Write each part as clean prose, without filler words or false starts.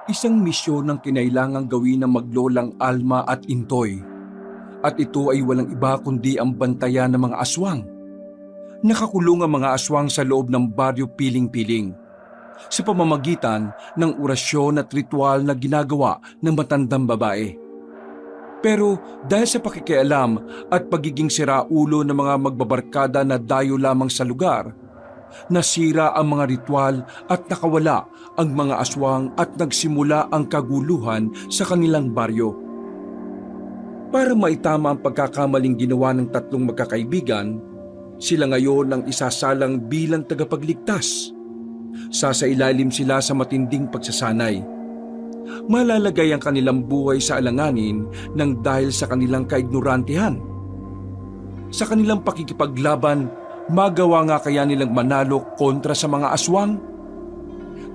Isang misyon ang kinailangang gawin ng maglolang Alma at Intoy. At ito ay walang iba kundi ang bantayan ng mga aswang. Nakakulong ang mga aswang sa loob ng baryo piling-piling sa pamamagitan ng orasyon at ritual na ginagawa ng matandang babae. Pero dahil sa pakikialam at pagiging siraulo ng mga magbabarkada na dayo lamang sa lugar, nasira ang mga ritual at nakawala ang mga aswang at nagsimula ang kaguluhan sa kanilang baryo. Para maitama ang pagkakamaling ginawa ng tatlong magkakaibigan, sila ngayon ang isasalang bilang tagapagligtas. Sasailalim sila sa matinding pagsasanay. Malalagay ang kanilang buhay sa alanganin ng dahil sa kanilang kaignorantihan. Sa kanilang pakikipaglaban, magawa nga kaya nilang manalo kontra sa mga aswang?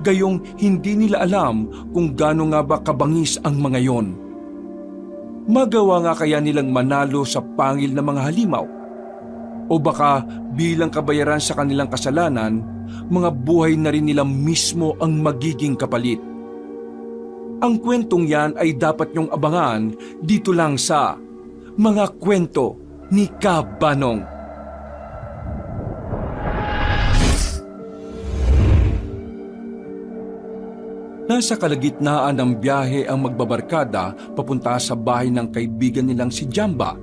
Gayong hindi nila alam kung gaano nga ba kabangis ang mga yon. Magawa nga kaya nilang manalo sa pangil ng mga halimaw? O baka bilang kabayaran sa kanilang kasalanan, mga buhay na rin nila mismo ang magiging kapalit. Ang kwentong yan ay dapat niyong abangan dito lang sa Mga Kwento ni Kabanong. Nasa kalagitnaan ng biyahe ang magbabarkada papunta sa bahay ng kaibigan nilang si Jamba.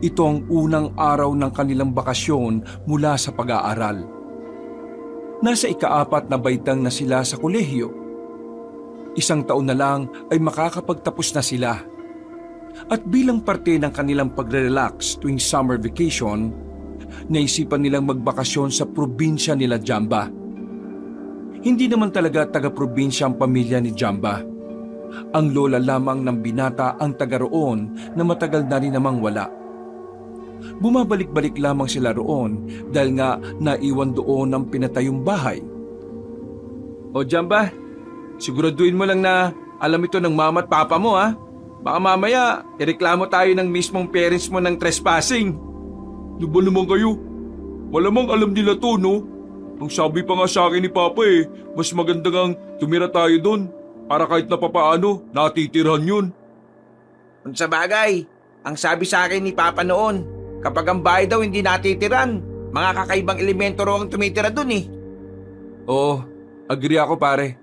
Ito ang unang araw ng kanilang bakasyon mula sa pag-aaral. Nasa ika-4 na baitang na sila sa kolehiyo. 1 taon na lang ay makakapagtapos na sila. At bilang parte ng kanilang pagre-relax tuwing summer vacation, naisipan nilang magbakasyon sa probinsya nila Jamba. Hindi naman talaga taga-probinsya ang pamilya ni Jamba. Ang lola lamang ng binata ang taga roon na matagal na rin namang wala. Bumabalik-balik lamang sila roon dahil nga naiwan doon ang pinatayong bahay. O Jamba, siguraduhin mo lang na alam ito ng mama at papa mo ha. Baka mamaya ireklamo tayo ng mismong parents mo ng trespassing. Di ba naman kayo? Malamang alam nila to, no? Ang sabi pa nga sa akin ni Papa mas maganda ngang tumira tayo doon para kahit na papaano natitirahan yun. Kung sa bagay, ang sabi sa akin ni Papa noon, kapag ang bahay daw hindi natitiran, mga kakaibang elemento raw ang tumitira dun eh. Oo, agree ako pare.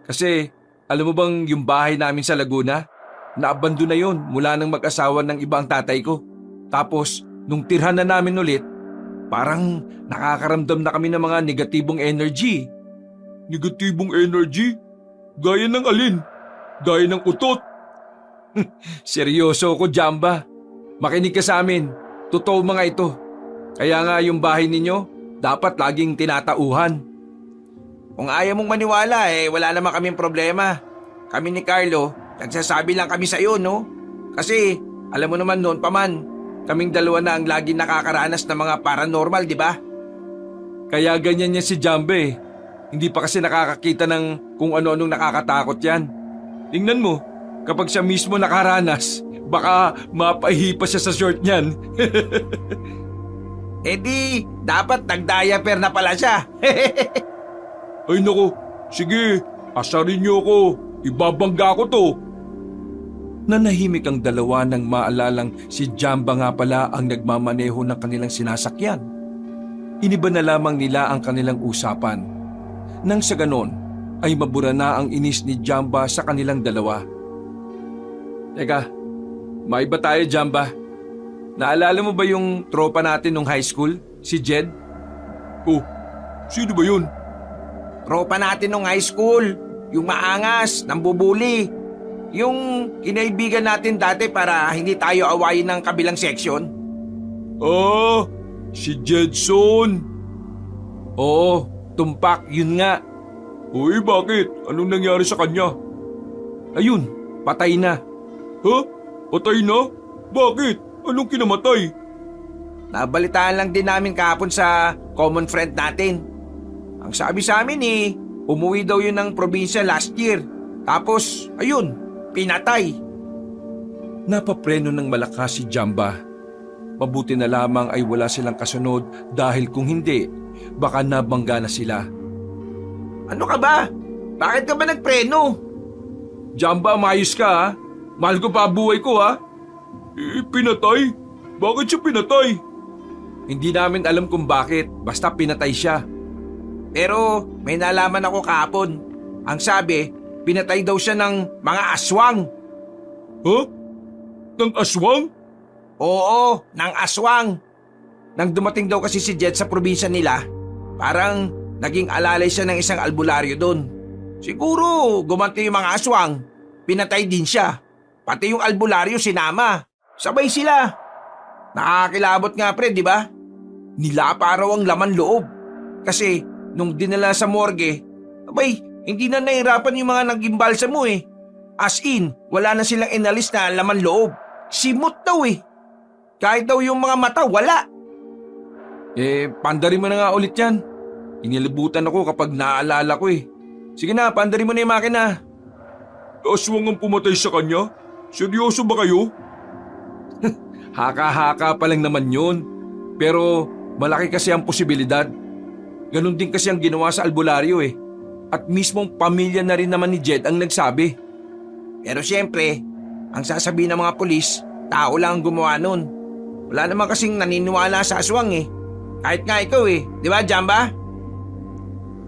Kasi alam mo bang yung bahay namin sa Laguna, naabando na yun mula nang mag-asawa ng ibang tatay ko. Tapos nung tirhan na namin ulit, parang nakakaramdam na kami ng mga negatibong energy. Negatibong energy? Gaya ng alin? Gaya ng utot? Seryoso ko, Jamba. Makinig ka sa amin. Totoo mga ito. Kaya nga yung bahay ninyo, dapat laging tinatauhan. Kung ayaw mong maniwala wala naman kaming problema. Kami ni Carlo, nagsasabi lang kami sa iyo, no? Kasi alam mo naman noon pa man, kaming dalawa na ang laging nakakaranas ng mga paranormal, di ba? Kaya ganyan niya si Jambe. Hindi pa kasi nakakakita ng kung ano-anong nakakatakot yan. Tingnan mo, kapag siya mismo nakaranas, baka mapahipa siya sa short niyan. Dapat nag-diaper na pala siya. Ay nako, sige, asarin niyo ako. Ibabangga ko to. Nanahimik ang dalawa nang maalalang si Jamba nga pala ang nagmamaneho ng kanilang sinasakyan. Iniba na lamang nila ang kanilang usapan. Nang sa ganon, ay mabura na ang inis ni Jamba sa kanilang dalawa. Teka, maiba tayo Jamba. Naalala mo ba yung tropa natin nung high school, si Jed? Oh, sino ba yun? Tropa natin nung high school, yung maangas, nambubuli. Yung kinaibigan natin dati para hindi tayo awayin ng kabilang section. Ah, si Jedson. Oo, tumpak, yun nga. Uy, bakit? Anong nangyari sa kanya? Ayun, patay na. Ha? Patay na? Bakit? Anong kinamatay? Nabalitaan lang din namin kahapon sa common friend natin. Ang sabi sa amin umuwi daw yun ng probinsya last year. Tapos, ayun, pinatay. Napapreno ng malakas si Jamba. Mabuti na lamang ay wala silang kasunod dahil kung hindi, baka nabangga na sila. Ano ka ba? Bakit ka ba nagpreno? Jamba, mayos ka ha. Mahal ko pa buhay ko ha. Pinatay? Bakit siya pinatay? Hindi namin alam kung bakit, basta pinatay siya. Pero may nalaman ako kahapon. Ang sabi, pinatay daw siya ng mga aswang. Ha? Ng aswang? Oo, ng aswang. Nang dumating daw kasi si Jet sa probinsya nila, parang naging alalay siya ng isang albularyo doon. Siguro gumanti yung mga aswang, pinatay din siya. Pati yung albularyo sinama. Sabay sila. Nakakilabot nga pre, di ba? Nilapa raw ang laman loob. Kasi nung dinala sa morgue, abay, hindi na nahirapan yung mga nag-imbalsa mo eh. As in, wala na silang inalis na laman loob. Simot daw eh. Kahit daw yung mga mata, wala. Pandarin mo na nga ulit yan. Inilibutan ako kapag naaalala ko eh. Sige na, pandarin mo na yung makina. Aswang ang pumatay sa kanya? Seryoso ba kayo? Haka-haka pa lang naman yun. Pero malaki kasi ang posibilidad. Ganon din kasi ang ginawa sa albularyo eh. At mismong pamilya na rin naman ni Jed ang nagsabi. Pero siyempre, ang sasabihin ng mga pulis, tao lang ang gumawa nun. Wala naman kasing naniniwala sa aswang eh. Kahit nga ikaw eh, di ba Jamba?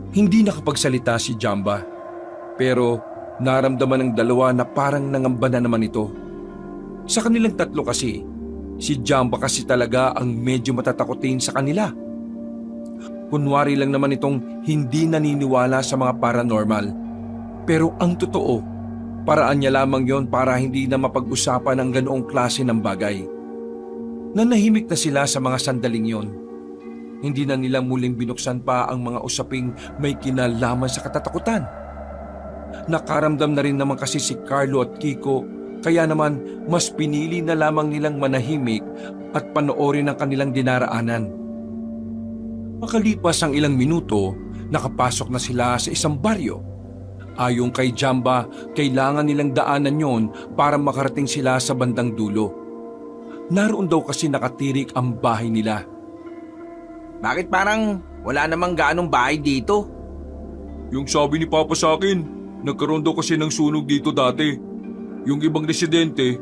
Hindi nakapagsalita si Jamba. Pero naramdaman ng dalawa na parang nangamba na naman ito. Sa kanilang tatlo kasi, si Jamba kasi talaga ang medyo matatakotin sa kanila. Kunwari lang naman itong hindi naniniwala sa mga paranormal. Pero ang totoo, paraan niya lamang yon para hindi na mapag-usapan ang ganoong klase ng bagay. Nanahimik na sila sa mga sandaling yon. Hindi na nila muling binuksan pa ang mga usaping may kinalaman sa katatakutan. Nakaramdam na rin naman kasi si Carlo at Kiko, kaya naman mas pinili na lamang nilang manahimik at panoorin ang kanilang dinaraanan. Makalipas ang ilang minuto, nakapasok na sila sa isang baryo. Ayon kay Jamba, kailangan nilang daanan yon para makarating sila sa bandang dulo. Naroon daw kasi nakatirik ang bahay nila. Bakit parang wala namang gaanong bahay dito? Yung sabi ni Papa sa akin, nagkaroon daw kasi ng sunog dito dati. Yung ibang residente,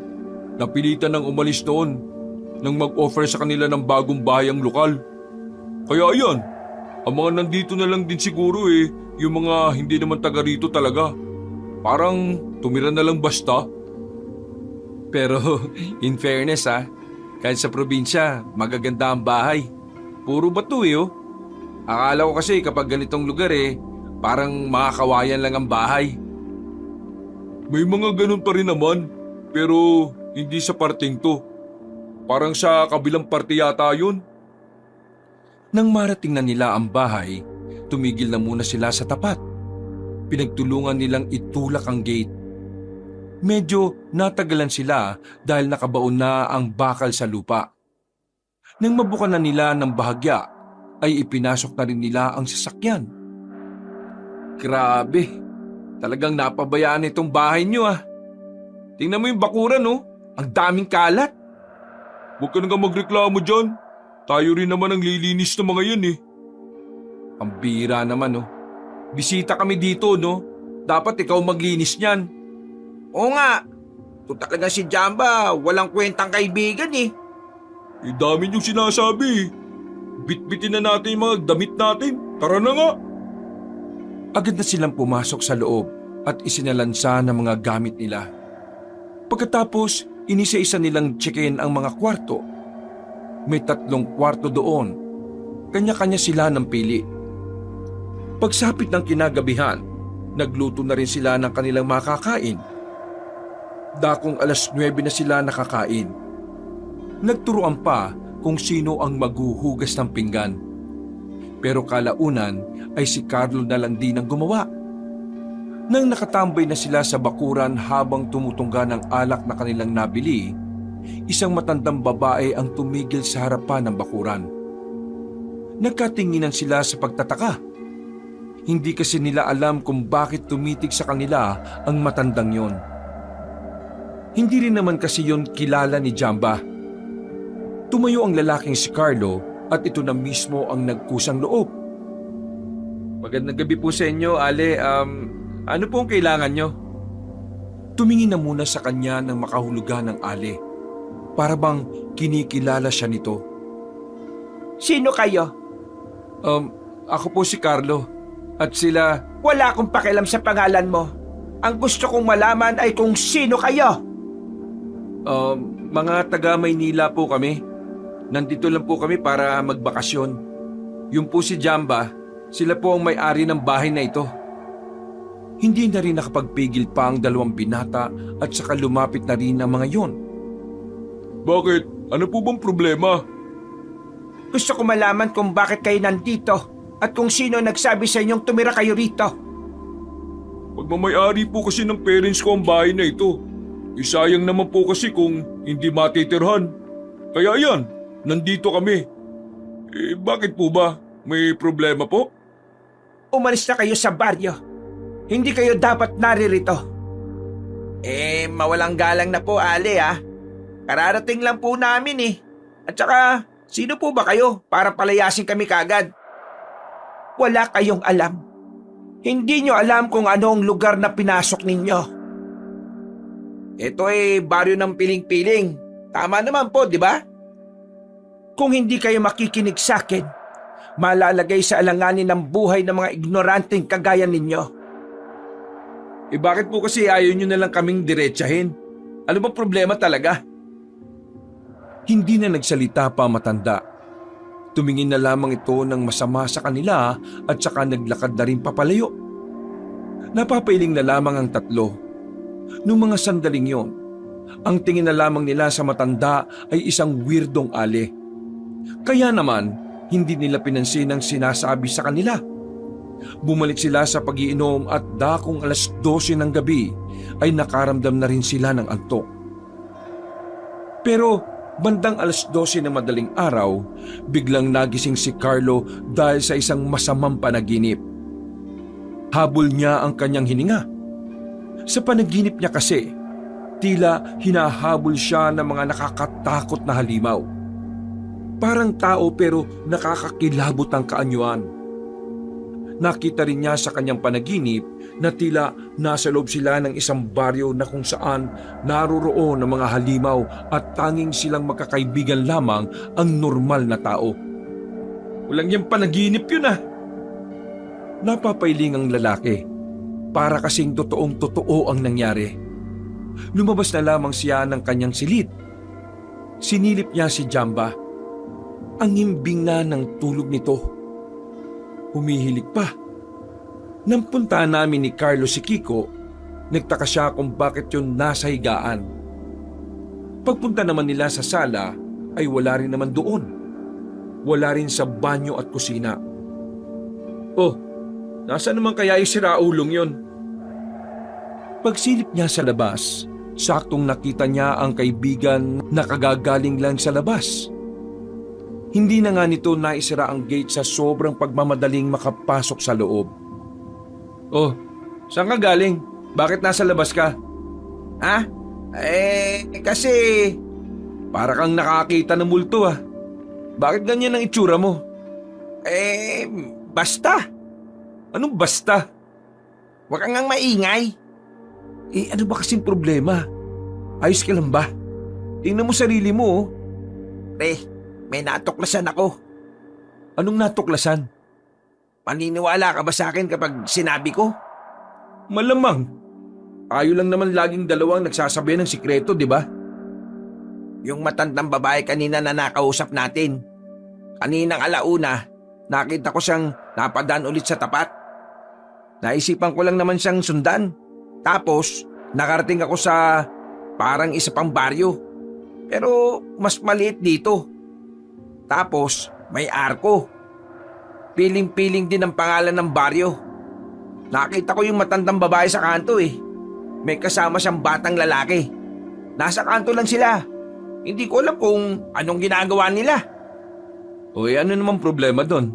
napilitan ng umalis doon nang mag-offer sa kanila ng bagong bahay ang lokal. Kaya ayan, ang mga nandito na lang din siguro eh, yung mga hindi naman taga rito talaga. Parang tumira na lang basta. Pero in fairness kahit sa probinsya, magaganda ang bahay. Puro bato oh. Akala ko kasi kapag ganitong lugar parang mga kawayan lang ang bahay. May mga ganun pa rin naman, pero hindi sa parting to. Parang sa kabilang parte yata yun. Nang marating na nila ang bahay, tumigil na muna sila sa tapat. Pinagtulungan nilang itulak ang gate. Medyo natagalan sila dahil nakabaon na ang bakal sa lupa. Nang mabukan na nila ng bahagya, ay ipinasok na rin nila ang sasakyan. Grabe, talagang napabayaan itong bahay niyo Tingnan mo yung bakuran ang daming kalat. Huwag ka nga magreklamo dyan. Tayo rin naman ang lilinis ng mga yan Ang bira naman Bisita kami dito Dapat ikaw maglinis niyan. Oo nga, ito talaga si Jamba, walang kwentang kaibigan eh. Dami niyong sinasabi. Bitbitin na natin yung mga damit natin. Tara na nga. Agad na silang pumasok sa loob at isinalansa ng mga gamit nila. Pagkatapos, inisa-isa nilang check-in ang mga kwarto. May 3 kwarto doon. Kanya-kanya sila ng pili. Pagsapit ng kinagabihan, nagluto na rin sila ng kanilang makakain. Dakong 9:00 na sila nakakain. Nagturuan pa kung sino ang maghuhugas ng pinggan. Pero kalaunan ay si Carlo na lang din ang gumawa. Nang nakatambay na sila sa bakuran habang tumutungga ng alak na kanilang nabili, isang matandang babae ang tumigil sa harapan ng bakuran. Nagkatinginan sila sa pagtataka. Hindi kasi nila alam kung bakit tumitig sa kanila ang matandang yon. Hindi rin naman kasi yon kilala ni Jamba. Tumayo ang lalaking si Carlo at ito na mismo ang nagkusang loob. Magandang gabi po sa inyo, Ale. Ano po ang kailangan nyo? Tumingin na muna sa kanya ng makahulugan ng Ale. Para bang kinikilala siya nito. Sino kayo? Ako po si Carlo. At sila... Wala akong pakialam sa pangalan mo. Ang gusto kong malaman ay kung sino kayo. Mga taga Maynila po kami. Nandito lang po kami para magbakasyon. Yung po si Jamba, sila po ang may-ari ng bahay na ito. Hindi na rin nakapagpigil pa ang dalawang binata at saka lumapit na rin ang mga yon. Bakit? Ano po bang problema? Gusto ko malaman kung bakit kayo nandito at kung sino nagsabi sa inyong tumira kayo rito. Pagmamayari po kasi ng parents ko ang bahay na ito. Sayang naman po kasi kung hindi matitirhan. Kaya yan, nandito kami. Bakit po ba? May problema po? Umalis na kayo sa baryo. Hindi kayo dapat naririto. Mawalang galang na po, Ale ah. Kararating lang po namin eh. At saka, sino po ba kayo para palayasin kami kagad? Wala kayong alam. Hindi nyo alam kung ano ang lugar na pinasok ninyo. Ito baryo ng piling-piling. Tama naman po, di ba? Kung hindi kayo makikinig sa akin, malalagay sa alanganin ng buhay ng mga ignoranteng kagaya ninyo. Bakit po kasi ayaw nyo na lang kaming diretsahin? Ano ba problema talaga? Hindi na nagsalita pa matanda. Tumingin na lamang ito ng masama sa kanila at saka naglakad na rin papalayo. Napapailing na lamang ang tatlo. Noong mga sandaling yon, ang tingin na lamang nila sa matanda ay isang weirdong Ale. Kaya naman, hindi nila pinansin ang sinasabi sa kanila. Bumalik sila sa pag-iinom at dakong 12:00 ng gabi ay nakaramdam na rin sila ng antok. Pero bandang 12:00 ng madaling araw, biglang nagising si Carlo dahil sa isang masamang panaginip. Habol niya ang kanyang hininga. Sa panaginip niya kasi, tila hinahabol siya ng mga nakakatakot na halimaw. Parang tao pero nakakakilabot ang kaanyuan. Nakita rin niya sa kanyang panaginip na tila nasa loob sila ng isang baryo na kung saan naroroon ang mga halimaw at tanging silang magkakaibigan lamang ang normal na tao. Walang yung panaginip yun ah! Napapailing ang lalaki. Para kasing totoong-totoo ang nangyari. Lumabas na lamang siya ng kanyang silid. Sinilip niya si Jamba. Ang himbing na ng tulog nito. Humihilig pa. Nang puntahan namin ni Carlo si Kiko, nagtaka siya kung bakit yun nasa higaan. Pagpunta naman nila sa sala ay wala rin naman doon. Wala rin sa banyo at kusina. Oh, nasa naman kaya yung siraulong yun? Pagsilip niya sa labas, saktong nakita niya ang kaibigan na kagagaling lang sa labas. Hindi na nga nito naisara ang gate sa sobrang pagmamadaling makapasok sa loob. Oh, saan ka galing? Bakit nasa labas ka? Ha? Kasi... Para kang nakakita ng multo ah. Bakit ganyan ang itsura mo? Basta. Anong basta? Huwag kang ngang maingay. Ano ba kasing problema? Ayos ka lang ba? Tingnan mo sarili mo oh. May natuklasan ako. Anong natuklasan? Maniniwala ka ba sa akin kapag sinabi ko? Malamang. Tayo lang naman laging dalawang nagsasabihan ng sikreto, di ba? Yung matandang babae kanina na nakausap natin. Kaninang 1:00, nakita ko siyang napadaan ulit sa tapat. Naisipan ko lang naman siyang sundan. Tapos, nakarating ako sa parang isa pang baryo. Pero mas maliit dito. Tapos, may arko. Piling-piling din ang pangalan ng baryo. Nakita ko yung matandang babae sa kanto eh. May kasama siyang batang lalaki. Nasa kanto lang sila. Hindi ko alam kung anong ginagawa nila. Oy, ano namang problema doon?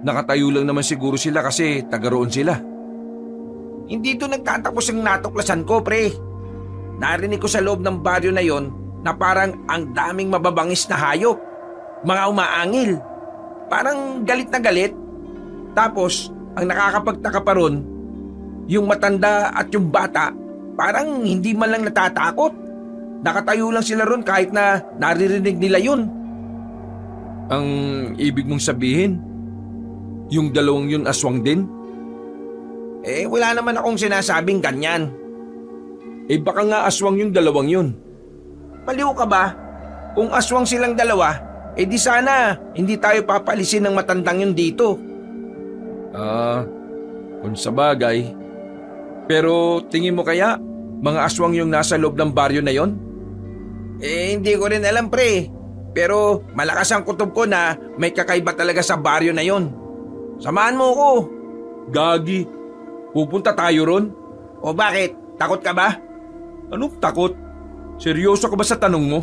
Nakatayo lang naman siguro sila kasi taga roon sila. Hindi doon nagtatapos ang natuklasan ko, pre. Narinig ko sa loob ng baryo na yon na parang ang daming mababangis na hayop. Mga umaangil. Parang galit na galit. Tapos, ang nakakapagtaka pa ron, yung matanda at yung bata, parang hindi man lang natatakot. Nakatayo lang sila ron kahit na naririnig nila yun. Ang ibig mong sabihin, yung dalawang yun aswang din? Wala naman akong sinasabing ganyan. Baka nga aswang yung dalawang yun. Maliw ka ba? Kung aswang silang dalawa, di sana hindi tayo papalisin ng matandang yun dito. Kung sa bagay. Pero tingin mo kaya, mga aswang yung nasa loob ng baryo na yon? Hindi ko rin alam pre. Pero malakas ang kutob ko na may kakaiba talaga sa baryo na yon. Samahan mo ko. Gagi, pupunta tayo ron? O bakit? Takot ka ba? Anong takot? Seryoso ka ba sa tanong mo?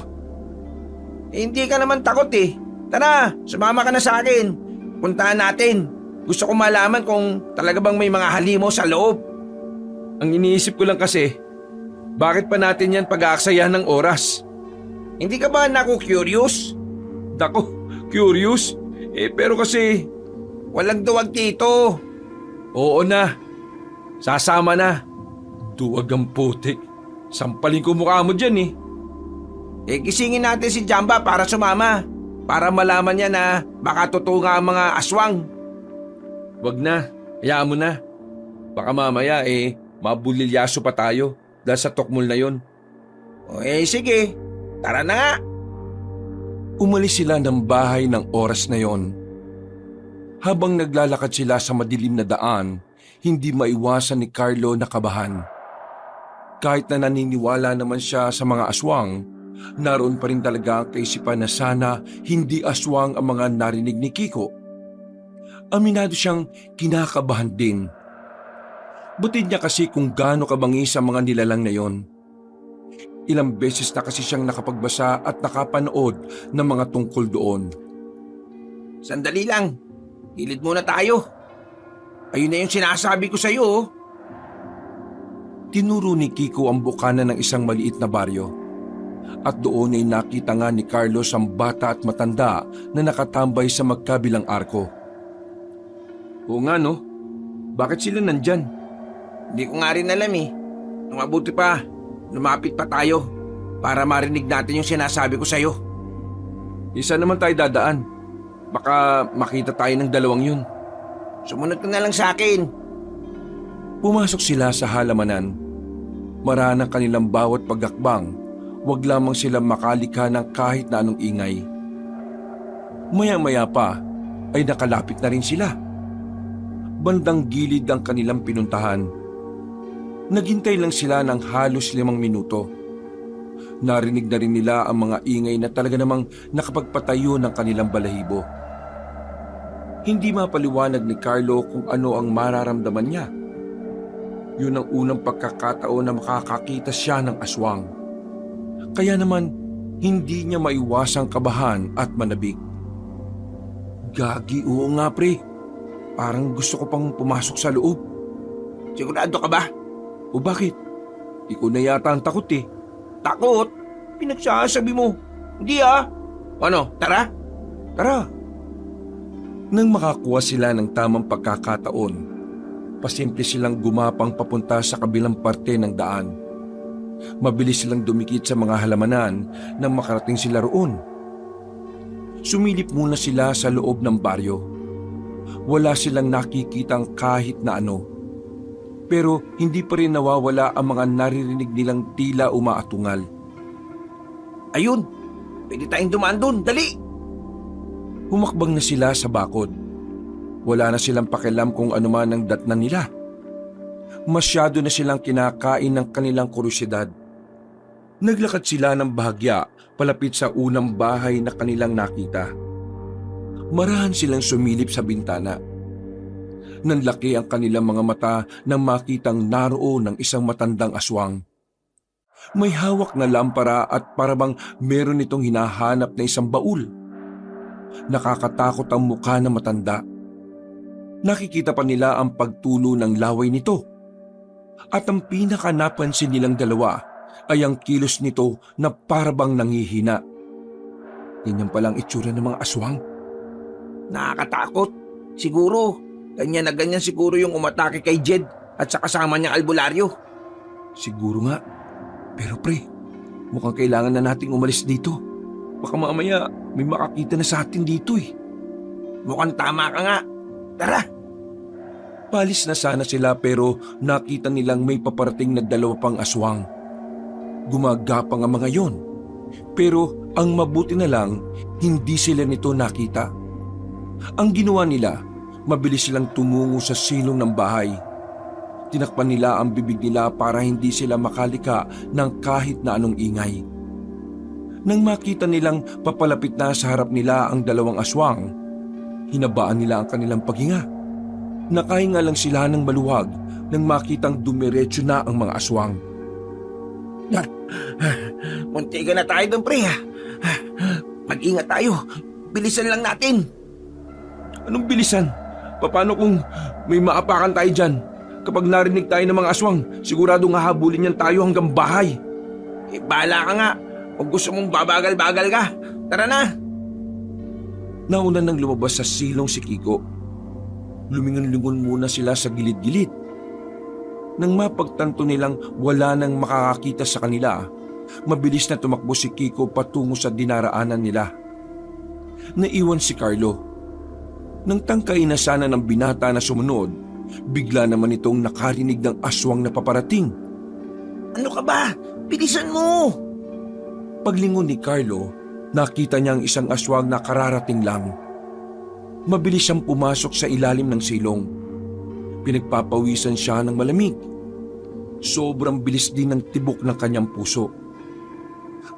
Hindi ka naman takot eh. Tara, sumama ka na sa akin. Puntahan natin. Gusto ko malaman kung talaga bang may mga halimaw sa loob. Ang iniisip ko lang kasi, bakit pa natin yan pag-aaksayahan ng oras? Hindi ka ba naku-curious? Dako, curious? Pero kasi, Walang duwag dito. oo na. Sasama na. Duwag ang putik. Sampalin ko mukha mo dyan Gisingin natin si Jamba para sumama. Para malaman niya na baka totoo nga ang mga aswang. Wag na, hayaan mo na. Baka mamaya mabulilyaso pa tayo dahil sa tukmol na yon. Sige. Tara na nga. Umalis sila ng bahay ng oras na yon. Habang naglalakad sila sa madilim na daan, hindi maiwasan ni Carlo na kabahan. Kahit na naniniwala naman siya sa mga aswang, naroon pa rin talaga ang kaisipan na sana hindi aswang ang mga narinig ni Kiko. Aminado siyang kinakabahan din. Butid niya kasi kung gaano kabangis ang mga nilalang na yon. Ilang beses na kasi siyang nakapagbasa at nakapanood ng mga tungkol doon. Sandali lang. Gilid muna tayo. Ayun na yung sinasabi ko sa'yo. Tinuro ni Kiko ang bukana ng isang maliit na baryo. At doon ay nakita nga ni Carlos ang bata at matanda na nakatambay sa magkabilang arko. Oo nga no, bakit sila nandyan? Hindi ko nga rin alam eh. Nung mabuti pa, lumapit pa tayo para marinig natin yung sinasabi ko sa'yo. Isa naman tayo dadaan. Baka makita tayo ng dalawang yun. Sumunod ka na lang sa akin. Pumasok sila sa halamanan. Maranang kanilang bawat pagakbang, wag lamang sila makalika ng kahit na anong ingay. Maya-maya pa ay nakalapit na rin sila. Bandang gilid ang kanilang pinuntahan. Naghintay lang sila ng halos 5 minuto. Narinig na rin nila ang mga ingay na talaga namang nakapagpatayo ng kanilang balahibo. Hindi mapaliwanag ni Carlo kung ano ang mararamdaman niya. Yun ang unang pagkakataon na makakakita siya ng aswang. Kaya naman, hindi niya maiwasang kabahan at manabik. Gagi, oo nga pre. Parang gusto ko pang pumasok sa loob. Sigurado ka ba? O bakit? Ikaw na yata ang takot eh. Takot? Pinagsasabi mo. Hindi ah. Ano, tara? Tara! Nang makakuha sila ng tamang pagkakataon, pasimple silang gumapang papunta sa kabilang parte ng daan. Mabilis silang dumikit sa mga halamanan nang makarating sila roon. Sumilip muna sila sa loob ng baryo. Wala silang nakikitang kahit na ano. Pero hindi pa rin nawawala ang mga naririnig nilang tila umaatungal. Ayun, pwede tayong dumaan doon. Dali! Humakbang na sila sa bakod. Wala na silang pakialam kung ano man ang datnan nila. Masyado na silang kinakain ng kanilang kuryosidad. Naglakad sila ng bahagya palapit sa unang bahay na kanilang nakita. Marahan silang sumilip sa bintana. Nanlaki ang kanilang mga mata nang makitang naroon ng isang matandang aswang. May hawak na lampara at parabang meron itong hinahanap na isang baul. Nakakatakot ang mukha ng matanda. Nakikita pa nila ang pagtulo ng laway nito. At ang pinaka-napansin nilang dalawa ay ang kilos nito na parabang nanghihina. Ganyan palang itsura ng mga aswang. Nakakatakot. Siguro, ganyan na ganyan siguro yung umatake kay Jed at sa kasama niyang albularyo. Siguro nga. Pero pre, mukhang kailangan na nating umalis dito. Baka mamaya may makakita na sa atin dito eh. Mukhang tama ka nga. Tara. Palis na sana sila pero nakita nilang may paparating na 2 pang aswang. Gumagapang ang mga yon. Pero ang mabuti na lang, hindi sila nito nakita. Ang ginawa nila, mabilis silang tumungo sa silong ng bahay. Tinakpan nila ang bibig nila para hindi sila makalika ng kahit na anong ingay. Nang makita nilang papalapit na sa harap nila ang 2 aswang, hinabaan nila ang kanilang paghinga. Nakahinga lang sila ng maluwag nang makitang dumiretso na ang mga aswang. Munti ka na tayo doon, pre. Mag-ingat tayo. Bilisan lang natin. Anong bilisan? Paano kung may maapakan tayo dyan? Kapag narinig tayo ng mga aswang, siguradong hahabulin niyan tayo hanggang bahay. Bahala ka nga. Kung gusto mong babagal-bagal ka, tara na. Nauna nang lumabas sa silong si Kiko. Lumingon-lingon muna sila sa gilid-gilid. Nang mapagtanto nilang wala nang makakakita sa kanila, mabilis na tumakbo si Kiko patungo sa dinaraanan nila. Naiwan si Carlo. Nang tangkay na sana ng binata na sumunod, bigla naman itong nakarinig ng aswang na paparating. Ano ka ba? Bilisan mo! Paglingon ni Carlo, nakita niya ang isang aswang na kararating lang. Mabilis siyang pumasok sa ilalim ng silong. Pinagpapawisan siya ng malamig. Sobrang bilis din ng tibok ng kanyang puso.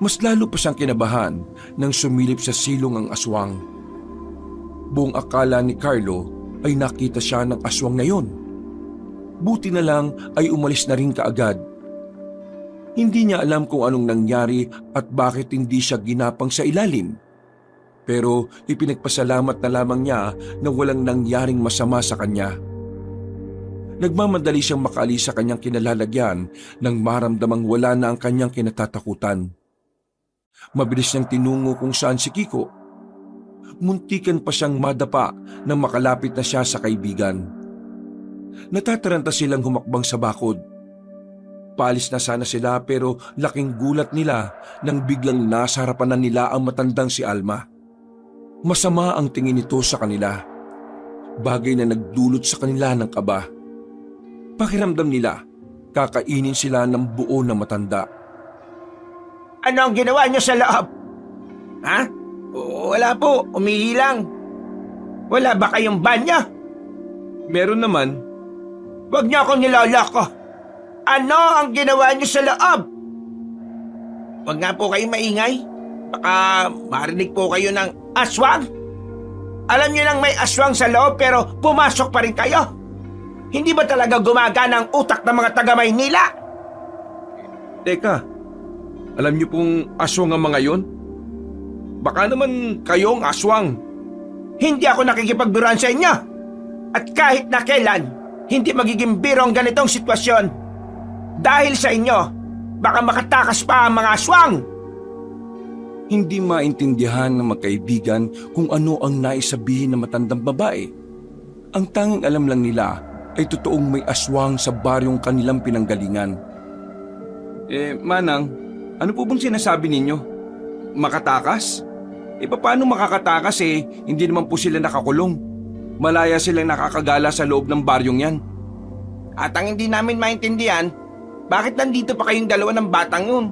Mas lalo pa siyang kinabahan nang sumilip sa silong ang aswang. Buong akala ni Carlo ay nakita siya ng aswang na yon. Buti na lang ay umalis na rin kaagad. Hindi niya alam kung anong nangyari at bakit hindi siya ginapang sa ilalim. Pero ipinagpasalamat na lamang niya na walang nangyaring masama sa kanya. Nagmamadali siyang makaalis sa kanyang kinalalagyan nang maramdamang wala na ang kanyang kinatatakutan. Mabilis niyang tinungo kung saan si Kiko. Muntikan pa siyang madapa nang makalapit na siya sa kaibigan. Natataranta silang humakbang sa bakod. Paalis na sana sila pero laking gulat nila nang biglang nasa harapan na nila ang matandang si Alma. Masama ang tingin nito sa kanila. Bagay na nagdulot sa kanila ng kaba. Pakiramdam nila, kakainin sila ng buo na matanda. Ano ang ginawa niyo sa loob? Ha? Wala po, umihi lang. Wala ba kayong banyo? Meron naman. Huwag niyo akong niloloko. Ano ang ginawa niyo sa loob? Huwag nga po kayong maingay. Baka marinig po kayo ng aswang. Alam niyo nang may aswang sa loob pero pumasok pa rin kayo. Hindi ba talaga gumagana ang utak ng mga taga-Maynila? Teka, alam niyo pong aswang ang mga yon? Baka naman kayong aswang. Hindi ako nakikipagbiruan sa inyo. At kahit na kailan, hindi magiging biro ang ganitong sitwasyon. Dahil sa inyo, baka makatakas pa ang mga aswang. Hindi maintindihan ng magkaibigan kung ano ang naisabihin ng matandang babae. Ang tanging alam lang nila ay totoong may aswang sa baryong kanilang pinanggalingan. Manang, ano po bang sinasabi ninyo? Makatakas? Paano makakatakas hindi naman po sila nakakulong. Malaya silang nakakagala sa loob ng baryong yan. At ang hindi namin maintindihan, bakit nandito pa kayong dalawa ng batang yun?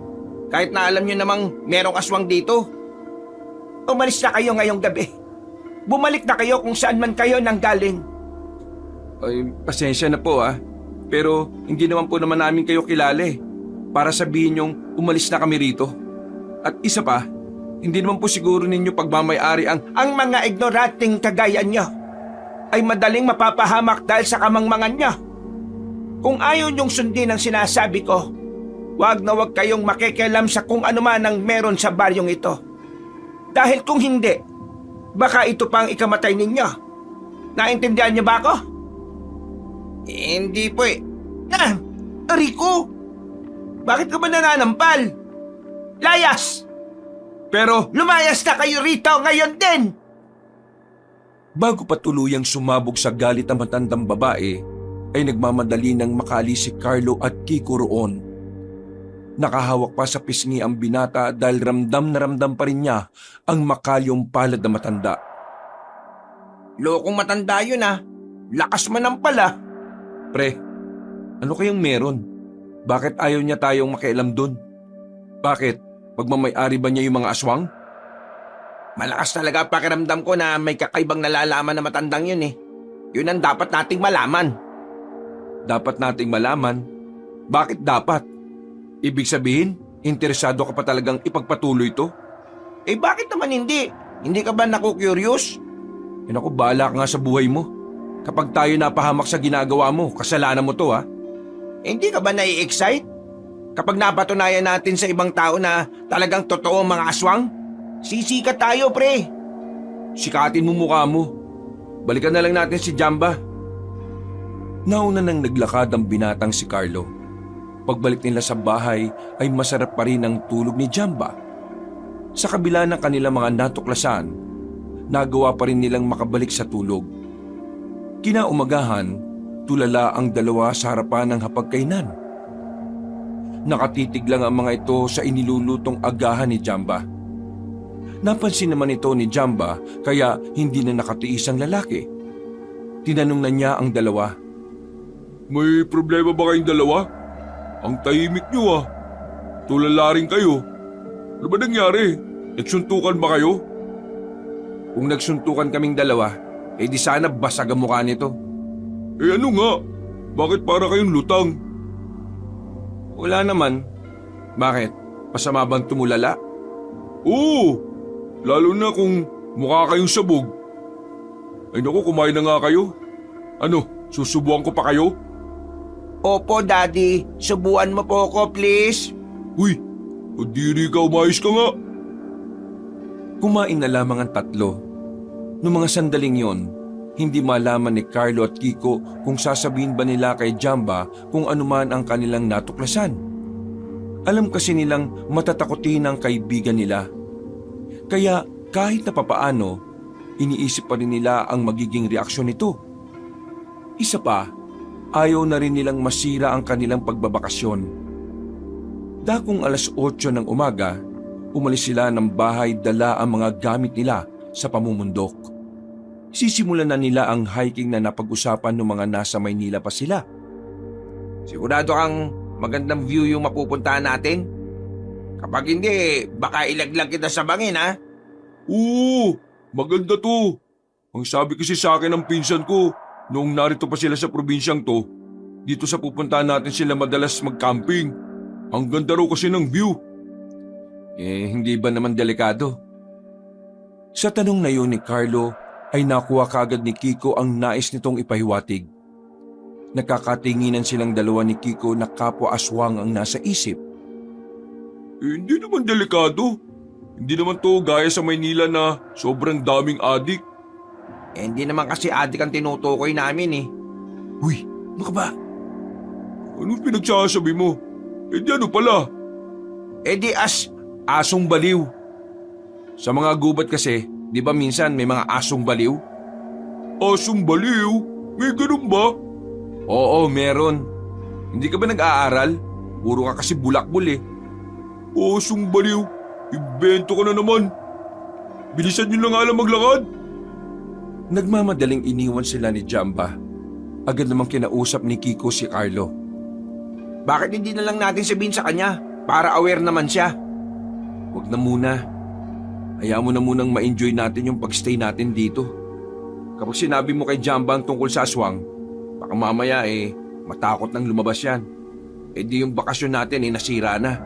Kahit na alam nyo namang merong aswang dito. Umalis na kayo ngayong gabi. Bumalik na kayo kung saan man kayo nanggaling. Ay, pasensya na po Pero hindi naman po naman namin kayo kilala para sabihin yung umalis na kami rito. At isa pa, hindi naman po siguro ninyo pagmamayari ang mga ignoranting kagaya nyo ay madaling mapapahamak dahil sa kamangmangan nyo. Kung ayaw nyong sundin ang sinasabi ko, wag na wag kayong makikialam sa kung ano man ang meron sa baryong ito. Dahil kung hindi, baka ito pang ikamatay ninyo. Naintindihan niyo ba ako? Hindi po Rico! Bakit ka ba nananampal? Layas! Pero lumayas na kayo rito ngayon din! Bago pa tuluyang sumabog sa galit ang matandang babae, ay nagmamadali ng makaalis si Carlo at Kiko roon. Nakahawak pa sa pisngi ang binata dahil ramdam na ramdam pa rin niya ang makalyong palad na matanda. Lokong matanda yun ah. Lakas man pala. Pre, ano kayang meron? Bakit ayaw niya tayong makialam dun? Bakit? Pagmamay-ari ba niya yung mga aswang? Malakas talaga pakiramdam ko na may kakaibang nalalaman na matandang yun eh. Yun ang dapat nating malaman. Dapat nating malaman. Bakit dapat? Ibig sabihin, interesado ka pa talagang ipagpatuloy to? Eh bakit naman hindi? Hindi ka ba naku-curious? Naku, bahala ka nga sa buhay mo. Kapag tayo napahamak sa ginagawa mo, kasalanan mo to ha. Eh, hindi ka ba nai-excite? Kapag napatunayan natin sa ibang tao na talagang totoo ang mga aswang? Sisikat tayo, pre. Sikatin mo mukha mo. Balikan na lang natin si Jamba. Nauna nang naglakad ang binatang si Carlo. Pagbalik nila sa bahay ay masarap pa rin ang tulog ni Jamba. Sa kabila ng kanilang mga natuklasan, nagawa pa rin nilang makabalik sa tulog. Kinaumagahan, tulala ang dalawa sa harapan ng hapagkainan. Nakatitig lang ang mga ito sa inilulutong agahan ni Jamba. Napansin naman ito ni Jamba kaya hindi na nakatiis ang lalaki. Tinanong na niya ang dalawa. May problema ba kayong dalawa? Ang tahimik niyo ah. Tulala rin kayo. Ano ba nangyari? Nagsuntukan ba kayo? Kung nagsuntukan kaming dalawa, eh di sana basag ang mukha nito. Eh ano nga? Bakit para kayong lutang? Wala naman. Bakit? Masama bang tumulala? Oo, lalo na kung mukha kayong sabog. Ay naku, kumain na nga kayo. Ano, susubuan ko pa kayo? Opo, Daddy. Subuan mo po ako, please. Uy, diri ka, umayos ka nga. Kumain na lamang ang tatlo. Noong mga sandaling yon, hindi malaman ni Carlo at Kiko kung sasabihin ba nila kay Jamba kung anuman ang kanilang natuklasan. Alam kasi nilang matatakotin ang kaibigan nila. Kaya kahit na papaano, iniisip pa rin nila ang magiging reaksyon nito. Isa pa, ayaw na rin nilang masira ang kanilang pagbabakasyon. Dakong 8:00 ng umaga, umalis sila ng bahay dala ang mga gamit nila sa pamumundok. Sisimulan na nila ang hiking na napag-usapan ng mga nasa Maynila pa sila. Sigurado kang magandang view yung mapupuntahan natin? Kapag hindi, baka ilaglag kita sa bangin, ha? Oo, maganda to. Ang sabi kasi sa akin ng pinsan ko, noong narito pa sila sa probinsyang to, dito sa pupuntahan natin sila madalas mag-camping. Ang ganda raw kasi ng view. Eh, hindi ba naman delikado? Sa tanong na yun ni Carlo, ay nakuha kagad ni Kiko ang nais nitong ipahiwatig. Nakakatinginan silang dalawa ni Kiko na kapwa aswang ang nasa isip. Hindi naman delikado. Hindi naman to gaya sa Maynila na sobrang daming adik. Eh, hindi naman kasi adik ang tinutukoy namin eh. Uy, ano ka ba? Anong pinagsasabi mo? Eh di ano pala? Eh di Asong baliw. Sa mga gubat kasi, di ba minsan may mga asong baliw? Asong baliw? May ganun ba? Oo, meron. Hindi ka ba nag-aaral? Puro ka kasi bulakbol eh. Asong baliw? Ibento ka na naman. Bilisan nyo na nga lang maglakad. Nagmamadaling iniwan sila ni Jamba. Agad namang kinausap ni Kiko si Carlo. bakit hindi na lang natin sabihin sa kanya para aware naman siya? Huwag na muna. Hayaan mo na munang ma-enjoy natin yung pagstay natin dito. Kapag sinabi mo kay Jamba ang tungkol sa aswang, baka mamaya matakot nang lumabas yan. Eh di yung bakasyon natin nasira na.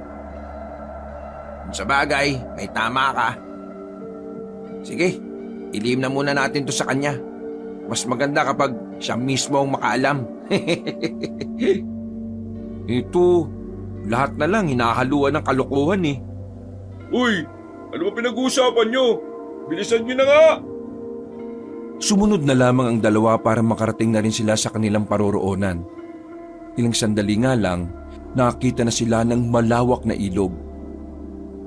Sa bagay, may tama ka. Sige, ilihim na muna natin to sa kanya. Mas maganda kapag siya mismo ang makaalam. Ito, lahat na lang hinahaluan ng kalokohan eh. Uy, ano ba pinag-uusapan nyo? Bilisan nyo na nga! Sumunod na lamang ang dalawa para makarating na rin sila sa kanilang paroroonan. Ilang sandali nga lang, nakita na sila ng malawak na ilog.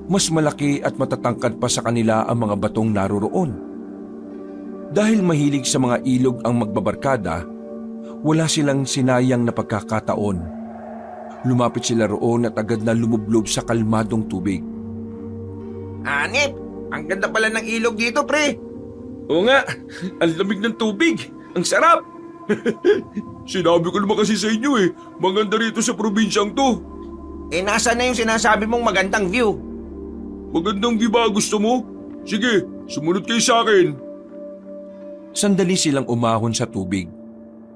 Mas malaki at matatangkad pa sa kanila ang mga batong naroroon. Dahil mahilig sa mga ilog ang magbabarkada, wala silang sinayang na pagkakataon. Lumapit sila roon at agad na lumublob sa kalmadong tubig. Hanep, ang ganda pala ng ilog dito, pre. Oo nga, ang lamig ng tubig. Ang sarap. Sinabi ko naman kasi sa inyo maganda rito sa probinsyang to. Nasaan na yung sinasabi mong magandang view? Magandang view ba gusto mo? Sige, sumunod kayo sa akin. Sandali silang umahon sa tubig.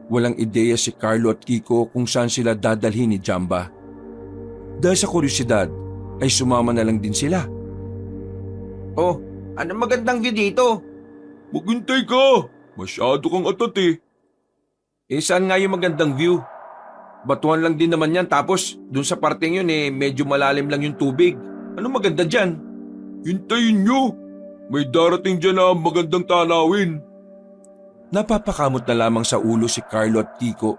Walang ideya si Carlo at Kiko kung saan sila dadalhin ni Jamba. Dahil sa kuryosidad, ay sumama na lang din sila. Oh, ano magandang view dito? Maghintay ka. Masyado kang atat. Saan nga yung magandang view? Batuhan lang din naman yan tapos dun sa parteng yun medyo malalim lang yung tubig. Ano maganda dyan? Hintayin nyo. May darating dyan na magandang tanawin. Napapakamot na lamang sa ulo si Carlo at Kiko.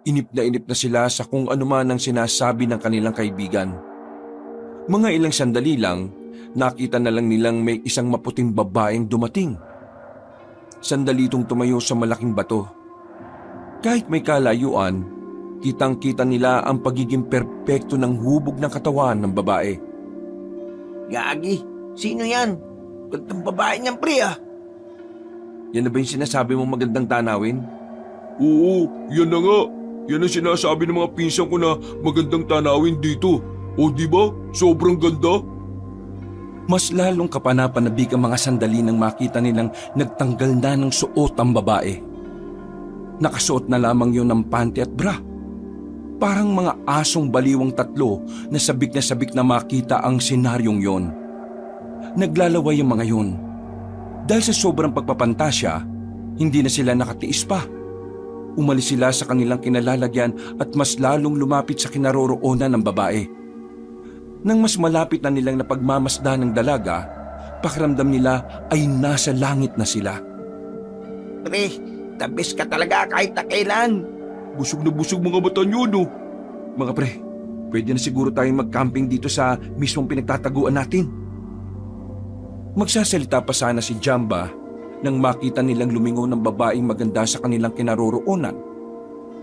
Inip na sila sa kung ano man ang sinasabi ng kanilang kaibigan. Mga ilang sandali lang, nakita na lang nilang may isang maputing babaeng dumating. Sandali itong tumayo sa malaking bato. Kahit may kalayuan, kitang-kita nila ang pagiging perpekto ng hubog ng katawan ng babae. Gagi, sino yan? Gandang babae niyan, pre Yan na ba yung sinasabi mong magandang tanawin? Oo, yan na nga. Yan ang sinasabi ng mga pinsan ko na magandang tanawin dito. O di ba? Sobrang ganda. Mas lalong kapanapanabik ang mga sandali nang makita nilang nagtanggal na ng suot ang babae. Nakasuot na lamang yun ng panty at bra. Parang mga asong baliwang tatlo na sabik na makita ang senaryong yon. Naglalaway ang mga yun. Dahil sa sobrang pagpapantasya, hindi na sila nakatiis pa. Umalis sila sa kanilang kinalalagyan at mas lalong lumapit sa kinaroroonan ng babae. Nang mas malapit na nilang napagmamasdan ng dalaga, pakiramdam nila ay nasa langit na sila. Pre, the best ka talaga kahit na kailan. Busog na busog mga mata nyo, no? Mga pre, pwede na siguro tayong mag-camping dito sa mismong pinagtataguan natin. Magsasalita pa sana si Jamba nang makita nilang lumingon ng babaeng maganda sa kanilang kinaroroonan.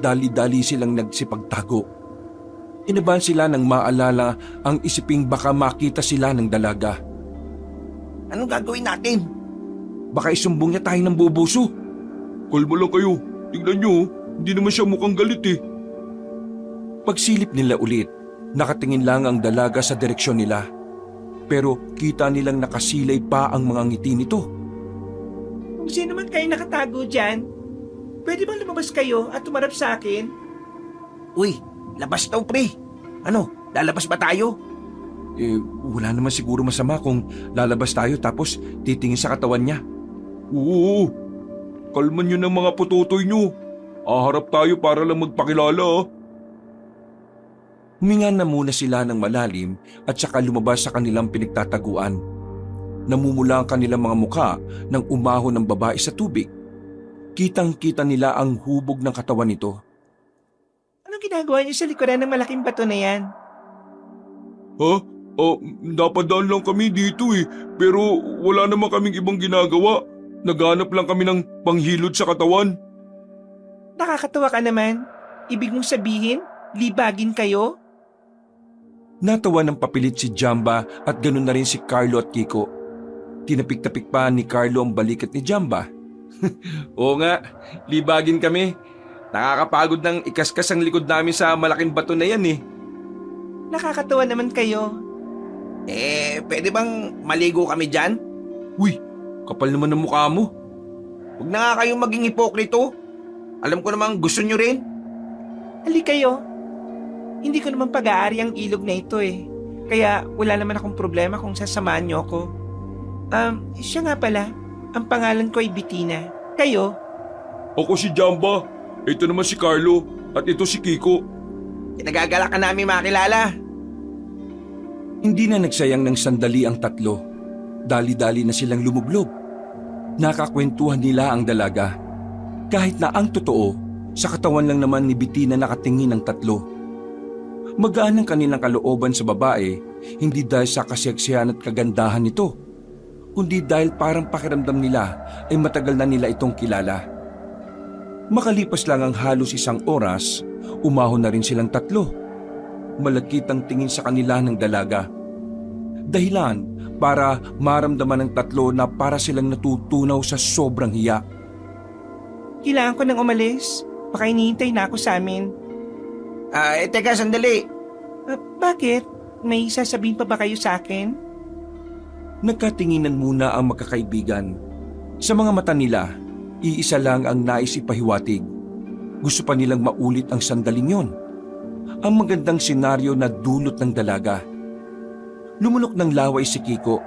Dali-dali silang nagsipagtago. Inabahan sila nang maalala ang isiping baka makita sila ng dalaga. Anong gagawin natin? Baka isumbong niya tayo ng bubuso. Kalma lang kayo. Tingnan nyo, hindi naman siya mukhang galit Pagsilip nila ulit, nakatingin lang ang dalaga sa direksyon nila. Pero kita nilang nakasilay pa ang mga ngiti nito. Kung sino man kayo nakatago dyan, pwede bang lumabas kayo at tumarap sa akin? Uy, labas daw, pre. Ano, lalabas ba tayo? Wala naman siguro masama kung lalabas tayo tapos titingin sa katawan niya. Oo, kalman nyo ng mga putotoy nyo. Aharap tayo para lang magpakilala. Huminga na muna sila ng malalim at saka lumabas sa kanilang pinagtataguan. Namumula ang kanilang mga mukha nang umahon ng babae sa tubig. Kitang-kita nila ang hubog ng katawan nito. Anong ginagawa niyo sa likuran ng malaking bato na yan? Ha? Napadaan lang kami dito pero wala naman kaming ibang ginagawa. Naghanap lang kami ng panghilod sa katawan. Nakakatawa ka naman. Ibig mong sabihin, libagin kayo? Natawa ng papilit si Jamba at ganoon na rin si Carlo at Kiko. Tinapik-tapik pa ni Carlo ang balikat ni Jamba. Oo nga, libagin kami. Nakakapagod ng ikaskas ang likod namin sa malaking bato na yan Nakakatawa naman kayo. Pwede bang maligo kami dyan? Uy, kapal naman ng mukha mo. Huwag na nga kayong maging hipokrito. Alam ko namang gusto nyo rin. Halika kayo. Hindi ko naman pag-aari ang ilog na ito Kaya wala naman akong problema kung sasamahan niyo ako. Siya nga pala. Ang pangalan ko ay Bettina. Kayo? Ako si Jamba. Ito naman si Carlo. At ito si Kiko. Nagagala ka namin makilala. Hindi na nagsayang ng sandali ang tatlo. Dali-dali na silang lumublob. Nakakwentuhan nila ang dalaga. Kahit na ang totoo, sa katawan lang naman ni Bettina nakatingin ang tatlo. Magaan ang kanilang kalooban sa babae, hindi dahil sa kaseksihan at kagandahan nito, kundi dahil parang pakiramdam nila ay matagal na nila itong kilala. Makalipas lang ang halos isang oras, umahon na rin silang tatlo. malakit ang tingin sa kanila ng dalaga. Dahilan para maramdaman ng tatlo na para silang natutunaw sa sobrang hiya. Kailangan ko nang umalis. Baka hinihintay na ako sa amin. Teka, sandali. Bakit? May sasabihin pa ba kayo sa akin? Nagkatinginan muna ang magkakaibigan. Sa mga mata nila, iisa lang ang nais ipahiwatig. Gusto pa nilang maulit ang sandaling yon. Ang magandang senaryo na dulot ng dalaga. Lumunok ng laway si Kiko.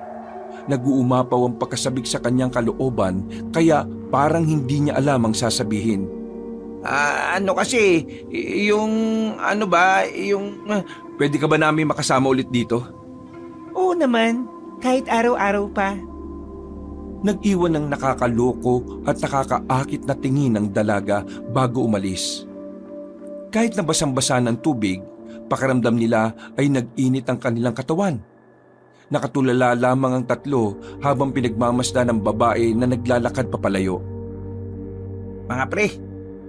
Nag-uumapaw ang pagkasabik sa kanyang kalooban kaya parang hindi niya alam ang sasabihin. Pwede ka ba namin makasama ulit dito? Oo naman, kahit araw-araw pa. Nag-iwan ng nakakaloko at nakakaakit na tingin ng dalaga bago umalis. Kahit na basang-basa ng tubig, pakiramdam nila ay nag-init ang kanilang katawan. Nakatulala lamang ang tatlo habang pinagmamasdan ng babae na naglalakad papalayo. Mga pre,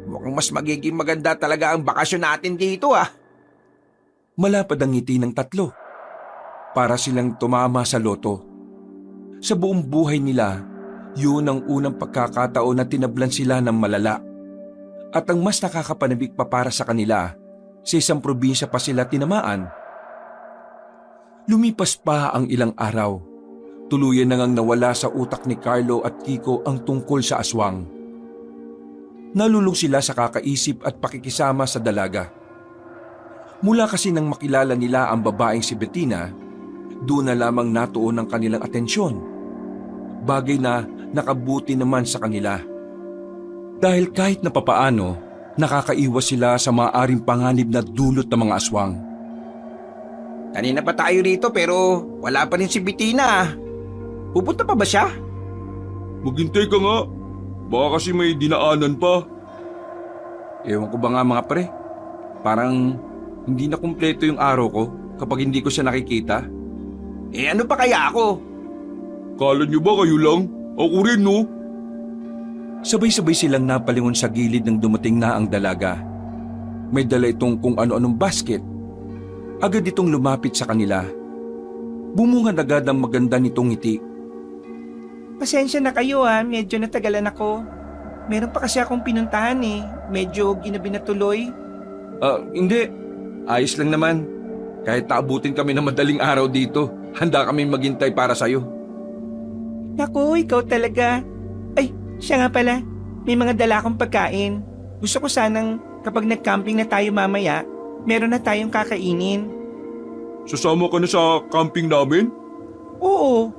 mukhang mas magiging maganda talaga ang bakasyon natin dito ah. Malapad ang ngiti ng tatlo. Para silang tumama sa loto. Sa buong buhay nila, yun ang unang pagkakataon na tinablan sila ng malala. At ang mas nakakapanabik pa para sa kanila, sa isang probinsya pa sila tinamaan. Lumipas pa ang ilang araw. Tuluyan na ngang nawala sa utak ni Carlo at Kiko ang tungkol sa aswang. Nalulung sila sa kakaisip at pakikisama sa dalaga. Mula kasi nang makilala nila ang babaeng si Bettina, doon na lamang natuon ang kanilang atensyon. Bagay na nakabuti naman sa kanila. Dahil kahit na papaano, nakakaiwas sila sa maaaring panganib na dulot ng mga aswang. Kanina pa tayo rito pero wala pa rin si Bettina ah. Pupunta pa ba siya? Maghintay ka nga. Baka kasi may dinaanan pa. Ewan ko ba nga mga pre, parang hindi na kumpleto yung araw ko kapag hindi ko siya nakikita. Ano pa kaya ako? Kala niyo ba kayo lang? Ako rin no? Sabay-sabay silang napalingon sa gilid ng dumating na ang dalaga. May dala itong kung ano-anong basket. Agad itong lumapit sa kanila. Bumungad agad ang maganda nitong ngiti. Pasensya na kayo medyo natagalan ako. Meron pa kasi akong pinuntahan Medyo ginabi na tuloy. Hindi. Ayos lang naman. Kahit taabutin kami ng madaling araw dito, handa kami maghintay para sa'yo. Naku, ikaw talaga. Ay, siya nga pala. May mga dala akong pagkain. Gusto ko sanang kapag nag-camping na tayo mamaya, meron na tayong kakainin. Sasama ka na sa camping namin? Oo.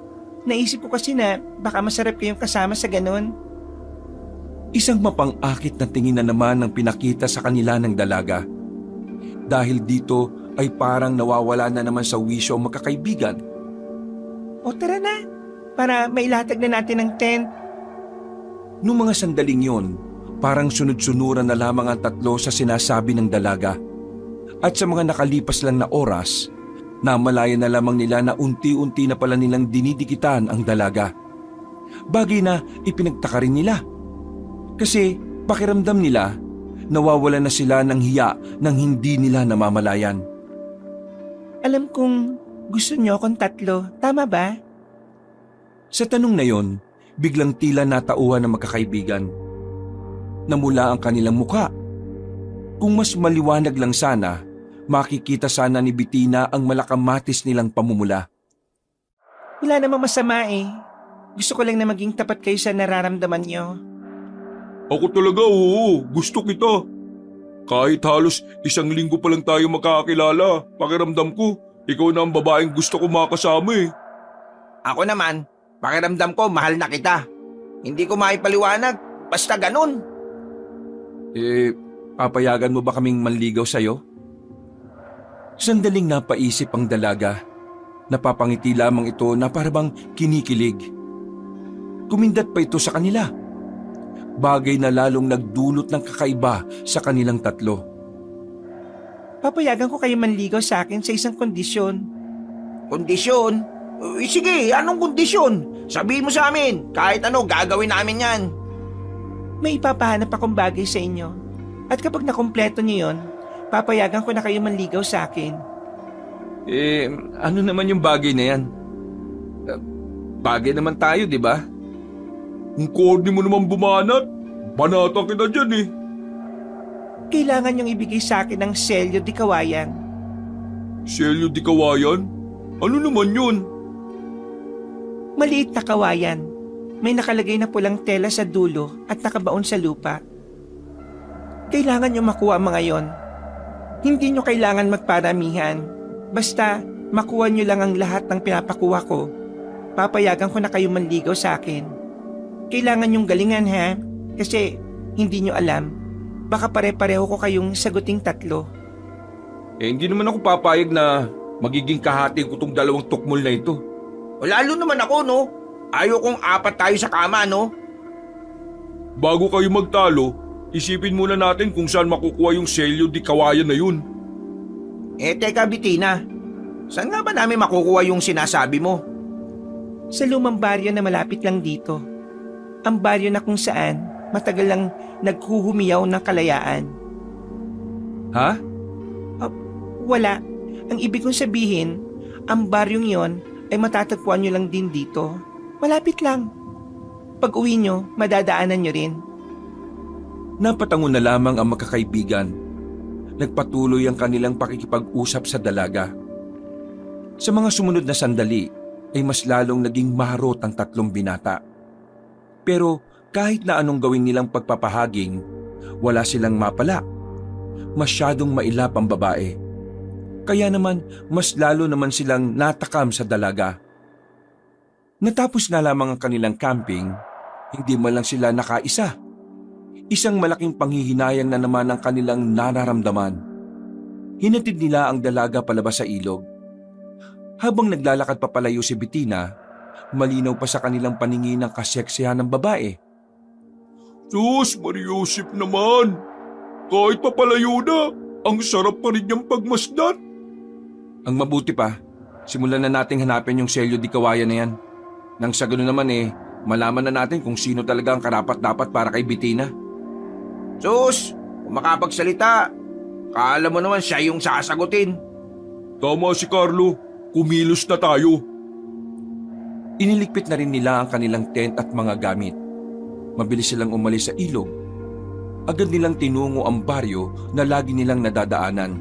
Naisip ko kasi na baka masarap kayong kasama sa ganun. Isang mapang-akit na tingin na naman ang pinakita sa kanila ng dalaga. Dahil dito ay parang nawawala na naman sa wisyo ang magkakaibigan. O tara na, para mailatag na natin ang tent. Noong mga sandaling yon, parang sunod-sunuran na lamang ang tatlo sa sinasabi ng dalaga. At sa mga nakalipas lang na oras, namalaya na lamang nila na unti-unti na pala nilang dinidikitan ang dalaga. Bagay na ipinagtaka rin nila. Kasi pakiramdam nila, nawawala na sila ng hiya nang hindi nila namamalayan. Alam kong gusto niyo akong tatlo, tama ba? Sa tanong na yon, biglang tila natauhan ng magkakaibigan. Namula ang kanilang mukha. Kung mas maliwanag lang sana, makikita sana ni Bettina ang malakamatis nilang pamumula. Wala namang masama Gusto ko lang na maging tapat kayo sa nararamdaman niyo. Ako talaga oo, gusto kita. Kahit halos 1 linggo pa lang tayo magkakakilala, pakiramdam ko, ikaw na ang babaeng gusto ko makasama Ako naman, pakiramdam ko mahal na kita. Hindi ko maipaliwanag, basta ganun. Papayagan mo ba kaming manligaw sa'yo? Sandaling napaisip ang dalaga. Napapangiti lamang ito na parabang kinikilig. Kumindat pa ito sa kanila. Bagay na lalong nagdulot ng kakaiba sa kanilang tatlo. Papayagan ko kayo manligaw sa akin sa isang kondisyon. Kondisyon? Sige, anong kondisyon? Sabihin mo sa amin, kahit ano gagawin namin yan. May ipapahanap akong bagay sa inyo. At kapag nakumpleto niyo yon, papayagan ko na kayo manligaw sa akin. Ano naman yung bagay na yan? Bagay naman tayo, di ba? Ang corny mo naman bumanat. Banata kita dyan eh. Kailangan niyong ibigay sa akin ng selyo di kawayan. Selyo di kawayan? Ano naman yun? Maliit na kawayan. May nakalagay na pulang tela sa dulo at nakabaon sa lupa. Kailangan niyo makuha ang mga yon. Hindi niyo kailangan magparamihan. Basta makuha niyo lang ang lahat ng pinapakuha ko. Papayagan ko na kayo manligaw sa akin. Kailangan niyong galingan ha? Kasi hindi niyo alam. Baka pare-pareho ko kayong saguting 3. Hindi naman ako papayag na magiging kahati ko tong 2 tukmol na ito. Lalo naman ako, no? Ayaw kong 4 tayo sa kama, no? Bago kayo magtalo, isipin muna natin kung saan makukuha yung selyo di kawayan na yun. Teka, Bitina. Saan nga ba namin makukuha yung sinasabi mo? Sa lumang baryo na malapit lang dito. Ang baryo na kung saan matagal lang naghuhumiyaw ng kalayaan. Ha? Wala. Ang ibig kong sabihin, ang baryong yon ay matatagpuan nyo lang din dito. Malapit lang. Pag uwi nyo, madadaanan nyo rin. Napatango na lamang ang magkakaibigan. Nagpatuloy ang kanilang pakikipag-usap sa dalaga. Sa mga sumunod na sandali ay mas lalong naging maharot ang 3 binata. Pero kahit na anong gawin nilang pagpapahaging, wala silang mapala. Masyadong mailap ang babae. Kaya naman mas lalo naman silang natakam sa dalaga. Natapos na lamang ang kanilang camping, hindi man lang sila nakaisa. Isang malaking panghihinayang na naman ang kanilang nararamdaman. Hinatid nila ang dalaga palabas sa ilog. Habang naglalakad papalayo si Bitina, malinaw pa sa kanilang paningin ang kaseksihan ng babae. Sus, Mariusip naman. Kahit papalayo na, ang sarap pa rin niyang pagmasdan. Ang mabuti pa, simulan na nating hanapin yung selyo di kawayan na yan. Nang sa gano'n naman malaman na natin kung sino talaga ang karapat-dapat para kay Bitina. Sus, kung makapagsalita, kala mo naman siya yung sasagutin. Tama si Carlo, kumilos na tayo. Iniligpit na rin nila ang kanilang tent at mga gamit. Mabilis silang umalis sa ilog. Agad nilang tinungo ang baryo na lagi nilang nadadaanan.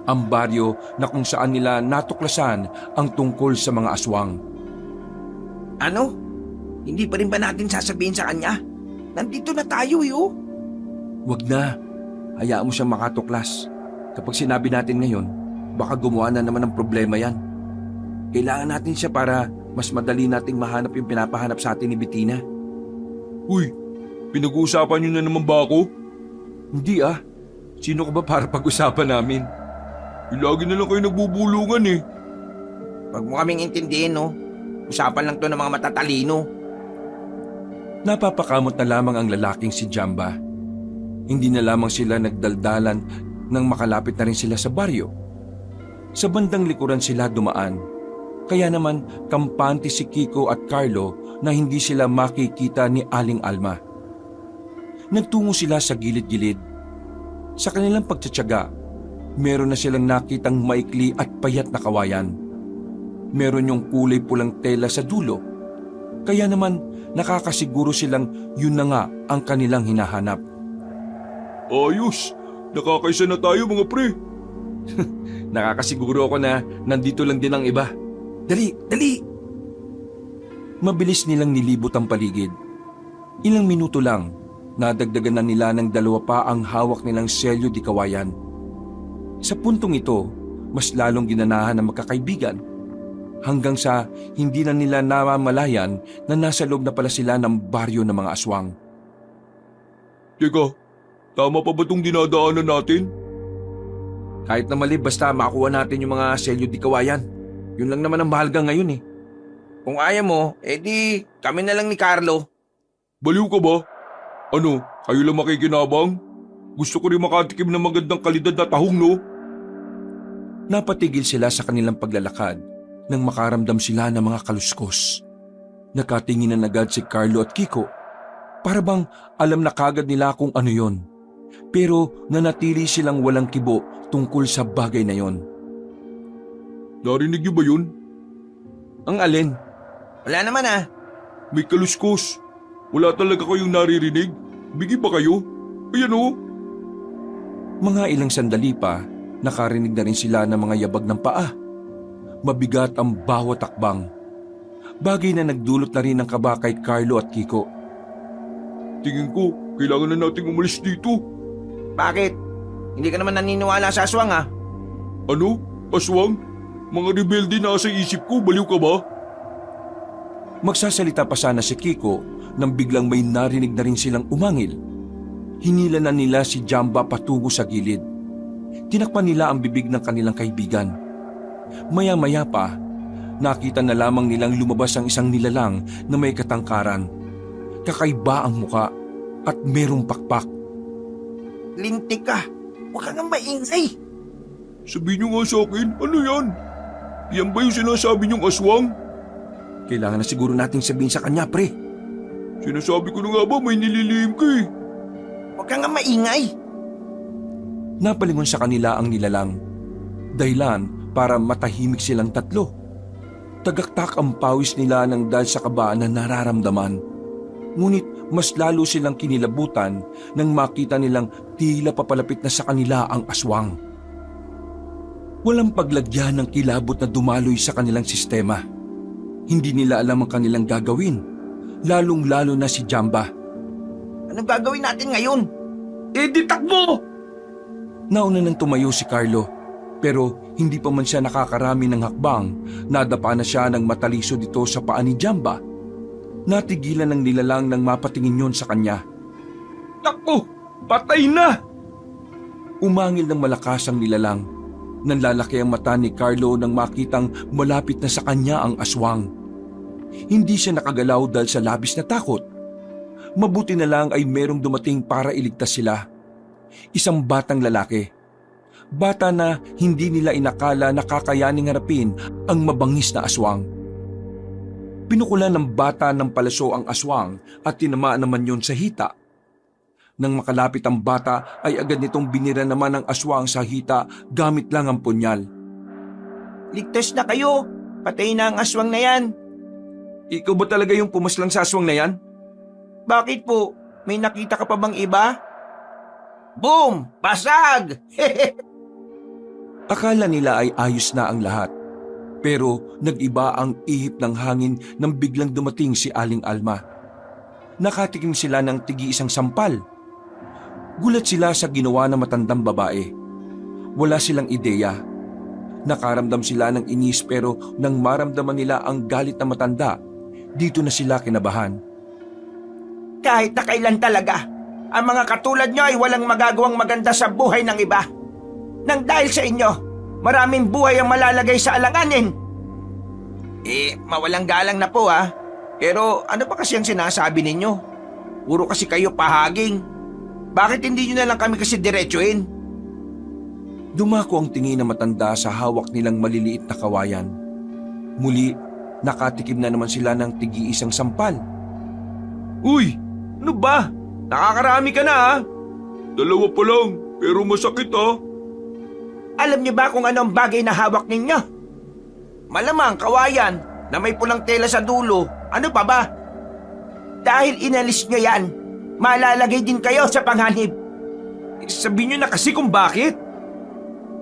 Ang baryo na kung saan nila natuklasan ang tungkol sa mga aswang. Ano? Hindi pa rin ba natin sasabihin sa kanya? Nandito na tayo, Wag na. Hayaan mo siyang makatuklas. Kapag sinabi natin ngayon, baka gumawa na naman ng problema yan. Kailangan natin siya para mas madali nating mahanap yung pinapahanap sa atin ni Bitina. Uy, pinag-uusapan niyo na naman ba ako? Hindi Sino ka ba para pag-usapan namin? Lagi na lang kayo nagbubulungan eh. Huwag mo kaming intindihin, no? Usapan lang to ng mga matatalino. Napapakamot na lamang ang lalaking si Jamba. Hindi na lamang sila nagdaldalan nang makalapit na rin sila sa baryo. Sa bandang likuran sila dumaan. Kaya naman kampante si Kiko at Carlo na hindi sila makikita ni Aling Alma. Nagtungo sila sa gilid-gilid. Sa kanilang pagtsatsaga, meron na silang nakitang maikli at payat na kawayan. Meron yung kulay pulang tela sa dulo. Kaya naman nakakasiguro silang yun na nga ang kanilang hinahanap. Ayos, nakakaisa na tayo mga pre. Nakakasiguro ako na nandito lang din ang iba. Dali, dali! Mabilis nilang nilibot ang paligid. Ilang minuto lang, nadagdagan na nila ng 2 pa ang hawak nilang selyo di kawayan. Sa puntong ito, mas lalong ginanahan ng magkakaibigan. Hanggang sa hindi na nila namamalayan na nasa loob na pala sila ng baryo ng mga aswang. Teka, tama pa ba itong dinadaanan natin? Kahit na mali, basta makuha natin yung mga selyo di kawayan. Yun lang naman ang mahalaga ngayon Kung ayaw mo, di kami na lang ni Carlo. Baliw ka ba? Ano, kayo lang makikinabang? Gusto ko rin makatikim ng magandang kalidad na tahong, no? Napatigil sila sa kanilang paglalakad nang makaramdam sila ng mga kaluskos. Nakatinginan agad si Carlo at Kiko. Para bang alam na kagad nila kung ano yon. Pero nanatili silang walang kibo tungkol sa bagay na yon. Narinig niyo ba yun? Ang alin? Wala naman ah. May kaluskos. Wala talaga kayong naririnig? Bigi ba kayo? Ayan o. Mga ilang sandali pa, nakarinig na rin sila ng mga yabag ng paa. Mabigat ang bawat takbang. Bagay na nagdulot na rin ng kaba kay Carlo at Kiko. Tingin ko, kailangan na nating umalis dito. Bakit? Hindi ka naman naniniwala sa aswang ah. Ano? Aswang? Mga rebelde na sa isip ko, baliw ka ba? Magsasalita pa sana si Kiko nang biglang may narinig na rin silang umangil. Hinila na nila si Jamba patungo sa gilid. Tinakpan nila ang bibig ng kanilang kaibigan. Maya-maya pa, nakita na lamang nilang lumabas ang isang nilalang na may katangkaran. Kakaiba ang muka at merong pakpak. Lintik ka. Huwag kang maingay. Sabihin niyo nga sa akin, ano yan? Yan ba yung sinasabi niyong aswang? Kailangan na siguro nating sabihin sa kanya, pre. Sinasabi ko na nga ba may nililihim ka eh. Huwag kang maingay. Napalingon sa kanila ang nilalang. Dahilan para matahimik silang tatlo. Tagaktak ang pawis nila ng dahil sa kaba na nararamdaman. Ngunit mas lalo silang kinilabutan nang makita nilang tila papalapit na sa kanila ang aswang. Walang paglagyan ng kilabot na dumaloy sa kanilang sistema. Hindi nila alam ang kanilang gagawin, lalong-lalo na si Jamba. Anong gagawin natin ngayon? Di takbo! Nauna nang tumayo si Carlo, pero hindi pa man siya nakakarami ng hakbang, nadapa na siya ng mataliso dito sa paa ni Jamba. Natigilan ng nilalang nang mapatingin yon sa kanya. Takbo! Patay na! Umangil ng malakas ang nilalang. Nanlalaki ang mata ni Carlo nang makitang malapit na sa kanya ang aswang. Hindi siya nakagalaw dahil sa labis na takot. Mabuti na lang ay merong dumating para iligtas sila. Isang batang lalaki. Bata na hindi nila inakala na kakayaning harapin ang mabangis na aswang. Pinukulan ng bata ng palaso ang aswang at tinamaan naman yon sa hita. Nang makalapit ang bata ay agad nitong binira naman ang aswang sa hita gamit lang ang punyal. Ligtas na kayo. Patay na ang aswang na yan. Ikaw ba talaga yung pumaslang sa aswang na yan? Bakit po? May nakita ka pa bang iba? Boom! Basag! Akala nila ay ayos na ang lahat. Pero nag-iba ang ihip ng hangin nang biglang dumating si Aling Alma. Nakatikim sila ng tigi-isang sampal. Gulat sila sa ginawa ng matandang babae. Wala silang ideya. Nakaramdam sila ng inis pero nang maramdaman nila ang galit na matanda, dito na sila kinabahan. Kahit na kailan talaga, ang mga katulad nyo ay walang magagawang maganda sa buhay ng iba. Nang dahil sa inyo, maraming buhay ang malalagay sa alanganin. Mawalang galang na po ha. Pero ano pa kasi ang sinasabi ninyo? Puro kasi kayo pahaging. Bakit hindi nyo na lang kami kasi diretsuin? Dumako ang tingin ng matanda sa hawak nilang maliliit na kawayan. Muli, nakatikim na naman sila ng tigi-isang sampal. Uy! Ano ba? Nakakarami ka na ha? Dalawa pa lang, pero masakit ha? Alam niyo ba kung ano ang bagay na hawak ninyo? Malamang kawayan na may pulang tela sa dulo. Ano pa ba? Dahil inalis nyo yan, malalagay din kayo sa panganib. Sabihin nyo na kasi kung bakit.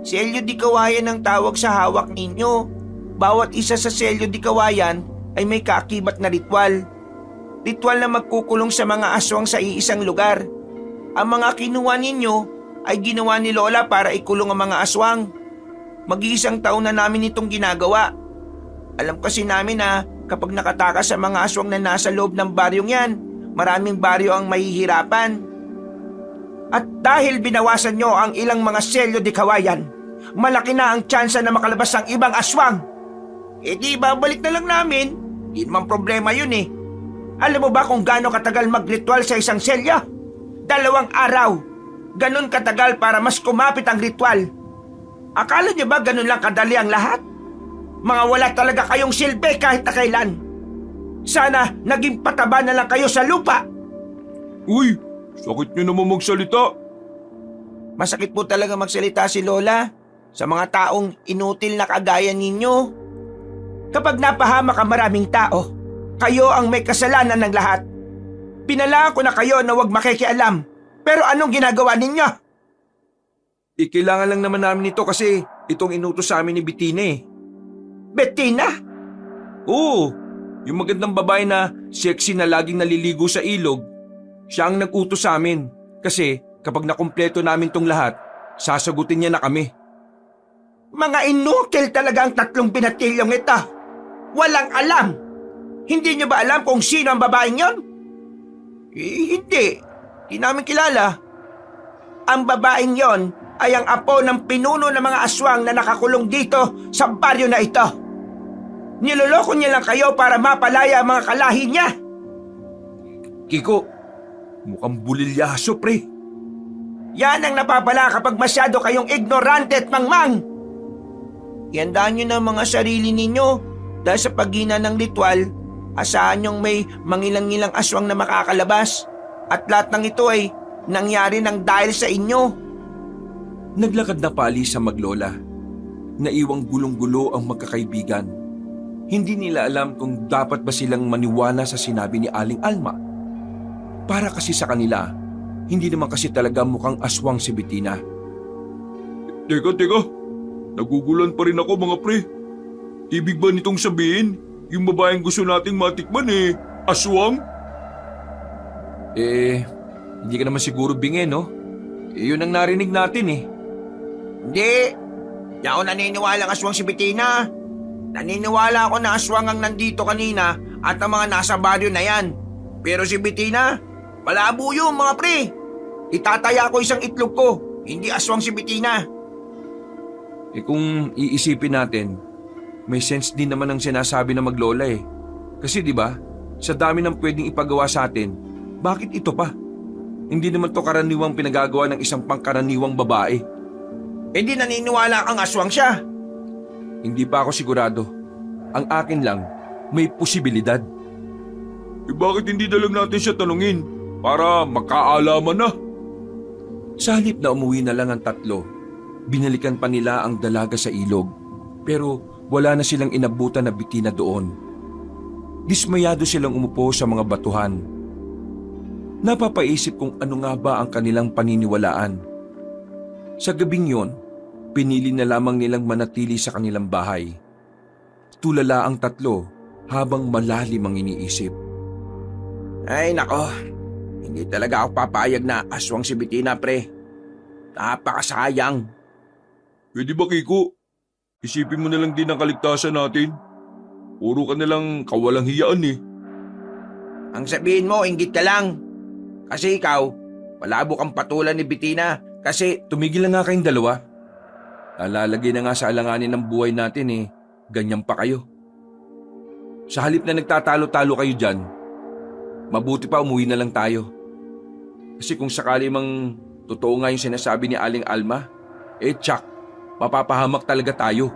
Selyo di kawayan ang tawag sa hawak ninyo. Bawat isa sa selyo di kawayan ay may kaakibat na ritual. Ritual na magkukulong sa mga aswang sa iisang lugar. Ang mga kinuha ninyo ay ginawa ni Lola para ikulong ang mga aswang. Mag-iisang taon na namin itong ginagawa. Alam kasi namin na kapag nakatakas sa mga aswang na nasa loob ng baryong yan, maraming baryo ang mahihirapan. At dahil binawasan nyo ang ilang mga selyo di kawayan, malaki na ang tsansa na makalabas ang ibang aswang. Di babalik na lang namin. Di naman problema yun eh. Alam mo ba kung gaano katagal mag-ritual sa isang selyo? 2 araw. Ganon katagal para mas kumapit ang ritual. Akala niyo ba ganon lang kadali ang lahat? Mga wala talaga kayong silbi kahit na kailan. Sana naging pataba na lang kayo sa lupa. Uy! Sakit nyo naman magsalita. Masakit po talaga magsalita si Lola. sa mga taong inutil na kagaya ninyo. Kapag napahamak ang maraming tao, kayo ang may kasalanan ng lahat. Pinalaan ko na kayo na huwag makikialam. Pero anong ginagawa ninyo? Kailangan lang naman namin ito kasi itong inutos sa amin ni Bettina eh. Bettina? Oo, yung magandang babae na sexy na laging naliligo sa ilog, siya ang nag-utos sa amin. Kasi kapag nakumpleto namin tong lahat, sasagutin niya na kami. Mga inutil talaga ang 3 binatilyong ito. Walang alam. Hindi nyo ba alam kung sino ang babaeng yon? Hindi. Di namin kilala. Ang babaeng yon ay ang apo ng pinuno ng mga aswang na nakakulong dito sa baryo na ito. Niloloko niya lang kayo para mapalaya ang mga kalahi niya. Kiko, mukhang bulilyaso pre. Yan ang napapala kapag masyado kayong ignorante at mangmang. Iandaan nyo na ang mga sarili ninyo dahil sa paghina ng ritual, asahan nyong may mangilang-ilang aswang na makakalabas at lahat ng ito ay nangyari ng dahil sa inyo. Naglakad na paalis sa maglola. Naiwang gulong-gulo ang magkakaibigan. Hindi nila alam kung dapat ba silang maniwala sa sinabi ni Aling Alma. Para kasi sa kanila, hindi naman kasi talaga mukhang aswang si Bettina. Teka. Nagugulan pa rin ako mga pre. Ibig ba nitong sabihin, yung babaeng gusto nating matikman aswang? Hindi ka naman siguro bingi, no? Yun ang narinig natin eh. Hindi. Di ako naniniwala ang aswang si Bettina. Naniniwala ako na aswang ang nandito kanina at ang mga nasa baryo na yan. Pero si Bettina, malabo yun mga pre. Itataya ko isang itlog ko, hindi aswang si Bettina. Kung iisipin natin, may sense din naman ang sinasabi ng maglola eh. Kasi di ba, sa dami ng pwedeng ipagawa sa atin, bakit ito pa? Hindi naman to karaniwang pinagagawa ng isang pangkaraniwang babae. Hindi naniniwala kang aswang siya. Hindi pa ako sigurado. Ang akin lang, may posibilidad. Bakit hindi na lang natin siya tanungin para makaalaman na? Sa halip na umuwi na lang ang 3, binalikan pa nila ang dalaga sa ilog. Pero wala na silang inabutan na Bettina doon. Dismayado silang umupo sa mga batuhan. Napapaisip kung ano nga ba ang kanilang paniniwalaan. Sa gabing yon, pinili na lamang nilang manatili sa kanilang bahay. Tulala ang 3 habang malalim ang iniisip. Ay nako, hindi talaga ako papayag na aswang si Bettina pre. Napakasayang. Pwede ba Kiko? Isipin mo na lang din ang kaligtasan natin. Puro ka nalang kawalang hiyaan eh. Ang sabihin mo, inggit ka lang. Kasi ikaw, malabo kang patulan ni Bettina kasi Tumigil na nga kayong dalawa. Nalalagay na nga sa alanganin ng buhay natin eh. Ganyan pa kayo. Sa halip na nagtatalo-talo kayo dyan, mabuti pa umuwi na lang tayo. Kasi kung sakali mang totoo nga yung sinasabi ni Aling Alma, tsak, mapapahamak talaga tayo.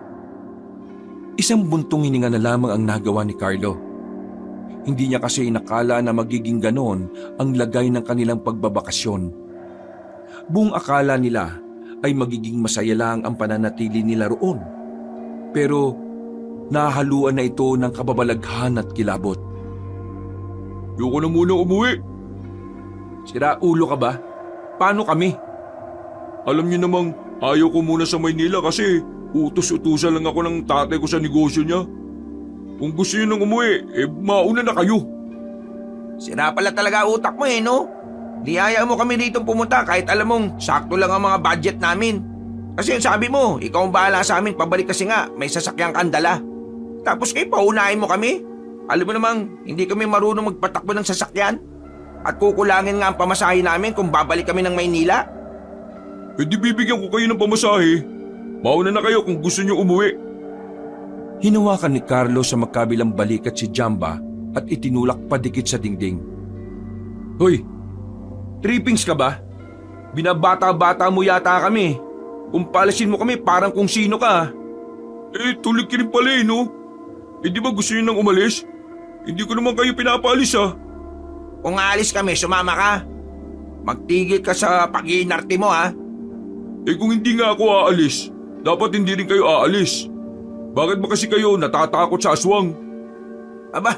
Isang buntong hininga na lamang ang nagawa ni Carlo. Hindi niya kasi inakala na magiging ganon ang lagay ng kanilang pagbabakasyon. Buong akala nila ay magiging masaya lang ang pananatili nila roon. Pero nahaluan na ito ng kababalaghan at kilabot. Ayoko na muna umuwi. Sira ulo ka ba? Paano kami? Alam niyo namang ayaw ko muna sa Maynila kasi utos-utusan lang ako ng tatay ko sa negosyo niya. Kung gusto niyo nang umuwi, mauna na kayo. sira pala talaga utak mo no? Niyaya mo kami dito pumunta kahit alam mong sakto lang ang mga budget namin. Kasi yung sabi mo, ikaw ang bahala sa amin pabalik kasi nga may sasakyang kandala. Tapos paunahin mo kami. Alam mo namang hindi kami marunong magpatakbo ng sasakyan. At kukulangin nga ang pamasahe namin kung babalik kami ng Maynila. Di bibigyan ko kayo ng pamasahe. Mauna na kayo kung gusto niyo umuwi. Hinawakan ni Carlo sa magkabilang balikat si Jamba at itinulak padikit sa dingding. Hoy, trippings ka ba? Binabata-bata mo yata kami. Kung palasin mo kami parang kung sino ka. Tulig ka rin pala no? Di ba gusto niyo nang umalis? Hindi ko naman kayo pinapaalis Kung aalis kami, sumama ka. Magtigil ka sa pag-iinarte mo kung hindi nga ako aalis, dapat hindi rin kayo aalis. Bakit ba kasi kayo natatakot sa aswang? Aba,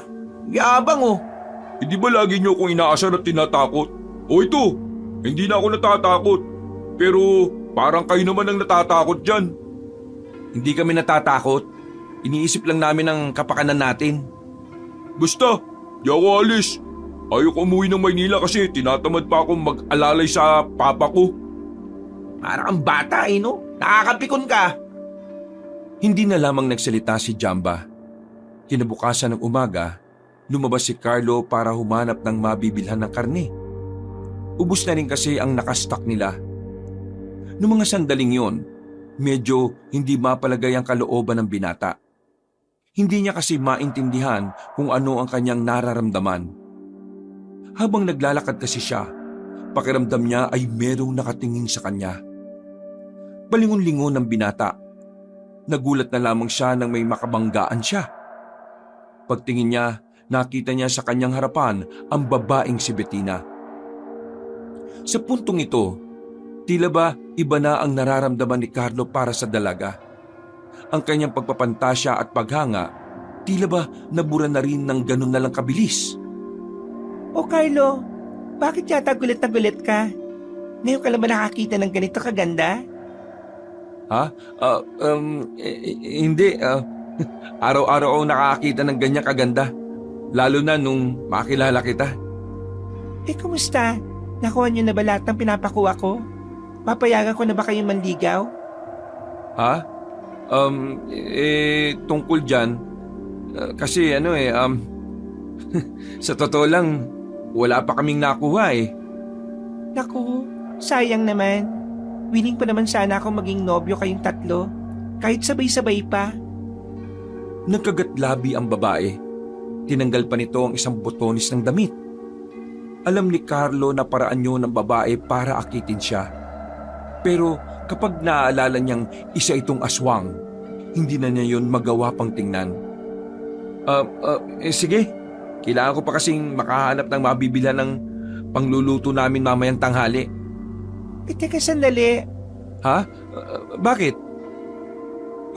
yabang oh. Hindi ba lagi niyo akong inaasar at tinatakot? O ito, hindi na ako natatakot. Pero parang kayo naman ang natatakot dyan. Hindi kami natatakot. Iniisip lang namin ang kapakanan natin. Basta, di ako alis. Ayoko umuwi ng Maynila kasi tinatamad pa akong mag-alalay sa papa ko. Parang ang bata no? Nakakapikon ka. Hindi na lamang nagsalita si Jamba. Kinabukasan ng umaga, lumabas si Carlo para humanap ng mabibilhan ng karne. Ubus na rin kasi ang nakastock nila. Noong mga sandaling yon, medyo hindi mapalagay ang kalooban ng binata. Hindi niya kasi maintindihan kung ano ang kanyang nararamdaman. Habang naglalakad kasi siya, pakiramdam niya ay merong nakatingin sa kanya. Balingon-lingon ng binata. Nagulat na lamang siya nang may makabanggaan siya. Pagtingin niya, nakita niya sa kanyang harapan ang babaeng si Bettina. Sa puntong ito, tila ba iba na ang nararamdaman ni Carlo para sa dalaga. Ang kanyang pagpapantasya at paghanga, tila ba nabura na rin ng ganun na lang kabilis. O Carlo, bakit yata gulit na gulit ka? Ngayon ka lang ba nakakita ng ganito kaganda? Ha? Hindi. Araw-araw ako nakakita ng ganyan kaganda. Lalo na nung makilala kita. Kumusta? Nakuha niyo na ba lahat ng pinapakuha ko? Papayagan ko na ba kayong manligaw? Ha? Tungkol dyan, kasi sa totoo lang, wala pa kaming nakuha eh. Naku, sayang naman. Willing pa naman sana ako maging nobyo kayong tatlo, kahit sabay-sabay pa. Nagkagatlabi ang babae. Tinanggal pa nito ang isang botones ng damit. Alam ni Carlo na paraan yun ng babae para akitin siya. Pero kapag naaalala niyang isa itong aswang, hindi na niya yun magawa pang tingnan. Sige, kailangan ko pa kasing makahanap ng mabibila ng pangluluto namin mamayang tanghali. Teka sandali. Ha? Bakit?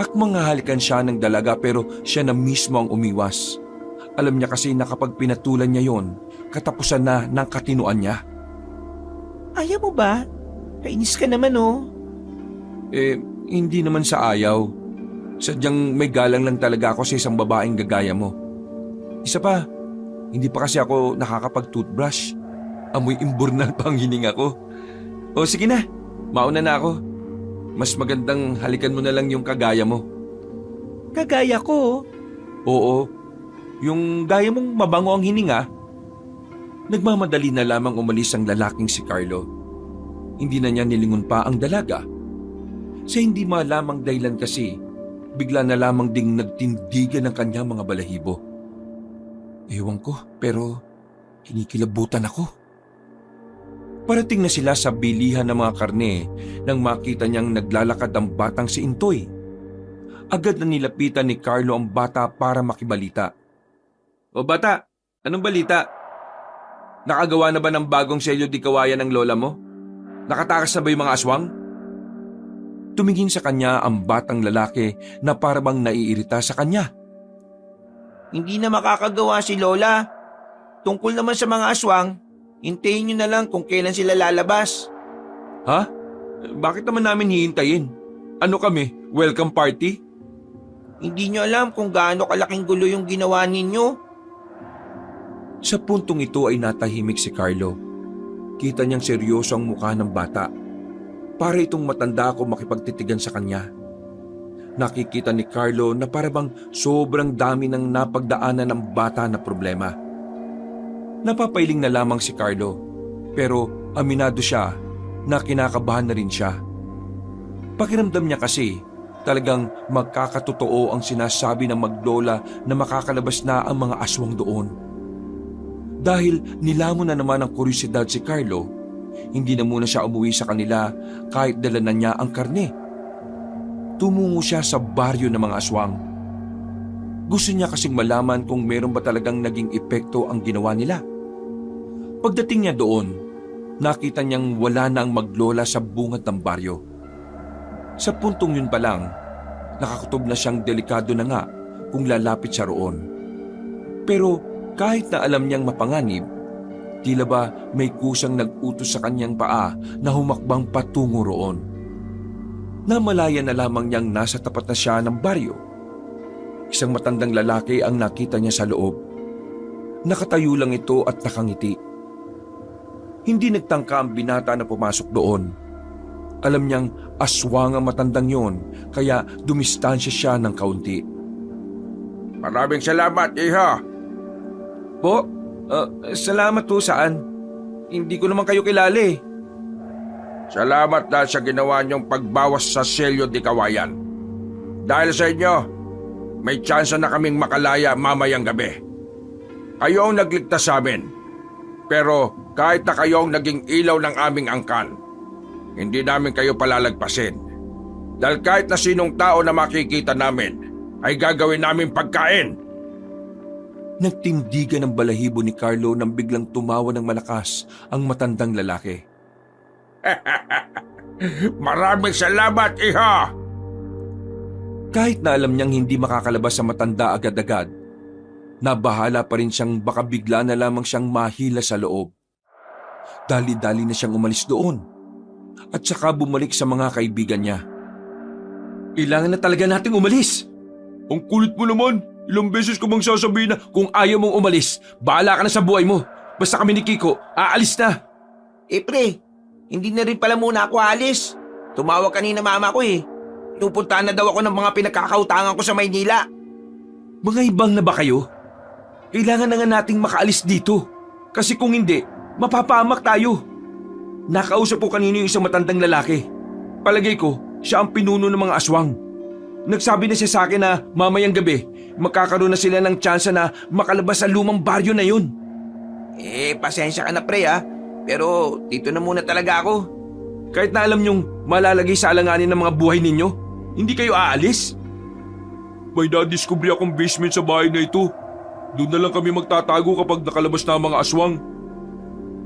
Akmang hahalikan siya ng dalaga pero siya na mismo ang umiwas. Alam niya kasi na kapag pinatulan niya yon, katapusan na ng katinuan niya. Ayaw mo ba? Kainis ka naman oh. Hindi naman sa ayaw. Sadyang may galang lang talaga ako sa isang babaeng gagaya mo. Isa pa, hindi pa kasi ako nakakapag-toothbrush. Amoy imburnal pa ang hininga ko. O sige na, mauna na ako. Mas magandang halikan mo na lang yung kagaya mo. Kagaya ko? Oo, yung gaya mong mabango ang hininga. Nagmamadali na lamang umalis ang lalaking si Carlo. Hindi na niya nilingon pa ang dalaga. Sa hindi malamang dahilan kasi, bigla na lamang ding nagtindigan ang kanyang mga balahibo. Ewan ko, pero kinikilabutan ako. Parating na sila sa bilihan ng mga karne nang makita niyang naglalakad ang batang si Intoy. Agad na nilapitan ni Carlo ang bata para makibalita. O bata, anong balita? Nakagawa na ba ng bagong selyo di kawayan ng lola mo? Nakatakas na ba yung mga aswang? Tumingin sa kanya ang batang lalaki na parabang naiirita sa kanya. Hindi na makakagawa si Lola. Tungkol naman sa mga aswang, hintayin nyo na lang kung kailan sila lalabas. Ha? Bakit naman namin hihintayin? Ano kami? Welcome party? Hindi nyo alam kung gaano kalaking gulo yung ginawa ninyo. Sa puntong ito ay natahimik si Carlo. Kita niyang seryoso ang mukha ng bata. Para itong matanda ako makipagtitigan sa kanya. Nakikita ni Carlo na parabang sobrang dami ng napagdaanan ng bata na problema. Napapailing na lamang si Carlo, pero aminado siya na kinakabahan na rin siya. Pakiramdam niya kasi talagang magkakatotoo ang sinasabi ng maglola na makakalabas na ang mga aswang doon. Dahil nilamon na naman ang kuryosidad si Carlo, hindi na muna siya umuwi sa kanila kahit dala na niya ang karne. Tumungo siya sa baryo ng mga aswang. Gusto niya kasing malaman kung meron ba talagang naging epekto ang ginawa nila. Pagdating niya doon, nakita niyang wala na ang maglola sa bungad ng baryo. Sa puntong yun pa lang, nakakutob na siyang delikado na nga kung lalapit siya roon. Pero kahit na alam niyang mapanganib, tila ba may kusang nag-utos sa kanyang paa na humakbang patungo roon. Namalaya na lamang niyang nasa tapat na siya ng baryo. Isang matandang lalaki ang nakita niya sa loob. Nakatayo lang ito at nakangiti. Hindi nagtangka ang binata na pumasok doon. Alam niyang aswang ang matandang yon, kaya dumistansya siya ng kaunti. Maraming salamat, iha. Po, salamat po saan? Hindi ko naman kayo kilala eh. Salamat dahil sa ginawa niyong pagbawas sa selyo di kawayan. Dahil sa inyo, may tsansa na kaming makalaya mamayang gabi. Kayo ang nagligtas sa amin. Pero kahit na kayo ang naging ilaw ng aming angkan, hindi namin kayo palalagpasin. Dahil kahit na sinong tao na makikita namin, ay gagawin namin pagkain. Nagtindigan ng balahibo ni Carlo nang biglang tumawa ng malakas ang matandang lalaki. Maraming salamat, iha! Kahit na alam niyang hindi makakalabas sa matanda agad-agad, nabahala pa rin siyang baka bigla na lamang siyang mahila sa loob. Dali-dali na siyang umalis doon at saka bumalik sa mga kaibigan niya. Kailangan na talaga nating umalis. Ang kulit mo naman. Ilang beses ko bang sasabihin na Kung ayaw mong umalis, bahala ka na sa buhay mo. Basta kami ni Kiko, aalis na. Pre, hindi na rin pala muna ako alis. Tumawag kanina mama ko eh. Pupuntahan na daw ako ng mga pinagkakautangan ko sa Maynila. Mga ibang na ba kayo? Kailangan na nga nating makaalis dito. Kasi kung hindi, mapapahamak tayo. Nakausap ko kanino yung isang matandang lalaki. Palagay ko, siya ang pinuno ng mga aswang. Nagsabi na siya sa akin na mamayang gabi, magkakaroon na sila ng tsansa na makalabas sa lumang baryo na yun. Pasensya ka na pre ah. Pero dito na muna talaga ako. Kahit na alam niyong malalagay sa alanganin ng mga buhay ninyo, hindi kayo aalis? may nadiskubre akong basement sa bahay na ito. Doon na lang kami magtatago kapag nakalabas na ang mga aswang.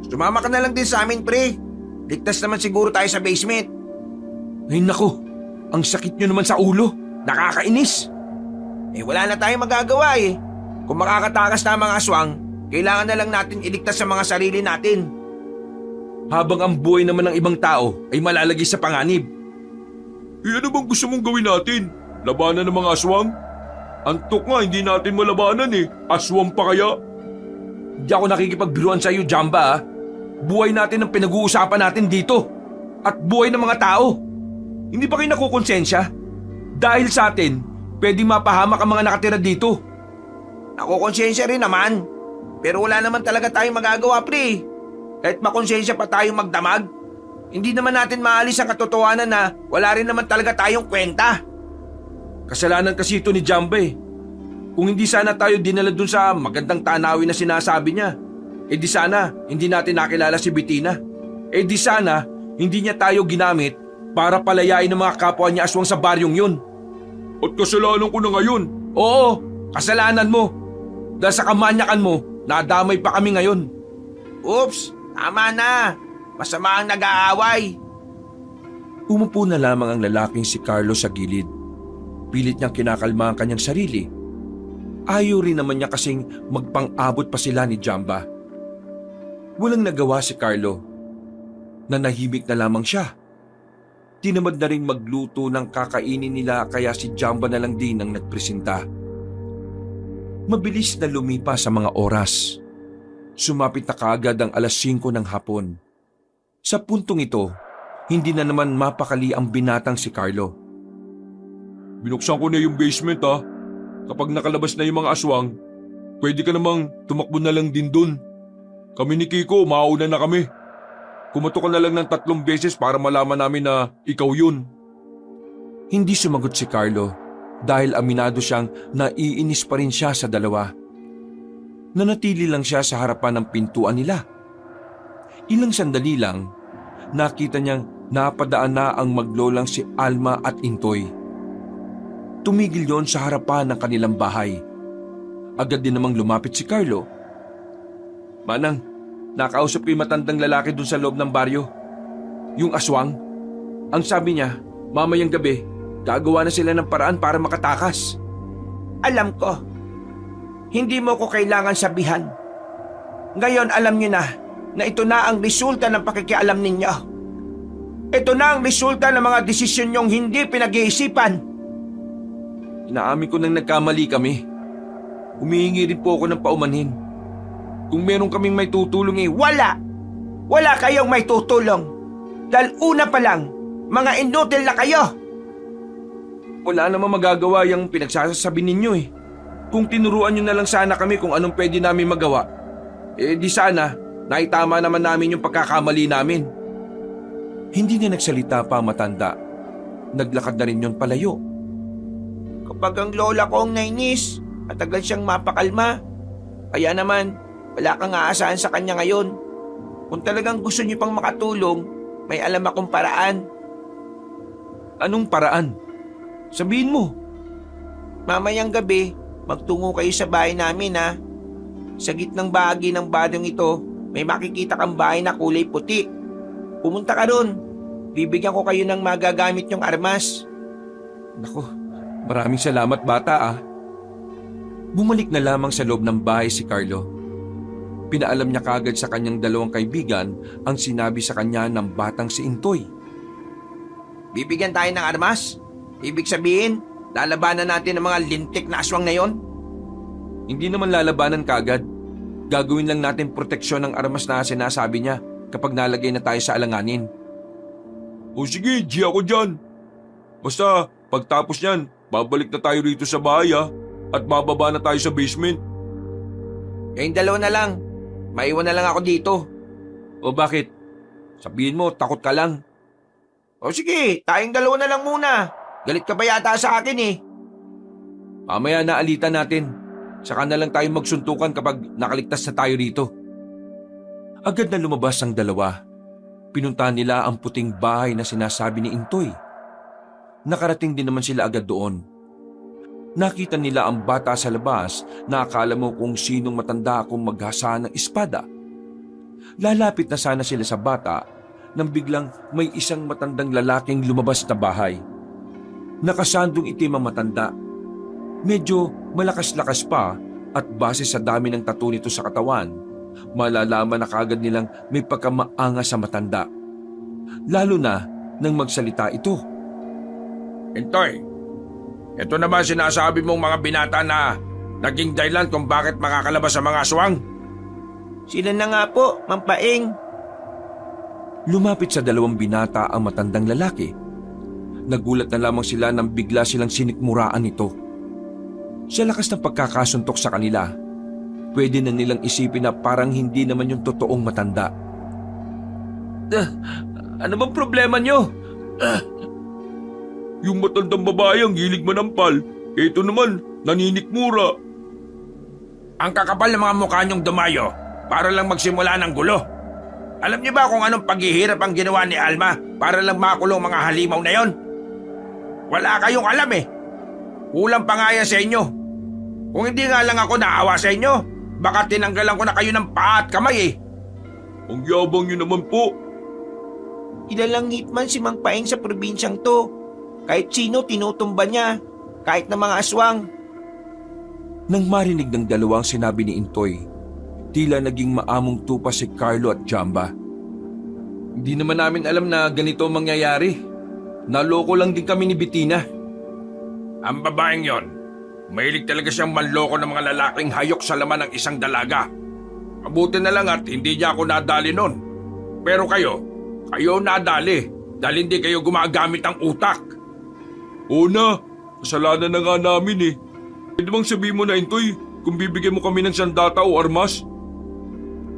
Sumama ka na lang din sa amin pre. Ligtas naman siguro tayo sa basement. Ay nako, ang sakit niyo naman sa ulo. Nakakainis. Wala na tayong magagawa eh. Kung makakatakas na ang mga aswang, kailangan na lang natin iligtas sa mga sarili natin. Habang ang buhay naman ng ibang tao ay malalagay sa panganib. Ano bang gusto mong gawin natin? Labanan ng mga aswang? Antok nga, hindi natin malabanan eh. Aswang pa kaya? Di ako nakikipagbiruan sa iyo, Jamba. Buhay natin ang pinag-uusapan natin dito. At buhay ng mga tao. Hindi ba kayo nakukonsensya? Dahil sa atin, pwedeng mapahamak ang mga nakatira dito. Nakukonsensya rin naman. Pero wala naman talaga tayong magagawa pre. Kahit makonsensya pa tayong magdamag, hindi naman natin maalis ang katotohanan na wala rin naman talaga tayong kwenta. Kasalanan kasi ito ni Jamba eh. Kung hindi sana tayo dinala dun sa magandang tanawin na sinasabi niya, di sana hindi natin nakilala si Bettina. Di sana hindi niya tayo ginamit para palayain ng mga kapwa niya aswang sa baryong yun. At kasalanan ko na ngayon. Oo, kasalanan mo. Dahil sa kamanyakan mo, nadamay pa kami ngayon. Oops, tama na. Masama ang nag-aaway. Umupo na lamang ang lalaking si Carlo sa gilid. Pilit niyang kinakalma ang kanyang sarili. Ayaw rin naman niya kasing magpang-abot pa sila ni Jamba. Walang nagawa si Carlo. Nanahimik na lamang siya. Tinamad na rin magluto ng kakainin nila kaya si Jamba na lang din ang nagpresenta. Mabilis na lumipas sa mga oras. Sumapit na kaagad ang 5:00 ng hapon. Sa puntong ito, hindi na naman mapakali ang binatang si Carlo. Binuksan ko na yung basement ha. Kapag nakalabas na yung mga aswang, pwede ka namang tumakbo na lang din dun. Kami ni Kiko, mauna na kami. Kumato ka na lang ng 3 beses para malaman namin na ikaw yun. Hindi sumagot si Carlo dahil aminado siyang naiinis pa rin siya sa dalawa. Nanatili lang siya sa harapan ng pintuan nila. Ilang sandali lang, nakita niyang napadaan na ang maglolang si Alma at Intoy. Tumigil yon sa harapan ng kanilang bahay. Agad din namang lumapit si Carlo. Manang, nakausap ko yung matandang lalaki dun sa loob ng baryo. Yung aswang. Ang sabi niya, Mamayang gabi, gagawa na sila ng paraan para makatakas. Alam ko. Hindi mo ko kailangan sabihan. Ngayon alam niyo na ito na ang resulta ng pakikialam ninyo. Ito na ang resulta ng mga desisyon niyong hindi pinag-iisipan. Inaamin ko nang nagkamali kami. Humihingi rin po ako ng paumanhin. Kung meron kaming may tutulong Wala! Wala kayong may tutulong. Dahil una pa lang, mga inutil na kayo. wala namang magagawa yung pinagsasabi ninyo eh. Kung tinuruan nyo na lang sana kami kung anong pwede namin magawa, di sana, naitama naman namin yung pagkakamali namin. Hindi na nagsalita pa ang matanda. Naglakad na rin yon palayo. Kapag ang lola ko ang nainis, matagal siyang mapakalma. Kaya naman, wala kang aasahan sa kanya ngayon. Kung talagang gusto niyo pang makatulong, may alam akong paraan. Anong paraan? Sabihin mo. Mamayang gabi, magtungo kayo sa bahay namin ha. Sa gitnang bahagi ng baryong ito, may makikita kang bahay na kulay puti. Pumunta ka ron. Bibigyan ko kayo ng magagamit yung armas. Naku, maraming salamat bata ah. Bumalik na lamang sa loob ng bahay si Carlo. Pinaalam niya kagad sa kanyang dalawang kaibigan ang sinabi sa kanya ng batang si Intoy. Bibigyan tayo ng armas? Ibig sabihin, lalabanan natin ang mga lintik na aswang na yon? Hindi naman lalabanan kagad. Gagawin lang natin proteksyon ng armas na sinasabi niya kapag nalagay na tayo sa alanganin. O sige, G ako dyan. Basta, pagtapos niyan, babalik na tayo rito sa bahay at bababa na tayo sa basement. Kayong dalawa na lang. Maiwan na lang ako dito. O bakit? Sabihin mo, takot ka lang. O sige, tayong dalawa na lang muna. Galit ka ba yata sa akin eh? Mamaya naalitan natin. Saka na lang tayo magsuntukan kapag nakaligtas na tayo rito. Agad na lumabas ang dalawa. Pinuntahan nila ang puting bahay na sinasabi ni Intoy. Nakarating din naman sila agad doon. Nakita nila ang bata sa labas na akala mo kung sinong matanda akong maghasa ng espada. Lalapit na sana sila sa bata nang biglang may isang matandang lalaking lumabas na bahay. Nakasandong itim ang matanda. Medyo malakas-lakas pa at base sa dami ng tattoo nito sa katawan, malalaman na kagad nilang may pagkamaangas sa matanda. Lalo na nang magsalita ito. Intoy, ito naman sinasabi mong mga binata na naging dahilan kung bakit makakalabas sa mga aswang. Sila na nga po, Mampaing. Lumapit sa dalawang binata ang matandang lalaki. Nagulat na lamang sila nang bigla silang sinikmuraan nito. Sa lakas ng pagkakasuntok sa kanila, pwede na nilang isipin na parang hindi naman yung totoong matanda. Ano bang problema nyo? Yung matandang babae ang hilig manampal, ito naman, naninikmura. Ang kakapal ng mga mukha nyong dumayo para lang magsimula ng gulo. Alam niyo ba kung anong paghihirap ang ginawa ni Alma para lang makulong mga halimaw na yon? Wala kayong alam eh. Kulang pa nga yan sa inyo. Kung hindi nga lang ako naawa sa inyo, baka tinanggalan ko na kayo ng paa at kamay eh. Ang yabang nyo naman po. Kilalang hitman si Mang Paeng sa probinsyang to. Kahit sino tinutumba niya, kahit na mga aswang. Nang marinig ng dalawang sinabi ni Intoy, tila naging maamong tupa si Carlo at Jamba. Hindi naman namin alam na ganito ang mangyayari. Naloko lang din kami ni Bettina. Ang babaeng yon, mahilig talaga siyang manloko ng mga lalaking hayok sa laman ng isang dalaga. Mabuti na lang at hindi niya ako nadali nun. Pero kayo nadali dahil hindi kayo gumagamit ng utak. Oo na, kasalanan na nga namin eh. Pwede bang sabihin mo na, Intoy, kung bibigyan mo kami ng sandata o armas?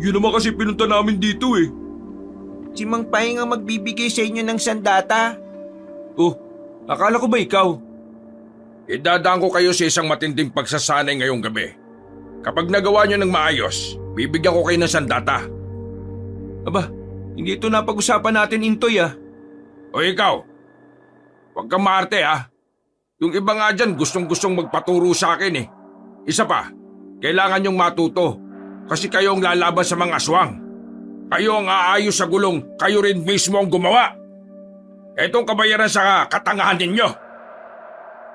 Yun naman kasi pinunta namin dito eh. Si Mang Paeng ang magbibigay sa inyo ng sandata. Oh, akala ko ba ikaw? Idadaan ko kayo sa isang matinding pagsasanay ngayong gabi. Kapag nagawa nyo ng maayos, bibigyan ko kayo ng sandata. Aba, hindi ito napag-usapan natin, Intoy ah. O ikaw, huwag kang maarte ah. Yung iba nga dyan gustong-gustong magpaturo sa akin eh. Isa pa, kailangan nyong matuto kasi kayo ang lalaban sa mga aswang. Kayo ang aayos sa gulong, kayo rin mismo ang gumawa. Etong kabayaran sa katangahan ninyo.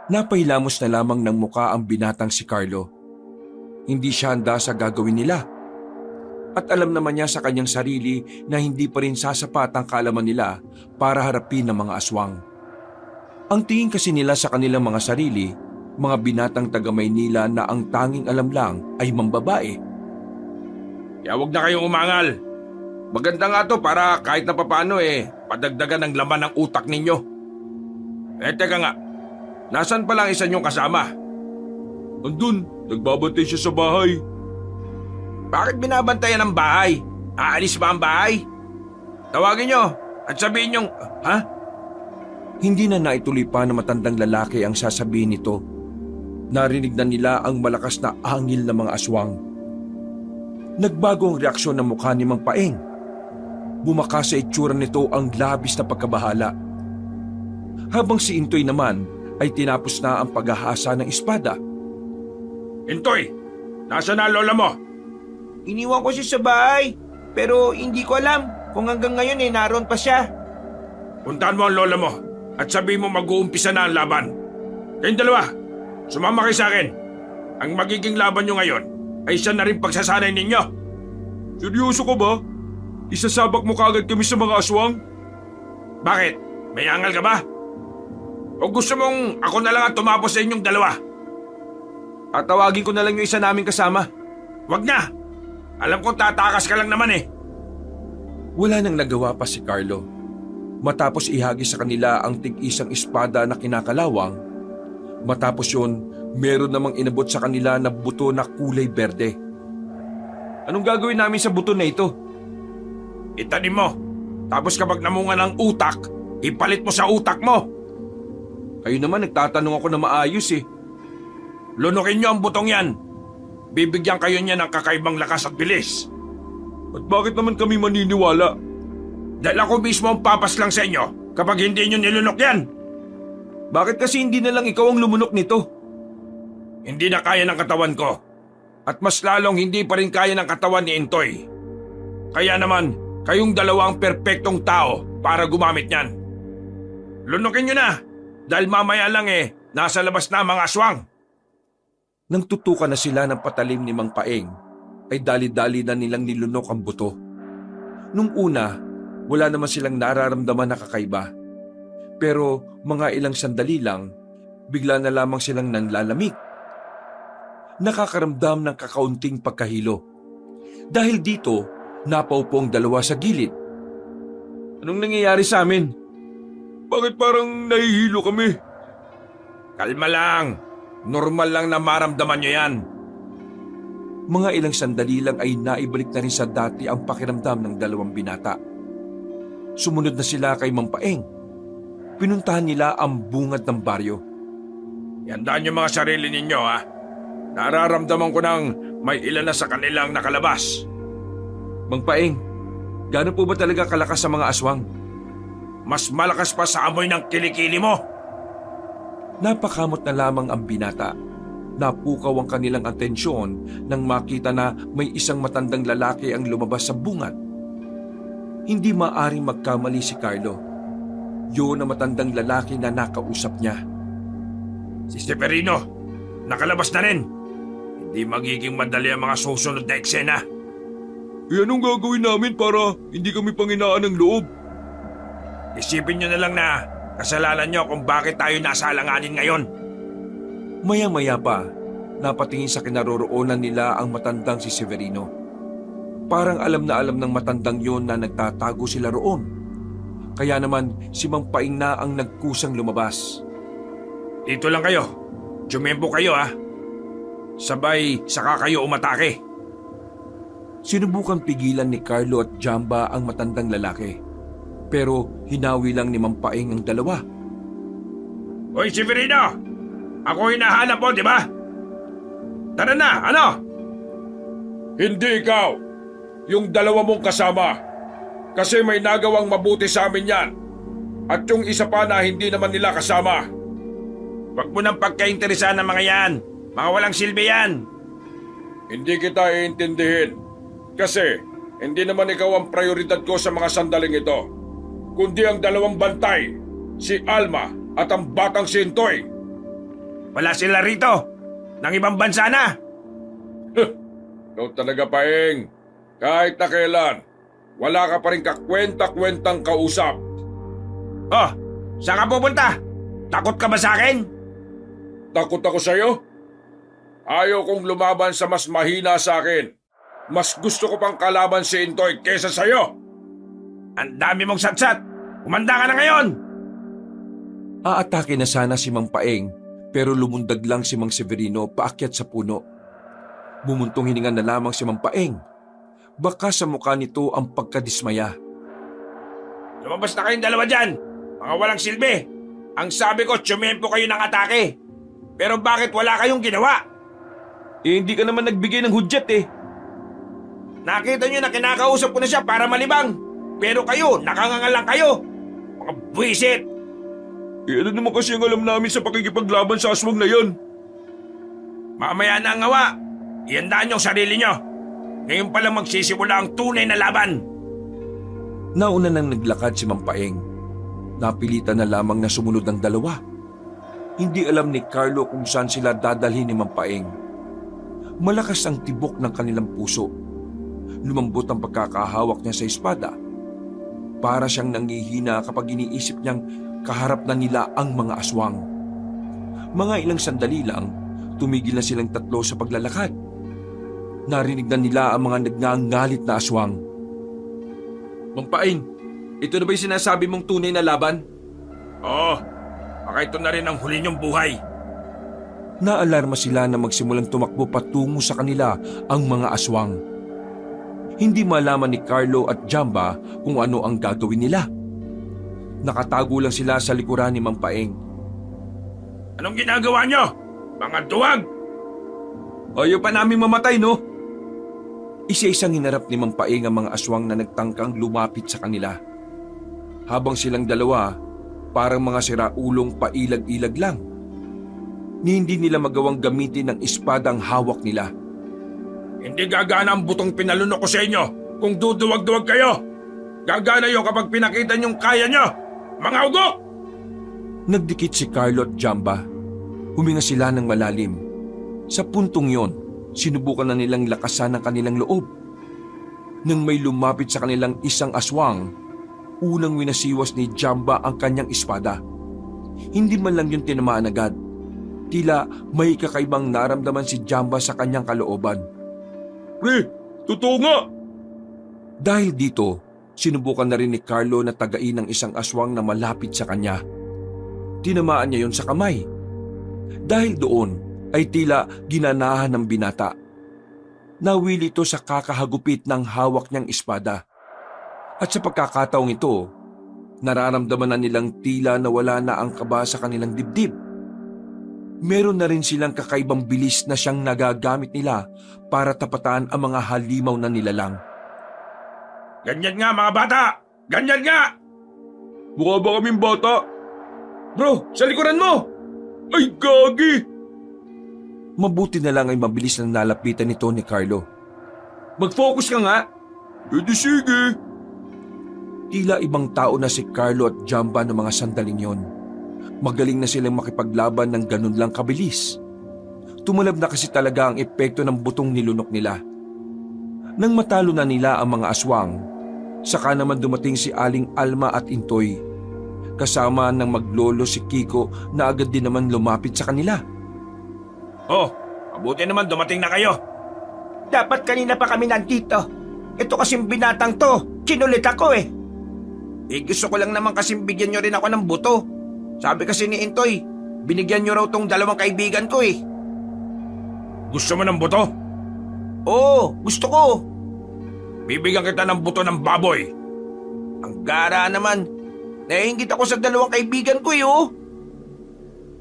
Napahilamos na lamang ng muka ang binatang si Carlo. Hindi siya handa sa gagawin nila. At alam naman niya sa kanyang sarili na hindi pa rin sasapat ang kaalaman nila para harapin ang mga aswang. Ang tingin kasi nila sa kanilang mga sarili, mga binatang taga Maynila na ang tanging alam lang ay mambabae. Kaya huwag na kayong umangal. Maganda nga to para kahit na papano padagdagan ng laman ng utak ninyo. Teka nga, nasan pa lang isa niyong kasama? Andun, nagbabantay siya sa bahay. Bakit binabantayan ang bahay? Aalis ba ang bahay? Tawagin niyo at sabihin niyong, ha? Hindi na naituloy pa na matandang lalaki ang sasabihin nito. Narinig na nila ang malakas na angil ng mga aswang. Nagbago ang reaksyon ng mukha ni Mang Paeng. Bumaka sa itsura nito ang labis na pagkabahala. Habang si Intoy naman ay tinapos na ang paghahasa ng espada. Intoy, nasa na lola mo? Iniwan ko siya sa bahay, pero hindi ko alam kung hanggang ngayon naroon pa siya. Puntahan mo ang lola mo at sabihin mo mag-uumpisa na ang laban. Kayong dalawa, sumama kayo sa akin. Ang magiging laban nyo ngayon ay isa na rin pagsasanay ninyo. Seryoso ka ba? Isasabak mo kagad kami sa mga aswang? Bakit? May angal ka ba? O gusto mong ako na lang ang tumapos sa inyong dalawa? At tawagin ko na lang yung isa naming kasama. Wag na! Alam kong tatakas ka lang naman Wala nang nagawa pa si Carlo. Matapos ihagis sa kanila ang tig-isang espada na kinakalawang, matapos yun, meron namang inabot sa kanila na buto na kulay berde. Anong gagawin namin sa buto na ito? Itanim mo. Tapos kapag namunga ng utak, ipalit mo sa utak mo. Kayo naman nagtatanong ako na maayos Lunukin niyo ang butong yan. Bibigyan kayo niya ng kakaibang lakas at bilis. At bakit naman kami maniniwala? Dahil ako mismo ang papas lang sa inyo kapag hindi niyo nilunok yan. Bakit kasi hindi na lang ikaw ang lumunok nito? Hindi na kaya ng katawan ko. At mas lalong hindi pa rin kaya ng katawan ni Intoy. Kaya naman, kayong dalawa ang perpektong tao para gumamit niyan. Lunukin niyo na. Dahil mamaya lang nasa labas na ang mga aswang. Nang tutukan na sila ng patalim ni Mang Paeng, ay dali-dali na nilang nilunok ang buto. Nung una, wala naman silang nararamdaman na kakaiba. Pero mga ilang sandali lang, bigla na lamang silang nanlalamig. Nakakaramdam ng kakaunting pagkahilo. Dahil dito, napaupo ang dalawa sa gilid. Anong nangyayari sa amin? Bakit parang nahihilo kami? Kalma lang. Normal lang na maramdaman niyo yan. Mga ilang sandali lang ay naibalik na rin sa dati ang pakiramdam ng dalawang binata. Sumunod na sila kay Mang Paeng. Pinuntahan nila ang bungad ng baryo. Yandaan niyo mga sarili ninyo Nararamdaman ko nang may ilan na sa kanilang nakalabas. Mang Paeng, gaano po ba talaga kalakas sa mga aswang? Mas malakas pa sa amoy ng kilikili mo. Napakamot na lamang ang binata. Napukaw ang kanilang atensyon nang makita na may isang matandang lalaki ang lumabas sa bungad. Hindi maaring magkamali si Carlo. Yun ang matandang lalaki na nakausap niya. Si Severino, nakalabas na rin. Hindi magiging madali ang mga susunod na eksena. Anong gagawin namin para hindi kami panghinaan ng loob? Isipin nyo na lang na kasalanan nyo kung bakit tayo nasa alanganin ngayon. Maya-maya pa, napatingin sa kinaroroonan nila ang matandang si Severino. Parang alam na alam ng matandang yon na nagtatago sila roon. Kaya naman si Mang Paeng na ang nagkusang lumabas. Dito lang kayo. Jumempo kayo Sabay saka kayo umatake. Sinubukan pigilan ni Carlo at Jamba ang matandang lalaki. Pero hinawi lang ni Mang Paeng ang dalawa. Hoy Severino! Ako hinahanap mo, di ba? Tara na, ano? Hindi ikaw. Yung dalawa mong kasama. Kasi may nagawang mabuti sa amin yan. At yung isa pa na hindi naman nila kasama. Huwag mo nang pagkainteresan ng mga yan. Mga walang silbi yan. Hindi kita iintindihin. Kasi hindi naman ikaw ang prioridad ko sa mga sandaling ito. Kundi ang dalawang bantay si Alma at ang batang si Intoy. Wala sila rito. Nang ibang bansa na. Ikaw talaga, Paeng. Kahit na kailan, wala ka pa rin kakwenta-kwentang kausap. Oh, saan ka pupunta? Takot ka ba sa akin? Takot ako sa'yo? Ayaw kong lumaban sa mas mahina sa akin. Mas gusto ko pang kalaban si Intoy kesa sa'yo. Ang dami mong satsat. Kumanda ka na ngayon. Aatake na sana si Mang Paeng pero lumundag lang si Mang Severino paakyat sa puno. Bumuntong hininga na lamang si Mang Paeng. Baka sa mukha nito ang pagkadismaya. Lumabas na kayong dalawa dyan. Mga walang silbi. Ang sabi ko, tsumempo kayo ng atake. Pero bakit wala kayong ginawa? Hindi ka naman nagbigay ng hudyat eh. Nakita nyo na kinakausap ko na siya para malibang. Pero kayo, nakangangal lang kayo. Mga buwisit. Ano naman kasi ang alam namin sa pakikipaglaban sa aswang na yon? Mamaya na ang ngawa. Iandaan nyo ang sarili nyo. Ngayon pa lang magsisimula ang tunay na laban. Nauna nang naglakad si Mang Paeng. Napilitan na lamang na sumunod ang dalawa. Hindi alam ni Carlo kung saan sila dadalhin ni Mang Paeng. Malakas ang tibok ng kanilang puso. Lumambot ang pagkakahawak niya sa espada. Para siyang nangihina kapag iniisip niyang kaharap na nila ang mga aswang. Mga ilang sandali lang, tumigil na silang tatlo sa paglalakad. Narinig na nila ang mga nagngangalit na aswang. Mang Paeng, ito na ba yung sinasabi mong tunay na laban? Oo, baka ito na rin ang huli niyong buhay. Naalarma sila na magsimulang tumakbo patungo sa kanila ang mga aswang. Hindi malaman ni Carlo at Jamba kung ano ang gagawin nila. Nakatago lang sila sa likuran ni Mang Paeng. Anong ginagawa niyo? Mga duwag! Ayaw pa namin mamatay, no? Isa-isang hinarap ni Mang Paeng ang mga aswang na nagtangkang lumapit sa kanila. Habang silang dalawa, parang mga siraulong pailag-ilag lang. Ni hindi nila magawang gamitin ng espadang hawak nila. Hindi gagana ang butong pinalunok ko sa inyo kung duduwag-duwag kayo. Gagana yun kapag pinakita niyong kaya niyo. Mga ugok! Nagdikit si Carlo at Jamba. Huminga sila ng malalim. Sa puntong yon, sinubukan na nilang lakasan ang kanilang loob. Nang may lumapit sa kanilang isang aswang, unang winasiwas ni Jamba ang kanyang espada. Hindi man lang yun tinamaan agad. Tila may kakaibang naramdaman si Jamba sa kanyang kalooban. Pre, totoo nga! Dahil dito, sinubukan na rin ni Carlo na tagain ang isang aswang na malapit sa kanya. Tinamaan niya yon sa kamay. Dahil doon ay tila ginanahan ng binata. Nawili ito sa kakahagupit ng hawak niyang espada. At sa pagkakataong ito, nararamdaman na nilang tila na wala na ang kaba sa kanilang dibdib. Meron na rin silang kakaibang bilis na siyang nagagamit nila para tapatan ang mga halimaw na nilalang. Ganyan nga mga bata! Ganyan nga! Mukha ba kaming bata? Bro, sa likuran mo! Ay, gagi! Mabuti na lang ay mabilis na nalapitan nito ni Carlo. Mag-focus ka nga! Di sige! Tila ibang tao na si Carlo at Jamba ng mga sandaling yon. Magaling na silang makipaglaban ng ganun lang kabilis. Tumalab na kasi talaga ang epekto ng butong nilunok nila. Nang matalo na nila ang mga aswang, saka naman dumating si Aling Alma at Intoy. Kasama ng maglolo si Kiko na agad din naman lumapit sa kanila. Oh, mabuti naman dumating na kayo. Dapat kanina pa kami nandito. Ito kasing binatang to, kinulit ako eh. Gusto ko lang naman kasing bigyan nyo rin ako ng buto. Sabi kasi ni Intoy, binigyan nyo raw tong dalawang kaibigan ko eh. Gusto mo ng buto? Oo, gusto ko. Bibigyan kita ng buto ng baboy. Ang gara naman. Naiingit ako sa dalawang kaibigan ko eh oh.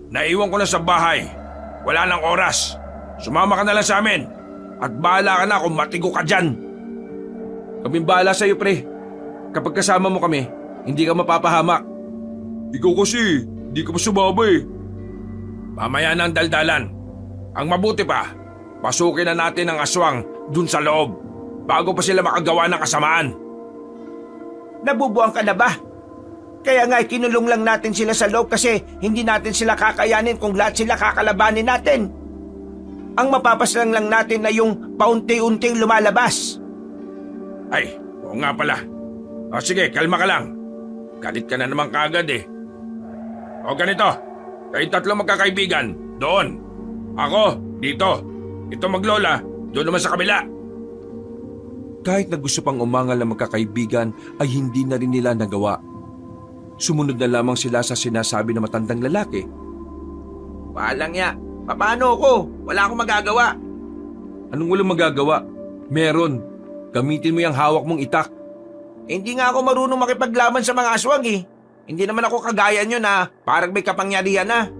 Naiwan ko na sa bahay. Wala nang oras. Sumama ka na lang sa amin. At bahala ka na kung matigo ka dyan. Kaming bahala sa'yo pre. Kapag kasama mo kami, hindi ka mapapahamak. Ikaw kasi, di ka pa sumama eh. Mamaya na ang daldalan. Ang mabuti pa, pasukin na natin ang aswang dun sa loob bago pa sila makagawa ng kasamaan. Nabubuang ka na ba? Kaya nga ikinulong lang natin sila sa loob kasi hindi natin sila kakayanin kung lahat sila kakalabanin natin. Ang mapapaslang lang natin na yung paunti-unting lumalabas. Ay, oo nga pala. O sige, kalma ka lang. Galit ka na naman kaagad eh. O ganito, kayong tatlo magkakaibigan, doon. Ako, dito. Ito maglola, doon naman sa kabila. Kahit na gusto pang umangal na magkakaibigan ay hindi na rin nila nagawa. Sumunod na lamang sila sa sinasabi ng matandang lalaki. Walang ya, paano ako? Wala akong magagawa. Anong walang magagawa? Meron. Gamitin mo yung hawak mong itak. Hindi nga ako marunong makipaglaban sa mga aswang eh. Hindi naman ako kagaya nyo na parang may kapangyarihan na.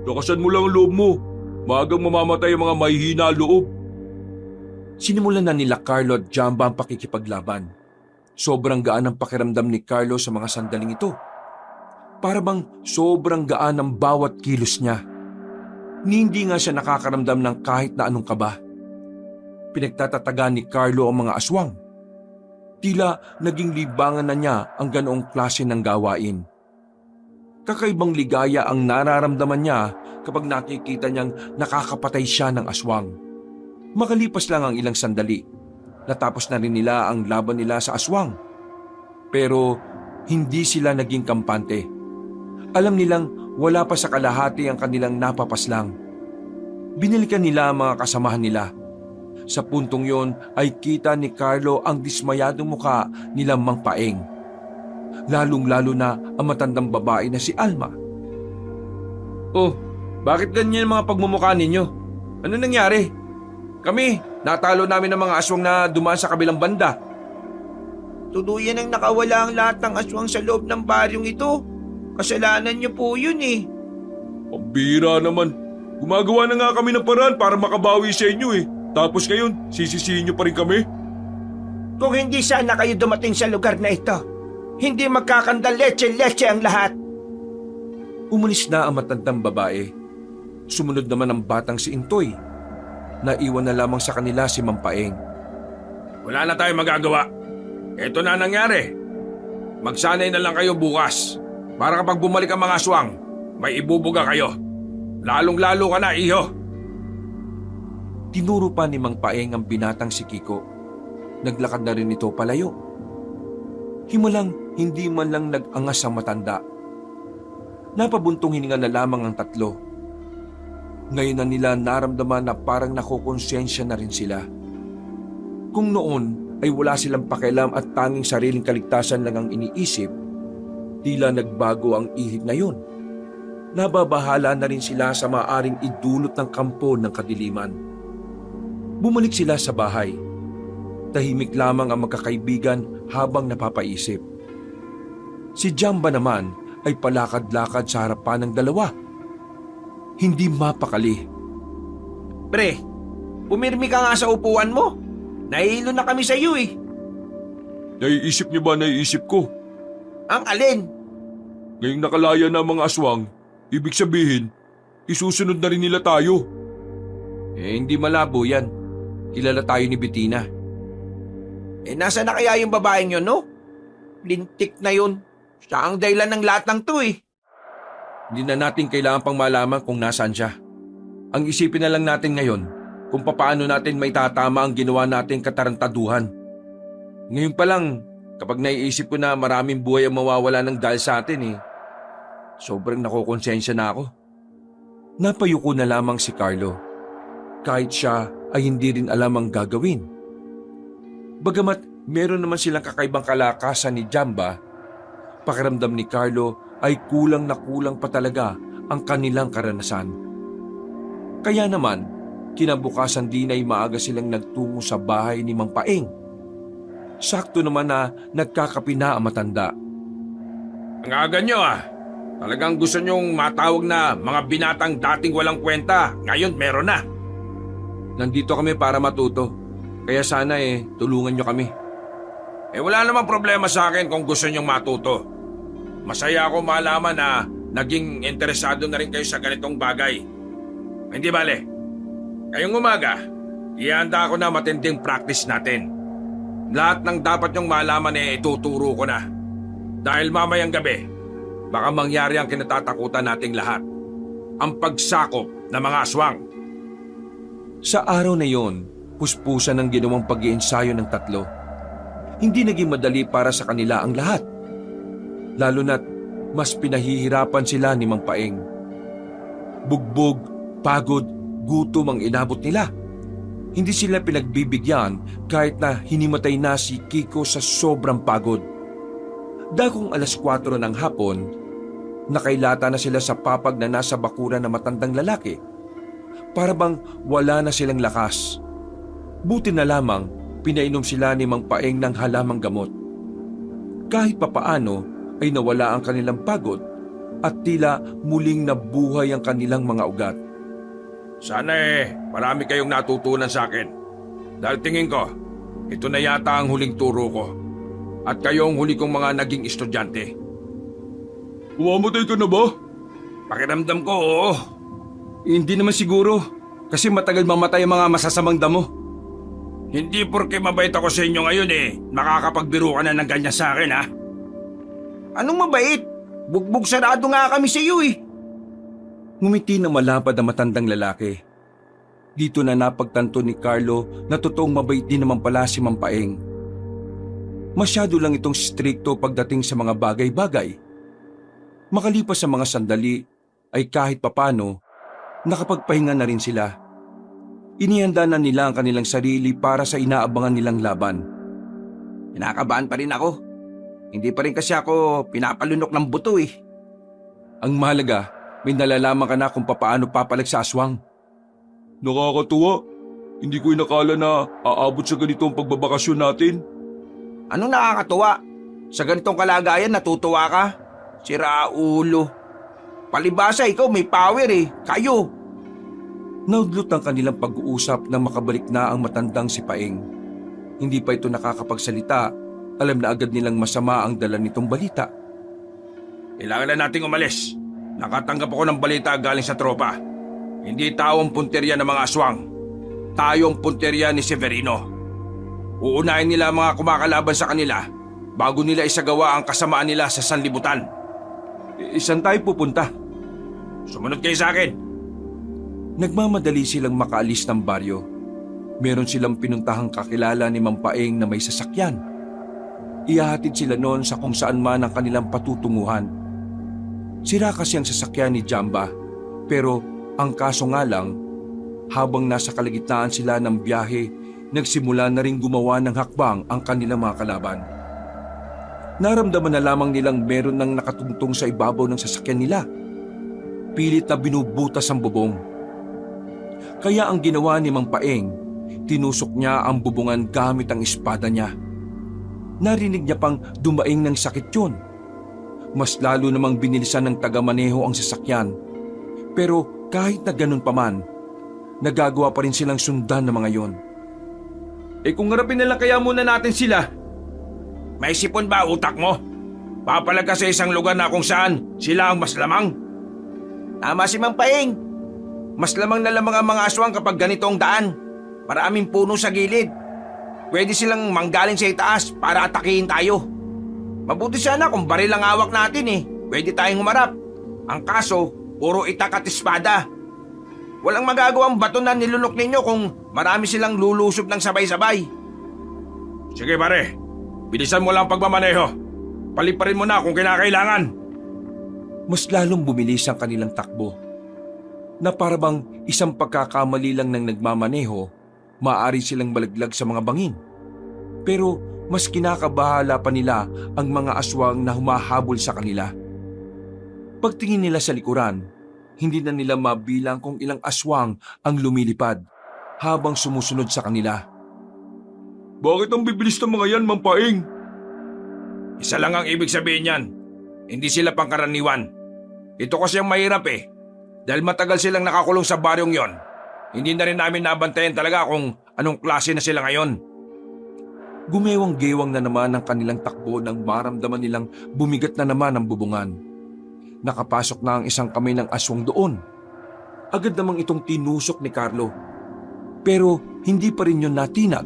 Lakasan mo lang ang loob mo. Maagang mamamatay ang mga mahihina loob. Sinimulan na nila Carlo at Jamba ang pakikipaglaban. Sobrang gaan ang pakiramdam ni Carlo sa mga sandaling ito. Para bang sobrang gaan ang bawat kilos niya. Hindi nga siya nakakaramdam ng kahit na anong kaba. Pinagtatataga ni Carlo ang mga aswang. Tila naging libangan na niya ang ganoong klase ng gawain. Kakaibang ligaya ang nararamdaman niya kapag nakikita niyang nakakapatay siya ng aswang. Makalipas lang ang ilang sandali, natapos na rin nila ang laban nila sa aswang. Pero hindi sila naging kampante. Alam nilang wala pa sa kalahati ang kanilang napapaslang. Binalikan nila ang mga kasamahan nila. Sa puntong yon ay kita ni Carlo ang dismayadong muka nila Mang Paeng. Lalong-lalo na ang matandang babae na si Alma. Oh, bakit ganyan ang mga pagmumukha ninyo? Ano nangyari? Kami, natalo namin ng mga aswang na dumaan sa kabilang banda. Tuluyan ang nakawala ang lahat ng aswang sa loob ng baryong ito. Kasalanan niyo po yun eh. Pambira naman. Gumagawa na nga kami ng paraan para makabawi sa inyo eh. Tapos ngayon, sisisihin niyo pa rin kami? Kung hindi sana kayo dumating sa lugar na ito, hindi magkakandal leche-leche ang lahat. Umalis na ang matandang babae. Sumunod naman ang batang si Intoy. Naiwan na lamang sa kanila si Mang Paeng. Wala na tayong magagawa. Ito na nangyari. Magsanay na lang kayo bukas. Para kapag bumalik ang mga aswang, may ibubuga kayo. Lalong-lalo ka na, iho. Tinuro pa ni Mang Paeng ang binatang si Kiko. Naglakad na rin ito palayo. Himalang hindi man lang nag-angas ang matanda. Napabuntong hininga na lamang ang tatlo. Ngayon na nila naramdaman na parang nakokonsensya na rin sila. Kung noon ay wala silang pakialam at tanging sariling kaligtasan lang ang iniisip, tila nagbago ang ihip na yun. Nababahala na rin sila sa maaring idulot ng kampo ng kadiliman. Bumalik sila sa bahay. Tahimik lamang ang magkakaibigan habang napapaisip. Si Jamba naman ay palakad-lakad sa harapan ng dalawa. Hindi mapakali. Pre, pumirmi ka nga sa upuan mo. Nahihilo na kami sa iyo eh. Naiisip niyo ba naiisip ko? Ang alin? Ngayong nakalaya na ang mga aswang, ibig sabihin, isusunod na rin nila tayo. Hindi malabo yan. Kilala tayo ni Bettina. Nasa na kaya yung babaeng yun, no? Lintik na yun. Siya ang dahilan ng lahat ng to eh. Hindi na natin kailangan pang malaman kung nasaan siya. Ang isipin na lang natin ngayon kung papaano natin may tatama ang ginawa nating katarantaduhan. Ngayon pa lang, kapag naiisip ko na maraming buhay ang mawawala ng dahil sa atin sobrang nakokonsensya na ako. Napayuko na lamang si Carlo. Kahit siya ay hindi rin alam ang gagawin. Bagamat meron naman silang kakaibang kalakasan ni Jamba, pakiramdam ni Carlo ay kulang na kulang pa talaga ang kanilang karanasan. Kaya naman, kinabukasan din ay maaga silang nagtungo sa bahay ni Mang Paeng. Sakto naman na nagkakape na ang matanda. Ang aga nyo ah. Talagang gusto nyong matawag na mga binatang dating walang kwenta. Ngayon meron na. Nandito kami para matuto. Kaya sana tulungan nyo kami. Wala namang problema sa akin kung gusto nyong matuto. Masaya ako malaman na naging interesado na rin kayo sa ganitong bagay. Hindi bale. Ngayong umaga, ihanda ako na matinding practice natin. Lahat ng dapat nyong malaman ituturo ko na. Dahil mamayang gabi, baka mangyari ang kinatatakutan nating lahat. Ang pagsakop ng mga aswang. Sa araw na yon, puspusan ang ginawang pag-iensayo ng tatlo. Hindi naging madali para sa kanila ang lahat. Lalo na't mas pinahihirapan sila ni Mang Paeng. Bugbog, pagod, gutom ang inabot nila. Hindi sila pinagbibigyan kahit na hinimatay na si Kiko sa sobrang pagod. Dakong 4:00 ng hapon, nakailata na sila sa papag na nasa bakuran na matandang lalaki. Para bang wala na silang lakas. Buti na lamang pinainom sila ni Mang Paeng ng halamang gamot. Kahit papaano ay nawala ang kanilang pagod at tila muling nabuhay ang kanilang mga ugat. Sana marami kayong natutunan sa akin. Dahil tingin ko, ito na yata ang huling turo ko. At kayo ang huli kong mga naging estudyante. Umamatay ka na ba? Pakiramdam ko, oo. Hindi naman siguro kasi matagal mamatay ang mga masasamang damo. Hindi porke mabait ako sa inyo ngayon makakapagbiro ka na ng ganyan sa akin, ha? Anong mabait? Bugbog sarado nga kami sa iyo, Ngumiti na malapad ang matandang lalaki. Dito na napagtanto ni Carlo na totoong mabait din naman pala si Mang Paeng. Masyado lang itong strikto pagdating sa mga bagay-bagay. Makalipas sa mga sandali ay kahit papano, nakapagpahinga na rin sila. Inihanda na nila ang kanilang sarili para sa inaabangan nilang laban. Kinakabahan pa rin ako. Hindi pa rin kasi ako pinapalunok ng buto, Ang mahalaga, may nalalaman ka na kung papaano papalag sa aswang. Nakakatuwa. Hindi ko inakala na aabot sa ganitong pagbabakasyon natin. Anong nakakatuwa? Sa ganitong kalagayan natutuwa ka? Sira ulo. Palibasa ikaw may power, Kayo. Naudlot ang kanilang pag-uusap nang makabalik na ang matandang si Paeng. Hindi pa ito nakakapagsalita, alam na agad nilang masama ang dala nitong balita. Kailangan na nating umalis. Nakatanggap ako ng balita galing sa tropa. Hindi tao ang punterya ng mga aswang. Tayo ang punterya ni Severino. Uunahin nila ang mga kumakalaban sa kanila bago nila isagawa ang kasamaan nila sa sanlibutan. Saan tayo pupunta? Sumunod kayo sa akin. Nagmamadali silang makaalis ng baryo. Meron silang pinuntahang kakilala ni Mang Paeng na may sasakyan. Ihahatid sila noon sa kung saan man ang kanilang patutunguhan. Sira kasi ang sasakyan ni Jamba, pero ang kaso nga lang, habang nasa kalagitnaan sila ng biyahe, nagsimula na rin gumawa ng hakbang ang kanilang mga kalaban. Naramdaman na lamang nilang meron nang nakatuntong sa ibabaw ng sasakyan nila. Pilit na binubutas ang bubong. Kaya ang ginawa ni Mang Paeng, tinusok niya ang bubungan gamit ang espada niya. Narinig niya pang dumaing ng sakit yun. Mas lalo namang binilisan ng tagamaneho ang sasakyan. Pero kahit na ganun pa man, nagagawa pa rin silang sundan ng mga yon. Kung harapin na lang kaya muna natin sila. May sipon ba utak mo? Papalag ka sa isang lugar na kung saan sila ang mas lamang. Tama si Mang Paeng. Mas lamang na lamang ang mga aswang kapag ganito ang daan. Maraming puno sa gilid. Pwede silang manggaling sa itaas para atakihin tayo. Mabuti sana kung baril ang hawak natin Pwede tayong humarap. Ang kaso, puro itak at espada. Walang magagawang bato na nilunok ninyo kung marami silang lulusob ng sabay-sabay. Sige pare, bilisan mo lang pagmamaneho. Paliparin mo na kung kinakailangan. Mas lalong bumilis ang kanilang takbo. Na parabang isang pagkakamali lang ng nagmamaneho, maaari silang malaglag sa mga bangin. Pero mas kinakabahala pa nila ang mga aswang na humahabol sa kanila. Pagtingin nila sa likuran, hindi na nila mabilang kung ilang aswang ang lumilipad habang sumusunod sa kanila. Bakit ang bibilis ng mga yan, Mang Paeng? Isa lang ang ibig sabihin yan. Hindi sila pangkaraniwan. Ito kasi ang mahirap Dahil matagal silang nakakulong sa baryong yon. Hindi na rin namin nabantayan talaga kung anong klase na sila ngayon. Gumewang-gewang na naman ang kanilang takbo nang maramdaman nilang bumigat na naman ang bubungan. Nakapasok na ang isang kamay ng aswang doon. Agad namang itong tinusok ni Carlo. Pero hindi pa rin yun natinag.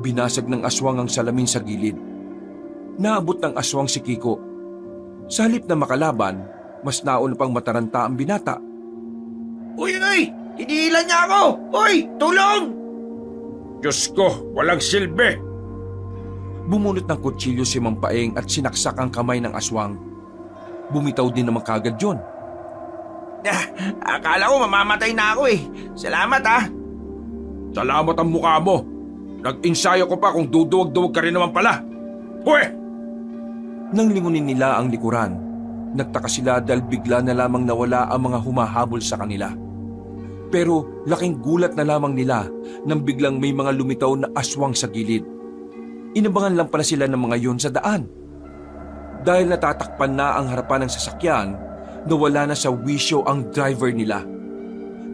Binasag ng aswang ang salamin sa gilid. Naabot ng aswang si Kiko. Sa halip na makalaban, mas nauna pang mataranta ang binata. Uy! Hinihilan niya ako! Uy! Tulong! Diyos ko, walang silbi! Bumunot ng kutsilyo si Mampaeng at sinaksak ang kamay ng aswang. Bumitaw din naman kagad yun. Akala ko mamamatay na ako eh. Salamat ha. Salamat ang mukha mo. Nag-ensayo ko pa kung duduwag-duwag ka rin naman pala. Uy! Nang lingunin nila ang likuran, nagtaka sila dahil bigla na lamang nawala ang mga humahabol sa kanila. Pero laking gulat na lamang nila nang biglang may mga lumitaw na aswang sa gilid. Inabangan lang pala sila ng mga yon sa daan. Dahil natatakpan na ang harapan ng sasakyan, nawala na sa wisyo ang driver nila.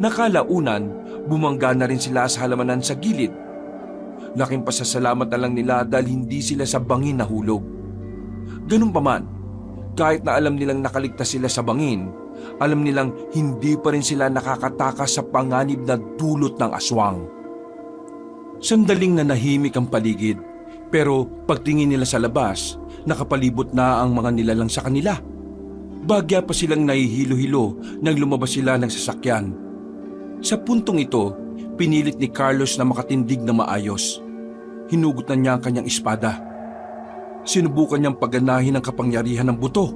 Nakalaunan, bumangga na rin sila sa halamanan sa gilid. Laking pasasalamat na lang nila dahil hindi sila sa bangin nahulog. Ganun pa man, kahit na alam nilang nakaligtas sila sa bangin, alam nilang hindi pa rin sila nakakatakas sa panganib na dulot ng aswang. Sandaling nanahimik ang paligid, pero pagtingin nila sa labas, nakapalibot na ang mga nilalang sa kanila. Bagya pa silang nahihilo-hilo nang lumabas sila ng sasakyan. Sa puntong ito, pinilit ni Carlos na makatindig na maayos. Hinugot na niya ang kanyang espada. Sinubukan niyang pagganahin ang kapangyarihan ng buto.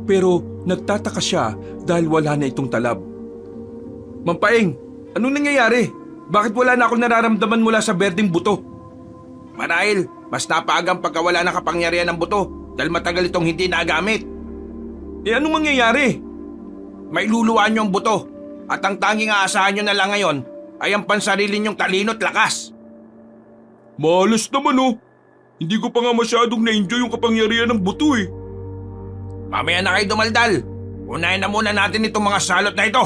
Pero nagtataka siya dahil wala na itong talab. Mampaeng, anong nangyayari? Bakit wala na akong nararamdaman mula sa berdeng buto? Marahil, mas napaagang pagkawala ng kapangyarihan ng buto dahil matagal itong hindi nagamit. Anong mangyayari? May luluan niyo ang buto at ang tanging aasahan niyo na lang ngayon ay ang pansarili niyong talino at lakas. Malas naman oh. Hindi ko pa nga masyadong na-enjoy yung kapangyarihan ng buto eh. Mamaya na kayo dumaldal. Unahin na muna natin itong mga salot na ito.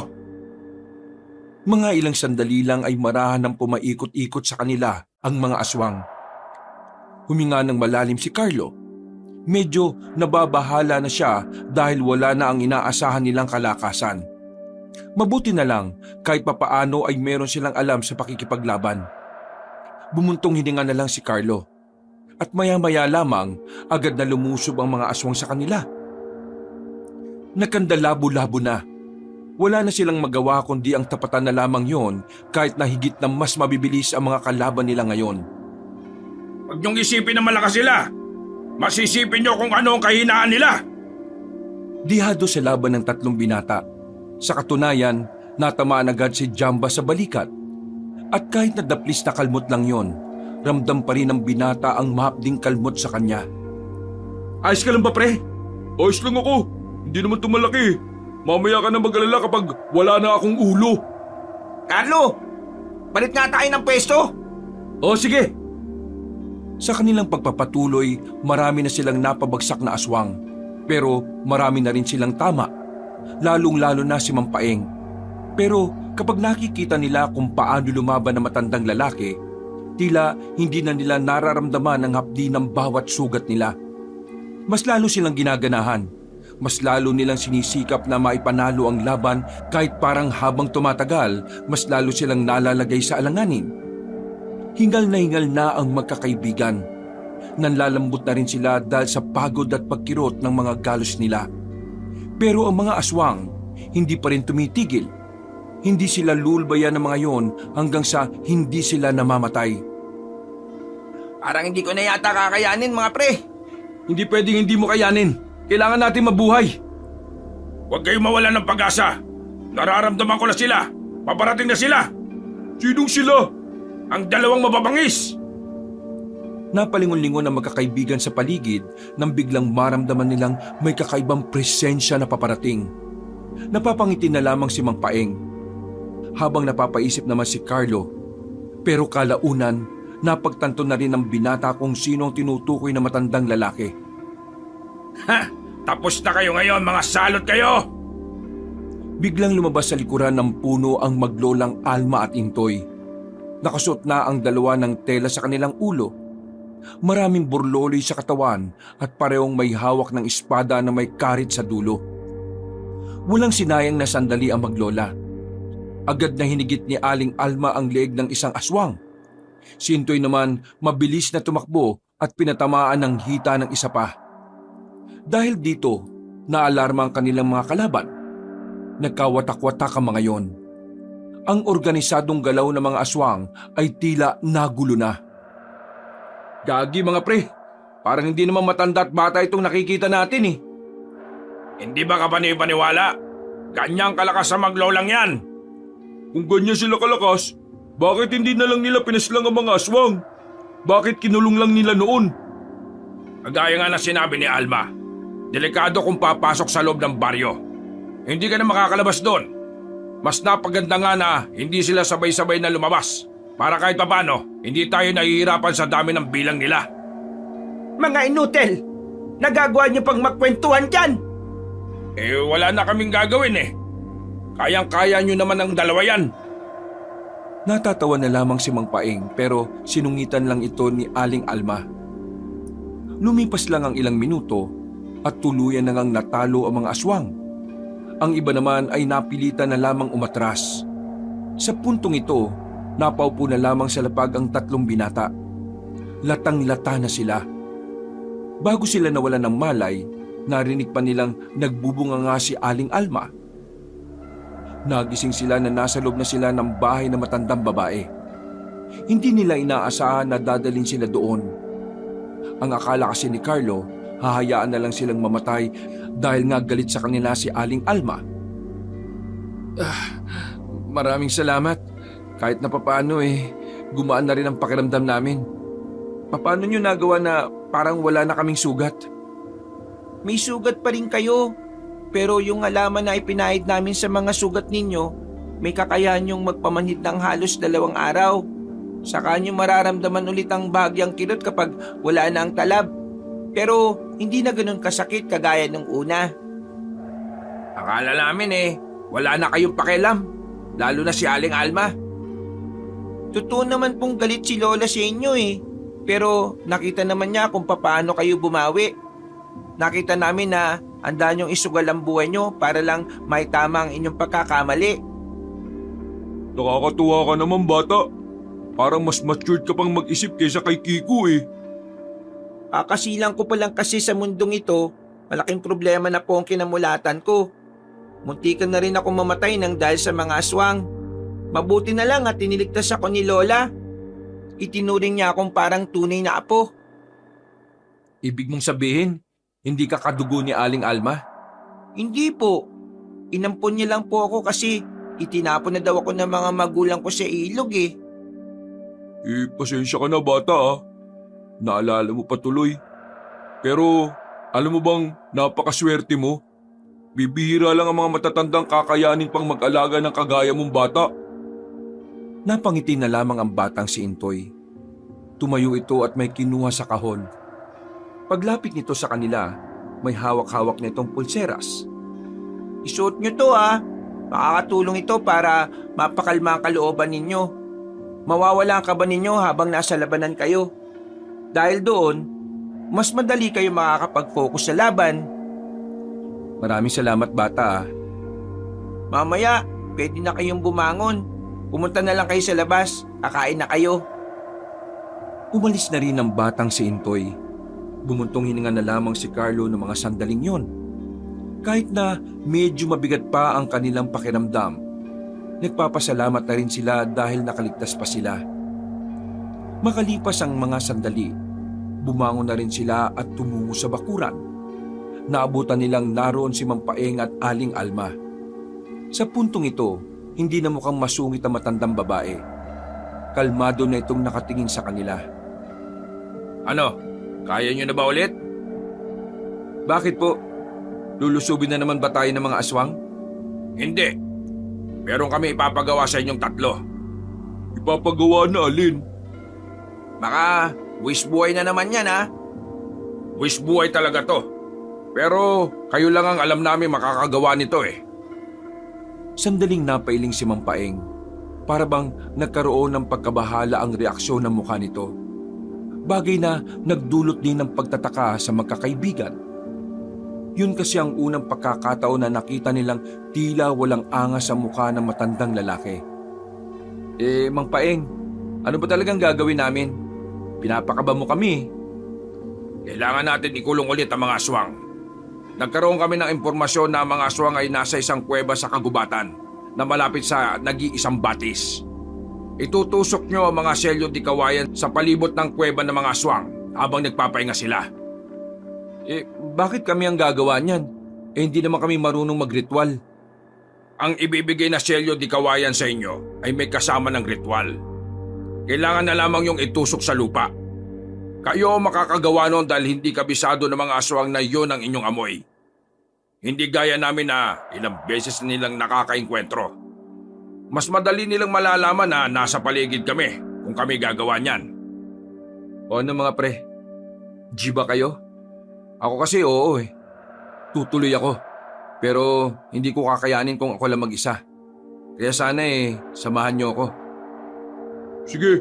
Mga ilang sandali lang ay marahan ng pumaikot-ikot sa kanila ang mga aswang. Huminga ng malalim si Carlo. Medyo nababahala na siya dahil wala na ang inaasahan nilang kalakasan. Mabuti na lang kahit papaano ay meron silang alam sa pakikipaglaban. Bumuntong hininga na lang si Carlo. At maya-maya lamang agad na lumusob ang mga aswang sa kanila. Nakandalabo-labo na. Wala na silang magawa kundi ang tapatan na lamang yon kahit na higit na mas mabibilis ang mga kalaban nila ngayon. Huwag niyong isipin na malakas sila. Masisipin niyo kung ano ang kahinaan nila. Dihado sa laban ng tatlong binata. Sa katunayan, natamaan agad si Jamba sa balikat. At kahit nadaplis na kalmot lang yon, ramdam pa rin ng binata ang mahapding kalmot sa kanya. Ayos ka lang ba pre? Ayos lang ako. Hindi naman tumalaki. Mamaya ka na mag-alala kapag wala na akong ulo. Carlo, balik nga tayo ng pwesto. O sige. Sa kanilang pagpapatuloy, marami na silang napabagsak na aswang. Pero marami na rin silang tama. Lalong-lalo na si Mampaeng. Pero kapag nakikita nila kung paano lumaban ng matandang lalaki, tila hindi na nila nararamdaman ang hapdi ng bawat sugat nila. Mas lalo silang ginaganahan. Mas lalo nilang sinisikap na maipanalo ang laban kahit parang habang tumatagal, mas lalo silang nalalagay sa alanganin. Hingal na ang magkakaibigan. Nanlalambot na rin sila dahil sa pagod at pagkirot ng mga galos nila. Pero ang mga aswang, hindi pa rin tumitigil. Hindi sila lulbayan ng mga yon hanggang sa hindi sila namamatay. Parang hindi ko na yata kakayanin mga pre. Hindi pwedeng hindi mo kayanin. Kailangan natin mabuhay. Huwag kayong mawalan ng pag-asa. Nararamdaman ko na sila. Paparating na sila. Sinong sila? Ang dalawang mababangis. Napalingon-lingon ang magkakaibigan sa paligid nang biglang maramdaman nilang may kakaibang presensya na paparating. Napapangiti na lamang si Mang Paeng. Habang napapaisip naman si Carlo. Pero kalaunan, napagtanto na rin ng binata kung sino ang tinutukoy na matandang lalaki. Ha! Tapos na kayo ngayon mga salot kayo! Biglang lumabas sa likuran ng puno ang maglolang Alma at Intoy. Nakasuot na ang dalawa ng tela sa kanilang ulo. Maraming burloloy sa katawan at parehong may hawak ng espada na may karit sa dulo. Walang sinayang na sandali ang maglola. Agad na hinigit ni Aling Alma ang leeg ng isang aswang. Si Intoy naman mabilis na tumakbo at pinatamaan ng hita ng isa pa. Dahil dito, naalarma ang kanilang mga kalaban. Nagkawatak-watak ang mga yon. Ang organisadong galaw ng mga aswang ay tila nagulo na. Gagi mga pre, parang hindi naman matanda at bata itong nakikita natin eh. Hindi ba ka paniwala? Ganyang kalakas sa maglolang yan. Kung ganyan sila kalakas, bakit hindi na lang nila pinaslang ang mga aswang? Bakit kinulong lang nila noon? Kagaya nga na sinabi ni Alma, delikado kung papasok sa loob ng baryo. Hindi ka na makakalabas doon. Mas napaganda nga na hindi sila sabay-sabay na lumabas para kahit papano hindi tayo nahihirapan sa dami ng bilang nila. Mga inutil! Nagagawa niyo pang magkwentuhan dyan! Wala na kaming gagawin eh. Kayang-kaya nyo naman ang dalawa yan. Natatawa na lamang si Mang Paeng pero sinungitan lang ito ni Aling Alma. Lumipas lang ang ilang minuto at tuluyan na ngang natalo ang mga aswang. Ang iba naman ay napilitan na lamang umatras. Sa puntong ito, napaupo na lamang sa lapag ang tatlong binata. Latang-lata na sila. Bago sila nawalan ng malay, narinig pa nilang nagbubunga nga si Aling Alma. Nagising sila na nasa loob na sila ng bahay na matandang babae. Hindi nila inaasahan na dadalhin sila doon. Ang akala kasi ni Carlo, hahayaan na lang silang mamatay dahil nga galit sa kanila si Aling Alma. Maraming salamat. Kahit na papaano gumaan na rin ang pakiramdam namin. Paano nyo nagawa na parang wala na kaming sugat? May sugat pa rin kayo. Pero yung halaman na ipinahid namin sa mga sugat ninyo, may kakayahan yung magpamanhid ng halos 2 araw. Saka nyo mararamdaman ulit ang bahagyang kilot kapag wala na ang talab. Pero hindi na ganun kasakit kagaya nung una. Akala namin wala na kayong pakialam. Lalo na si Aling Alma. Totoo naman pong galit si Lola sa inyo Pero nakita naman niya kung paano kayo bumawi. Nakita namin na handa niyong isugal ang buhay niyo para lang maitama ang inyong pagkakamali. Nakakatuwa ka naman bata. Parang mas matured ka pang mag-isip kaysa kay Kiko Kakasilang ko pa lang kasi sa mundong ito, malaking problema na po ang kinamulatan ko. Muntikan na rin ako mamatay nang dahil sa mga aswang. Mabuti na lang at tiniligtas ako ni Lola. Itinuring niya akong parang tunay na apo. Ibig mong sabihin, hindi ka kadugo ni Aling Alma? Hindi po. Inampon niya lang po ako kasi itinapon na daw ako ng mga magulang ko sa ilog Pasensya ka na bata Naalala mo pa tuloy. Pero alam mo bang napakaswerte mo? Bibihira lang ang mga matatandang kakayanin pang mag-alaga ng kagaya mong bata. Napangiti na lamang ang batang si Intoy. Tumayo ito at may kinuha sa kahon. Paglapit nito sa kanila, may hawak-hawak nitong pulseras. Isuot nyo to Makakatulong ito para mapakalma ang kalooban ninyo. Mawawala ang kaba ninyo habang nasa labanan kayo. Dahil doon, mas madali kayo makakapag-focus sa laban. Maraming salamat bata Mamaya, pwede na kayong bumangon. Pumunta na lang kayo sa labas, kakain na kayo. Umalis na rin ang batang si Intoy. Bumuntong hininga na lamang si Carlo ng mga sandaling yon. Kahit na medyo mabigat pa ang kanilang pakiramdam, nagpapasalamat na rin sila dahil nakaligtas pa sila. Makalipas ang mga sandali, bumangon na rin sila at tumungo sa bakuran. Naabutan nilang naroon si Mang Paeng at Aling Alma. Sa puntong ito, hindi na mukhang masungit ang matandang babae. Kalmado na itong nakatingin sa kanila. Ano? Kaya nyo na ba ulit? Bakit po? Lulusubin na naman ba tayo ng mga aswang? Hindi. Meron kami ipapagawa sa inyong 3. Ipapagawa na alin? Baka wish buhay na naman yan Wish buhay talaga to. Pero kayo lang ang alam namin makakagawa nito Sandaling napailing si Mang Paeng. Para bang nagkaroon ng pagkabahala ang reaksyon ng mukha nito. Bagay na nagdulot din ng pagtataka sa magkakaibigan. Yun kasi ang unang pagkakataon na nakita nilang tila walang angas sa mukha ng matandang lalaki. Mang Paeng, ano ba talagang gagawin namin? Pinapakaba mo kami. Kailangan natin ikulong ulit ang mga aswang. Nagkaroon kami ng impormasyon na ang mga aswang ay nasa isang kuweba sa kagubatan na malapit sa nag-iisang batis. Itutusok nyo ang mga selyo di kawayan sa palibot ng kuweba ng mga aswang habang nagpapahinga sila. Bakit kami ang gagawa niyan? Hindi naman kami marunong magritual. Ang ibibigay na selyo di kawayan sa inyo ay may kasama ng ritual. Kailangan na lamang yung itusok sa lupa. Kayo makakagawa nun dahil hindi kabisado ng mga aswang na iyon ang inyong amoy. Hindi gaya namin na ilang beses nilang nakakainkwentro. Mas madali nilang malalaman na nasa paligid kami kung kami gagawa niyan. O ano mga pre? G ba kayo? Ako kasi oo eh. Tutuloy ako. Pero hindi ko kakayanin kung ako lang mag-isa. Kaya sana samahan niyo ako. Sige,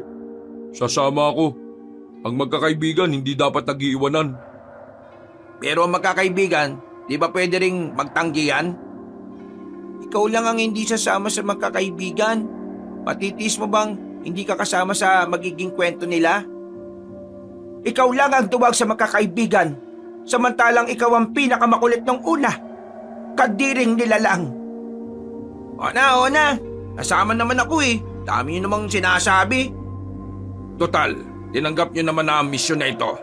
sasama ako. Ang magkakaibigan hindi dapat nag-iiwanan. Pero ang magkakaibigan, di ba pwede ring magtanggihan? Ikaw lang ang hindi sasama sa magkakaibigan. Matitiis mo bang hindi ka kasama sa magiging kwento nila? Ikaw lang ang tuwag sa magkakaibigan, samantalang ikaw ang pinakamakulit ng una. Kadiring nila lang. O na. Nasama naman ako eh. Dami nyo namang sinasabi. Total, tinanggap nyo naman na ang misyon na ito.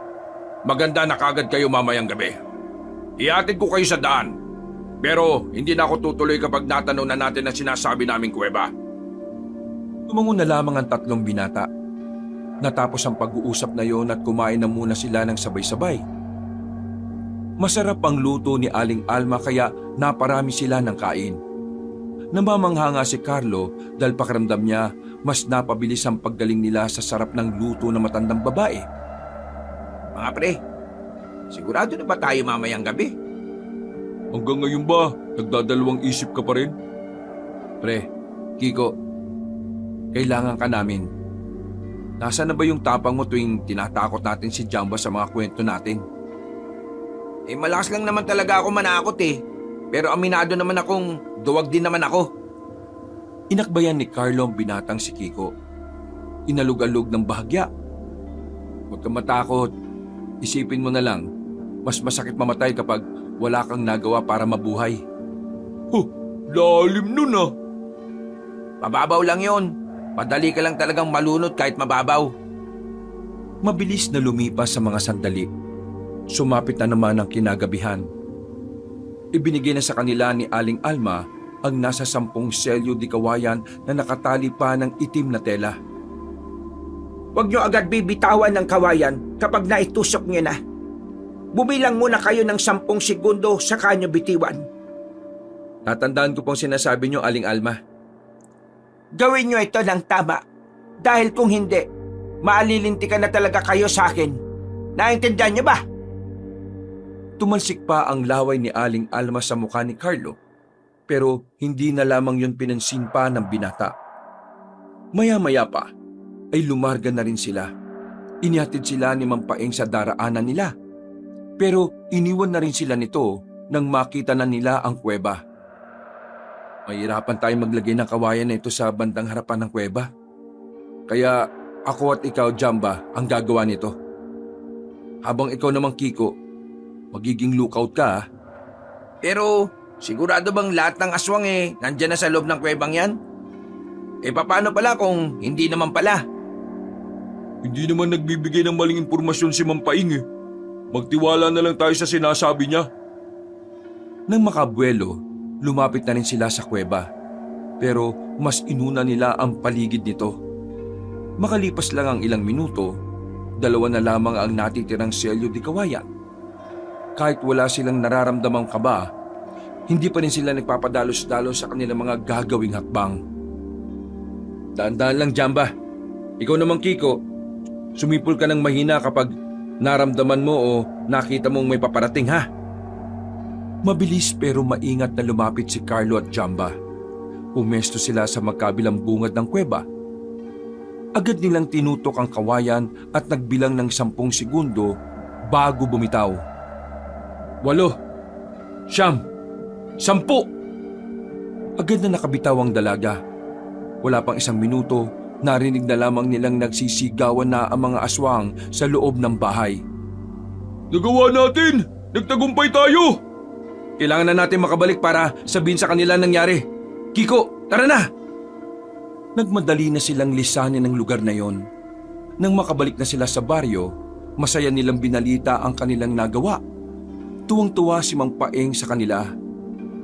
Maganda na kagad kayo mamayang gabi. Iatid ko kayo sa daan. Pero hindi na ako tutuloy kapag natanong na natin ang sinasabi naming kuweba. Tumango na lamang ang tatlong binata. Natapos ang pag-uusap na yon at kumain na muna sila ng sabay-sabay. Masarap ang luto ni Aling Alma kaya naparami sila ng kain. Namamangha nga si Carlo dahil pakiramdam niya mas napabilis ang paggaling nila sa sarap ng luto ng matandang babae. Mga pre, sigurado na ba tayo mamayang gabi? Hanggang ngayon ba, nagdadalawang isip ka pa rin? Pre, Kiko, kailangan ka namin. Nasaan na ba yung tapang mo tuwing tinatakot natin si Jamba sa mga kwento natin? Malakas lang naman talaga ako manakot eh. Pero aminado naman akong duwag din naman ako. Inakbayan ni Carlo ang binatang si Kiko. Inalug-alug ng bahagya. Huwag kang matakot. Isipin mo na lang, mas masakit mamatay kapag wala kang nagawa para mabuhay. Lalim nun ah. Mababaw lang yon. Madali ka lang talagang malunod kahit mababaw. Mabilis na lumipas sa mga sandali. Sumapit na naman ang kinagabihan. Ibinigay na sa kanila ni Aling Alma ang nasa 10 selyo di kawayan na nakatali pa ng itim na tela. Huwag niyo agad bibitawan ng kawayan kapag naitusok niyo na. Bumilang muna kayo ng 10 segundo saka niyo bitiwan. Tatandaan ko pong sinasabi niyo, Aling Alma. Gawin niyo ito ng tama. Dahil kung hindi, maalilintikan na talaga kayo sa akin. Naintindihan niyo ba? Tumalsik pa ang laway ni Aling Alma sa mukha ni Carlo, pero hindi na lamang yun pinansin pa ng binata. Maya-maya pa, ay lumarga na rin sila. Inihatid sila ni Mampaeng sa daraanan nila. Pero iniwan na rin sila nito nang makita na nila ang kuweba. Mahirapan tayong maglagay ng kawayan na ito sa bandang harapan ng kuweba. Kaya ako at ikaw, Jamba, ang gagawa nito. Habang ikaw namang Kiko, magiging lookout ka ah. Pero sigurado bang lahat ng aswang nandyan na sa loob ng kuwebang yan? Paano pala kung hindi naman pala? Hindi naman nagbibigay ng maling impormasyon si Mampaing eh. Magtiwala na lang tayo sa sinasabi niya. Nang makabuelo, lumapit na rin sila sa kuweba. Pero mas inuna nila ang paligid nito. Makalipas lang ang ilang minuto, 2 na lamang ang natitirang selyo di kawayan. Kahit wala silang nararamdamang kaba, hindi pa rin sila nagpapadalos-dalos sa kanilang mga gagawing hakbang. Daan-daan lang, Jamba. Ikaw namang Kiko, sumipol ka ng mahina kapag naramdaman mo o nakita mong may paparating ha. Mabilis pero maingat na lumapit si Carlo at Jamba. Pumesto sila sa magkabilang bungad ng kuweba. Agad nilang tinutok ang kawayan at nagbilang ng 10 segundo bago bumitaw. 8, 9, 10! Agad na nakabitaw ang dalaga. Wala pang 1 minuto, narinig na lamang nilang nagsisigawan na ang mga aswang sa loob ng bahay. Nagawa natin! Nagtagumpay tayo! Kailangan na natin makabalik para sabihin sa kanila nangyari. Kiko, tara na! Nagmadali na silang lisanin ang lugar na yon. Nang makabalik na sila sa baryo, masaya nilang binalita ang kanilang nagawa. Tuwang-tuwa si Mang Paeng sa kanila.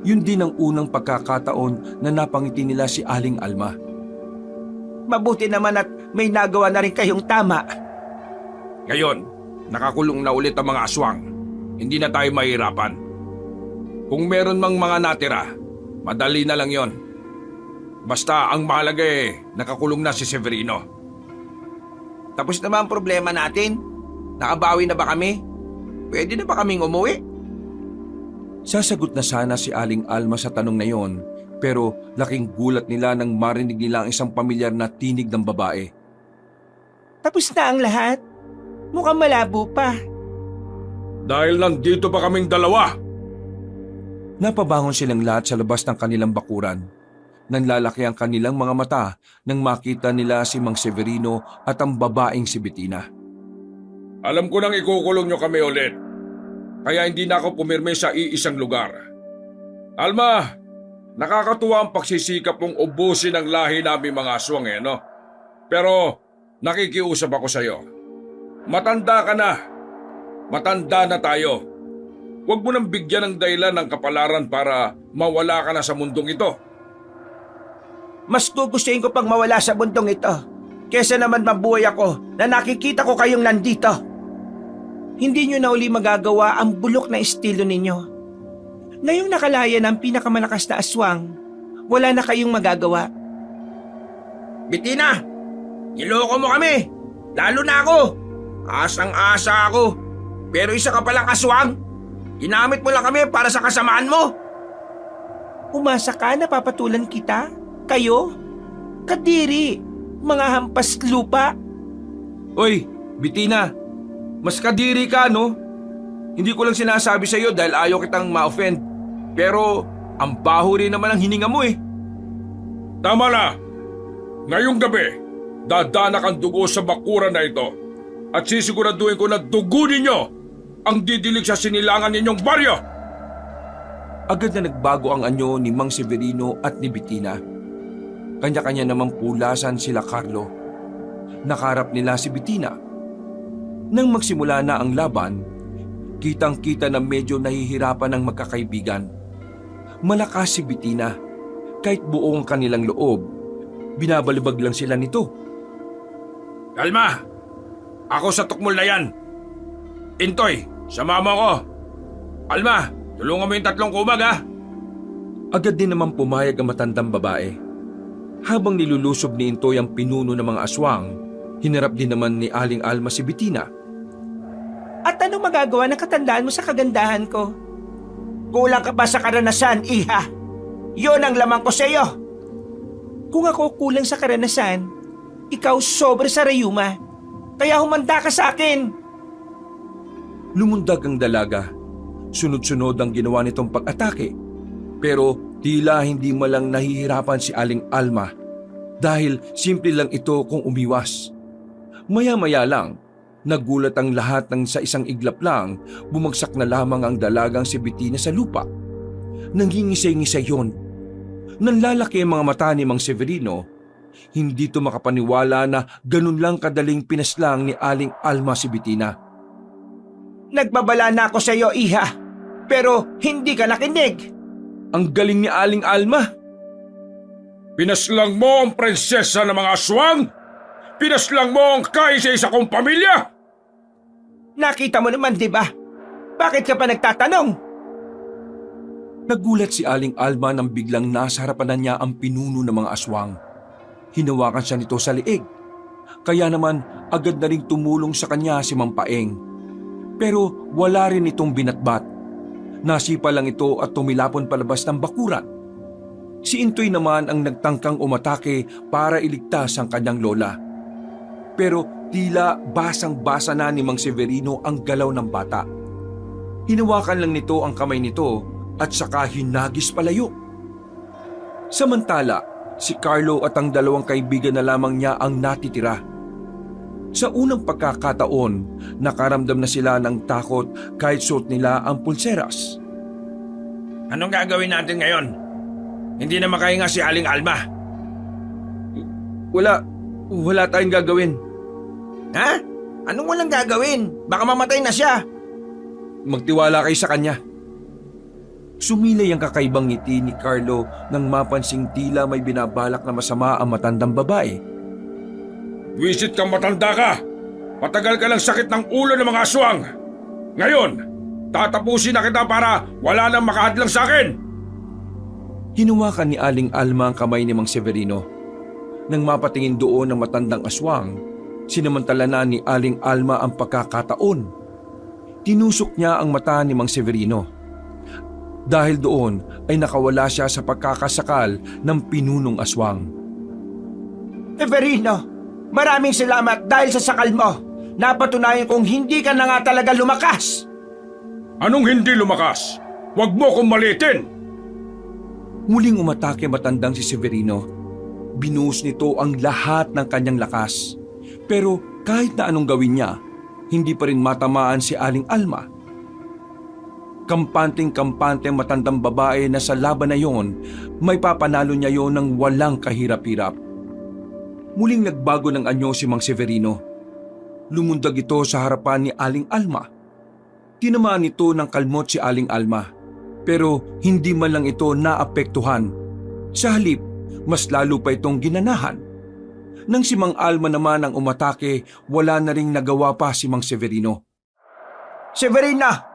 Yun din ang unang pagkakataon na napangiti nila si Aling Alma. Mabuti naman at may nagawa na rin kayong tama. Ngayon, nakakulong na ulit ang mga aswang. Hindi na tayo mahirapan. Kung meron mang mga natira, madali na lang yon. Basta ang mahalaga nakakulong na si Severino. Tapos na ba ang problema natin? Nakabawi na ba kami? Pwede na ba kaming umuwi? Sasagot na sana si Aling Alma sa tanong na yon, pero laking gulat nila nang marinig nila ang isang pamilyar na tinig ng babae. Tapos na ang lahat. Mukhang malabo pa. Dahil nandito pa kaming dalawa! Napabangon silang lahat sa labas ng kanilang bakuran. Nanlalaki ang kanilang mga mata nang makita nila si Mang Severino at ang babaeng si Bettina. Alam ko nang ikukulong nyo kami ulit. Kaya hindi na ako pumirme sa iisang lugar. Alma, nakakatuwa ang pagsisikap mong ubusin ang lahi namin mga aswang no? Pero nakikiusap ako sa iyo. Matanda ka na. Matanda na tayo. Huwag mo nang bigyan ng dahilan ng kapalaran para mawala ka na sa mundong ito. Mas gugustuhin ko pang mawala sa bundong ito kesa naman mabuhay ako na nakikita ko kayong nandito. Hindi nyo na uli magagawa ang bulok na estilo ninyo. Ngayong nakalaya ng pinakamalakas na aswang, wala na kayong magagawa. Bettina, niloko mo kami. Lalo na ako. Asang-asa ako. Pero isa ka palang aswang. Ginamit mo lang kami para sa kasamaan mo. Umasa ka na papatulan kita? Kayo? Kadiri, mga hampas lupa. Oy, Bettina, mas kadiri ka no? Hindi ko lang sinasabi sa iyo dahil ayaw kitang ma-offend. Pero ang baho rin naman ang hininga mo Tama na! Ngayong gabi, dadanak ang dugo sa bakuran na ito at sisiguraduhin ko na dugo ninyo ang didilig sa sinilangan ninyong baryo! Agad na nagbago ang anyo ni Mang Severino at ni Bettina. Kanya-kanya namang pulasan sila Carlo. Nakarap nila si Bettina. Nang magsimula na ang laban, kitang-kita na medyo nahihirapan ang magkakaibigan. Malakas si Bettina. Kahit buong kanilang loob, binabalibag lang sila nito. Kalma! Ako sa tukmol na yan. Intoy, sama mo ko. Alma, tulungan mo yung tatlong kumag Agad din naman pumayag ang matandang babae. Habang nilulusob ni Intoy ang pinuno ng mga aswang, hinarap din naman ni Aling Alma si Bettina. At anong magagawa ng katandaan mo sa kagandahan ko? Kulang ka ba sa karanasan, iha? Yon ang lamang ko sa iyo. Kung ako kulang sa karanasan, ikaw sobra sa rayuma. Kaya humanda ka sa akin. Lumundag ang dalaga. Sunod-sunod ang ginawa nitong pag-atake. Pero tila hindi malang nahihirapan si Aling Alma dahil simple lang ito kung umiwas. Maya-maya lang, nagulat ang lahat nang sa isang iglap lang bumagsak na lamang ang dalagang si Bettina sa lupa. Nangingisay-ngisay yon. Nanlalaki ang mga mata ni Mang Severino. Hindi to makapaniwala na ganun lang kadaling pinaslang ni Aling Alma si Bettina. Nagbabala na ako sa iyo, iha. Pero hindi ka nakinig. Ang galing ni Aling Alma. Pinaslang mo ang prinsesa ng mga aswang? Pinaslang mo ang kaisa-isa kong pamilya? Nakita mo naman, di ba? Bakit ka pa nagtatanong? Nagulat si Aling Alma nang biglang nasa harapan na niya ang pinuno ng mga aswang. Hinawakan siya nito sa liig. Kaya naman agad na ring tumulong sa kanya si Mang Paeng. Pero wala rin itong binatbat. Nasipa lang ito at tumilapon palabas ng bakuran. Si Intoy naman ang nagtangkang umatake para iligtas ang kanyang lola. Pero tila basang-basa na ni Mang Severino ang galaw ng bata. Hinawakan lang nito ang kamay nito at saka hinagis palayo. Samantala, si Carlo at ang dalawang kaibigan na lamang niya ang natitira. Sa unang pagkakataon, nakaramdam na sila ng takot kahit suot nila ang pulseras. Anong gagawin natin ngayon? Hindi na makahinga si Aling Alma. Wala tayong gagawin. Ha? Anong walang gagawin? Baka mamatay na siya. Magtiwala kayo sa kanya. Sumilay ang kakaibang ngiti ni Carlo nang mapansing tila may binabalak na masama ang matandang babae. Wisit kang matanda ka! Matagal ka ng sakit ng ulo ng mga aswang! Ngayon, tatapusin na kita para wala nang makahadlang sa akin! Hinuwakan ni Aling Alma ang kamay ni Mang Severino. Nang mapatingin doon ng matandang aswang, sinamantala na ni Aling Alma ang pagkakataon. Tinusok niya ang mata ni Mang Severino. Dahil doon ay nakawala siya sa pagkakasakal ng pinunong aswang. Severino, maraming salamat dahil sa sakal mo. Napatunayan kong hindi ka na nga talaga lumakas. Anong hindi lumakas? Huwag mo kong malitin! Muling umatake matandang si Severino. Binuhos nito ang lahat ng kanyang lakas. Pero kahit na anong gawin niya, hindi pa rin matamaan si Aling Alma. Kampanteng-kampante ang matandang babae na sa laban na yon, may papanalo niya yon ng walang kahirap-hirap. Muling nagbago ng anyo si Mang Severino. Lumundag ito sa harapan ni Aling Alma. Tinamaan ito ng kalmot si Aling Alma, pero hindi man lang ito naapektuhan. Sa halip, mas lalo pa itong ginanahan. Nang si Mang Alma naman ang umatake, wala na ring nagawa pa si Mang Severino. Severina!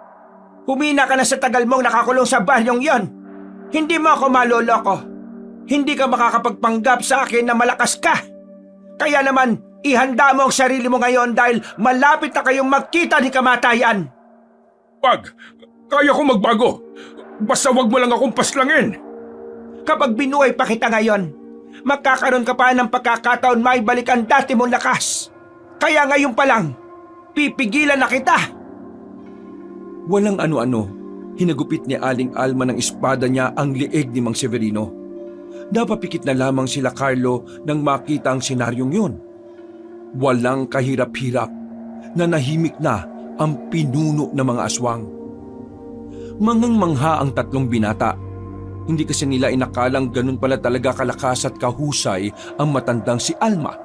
Humina ka na sa tagal mong nakakulong sa baryong yon. Hindi mo ako maloloko. Hindi ka makakapagpanggap sa akin na malakas ka. Kaya naman, ihanda mo ang sarili mo ngayon dahil malapit na kayong magkita ni kamatayan. Wag! Kaya ko magbago! Basta wag mo lang akong paslangin! Kapag binuhay pa kita ngayon, magkakaroon ka pa ng pagkakataon maibalik ang dati mong lakas. Kaya ngayon pa lang, pipigilan na kita. Walang ano-ano, hinagupit ni Aling Alma ng espada niya ang lieg ni Mang Severino. Napapikit na lamang sila Carlo nang makita ang senaryong yun. Walang kahirap-hirap, nanahimik na ang pinuno ng mga aswang. Mangang-mangha ang tatlong binata. Hindi kasi nila inakalang ganun pala talaga kalakas at kahusay ang matandang si Alma.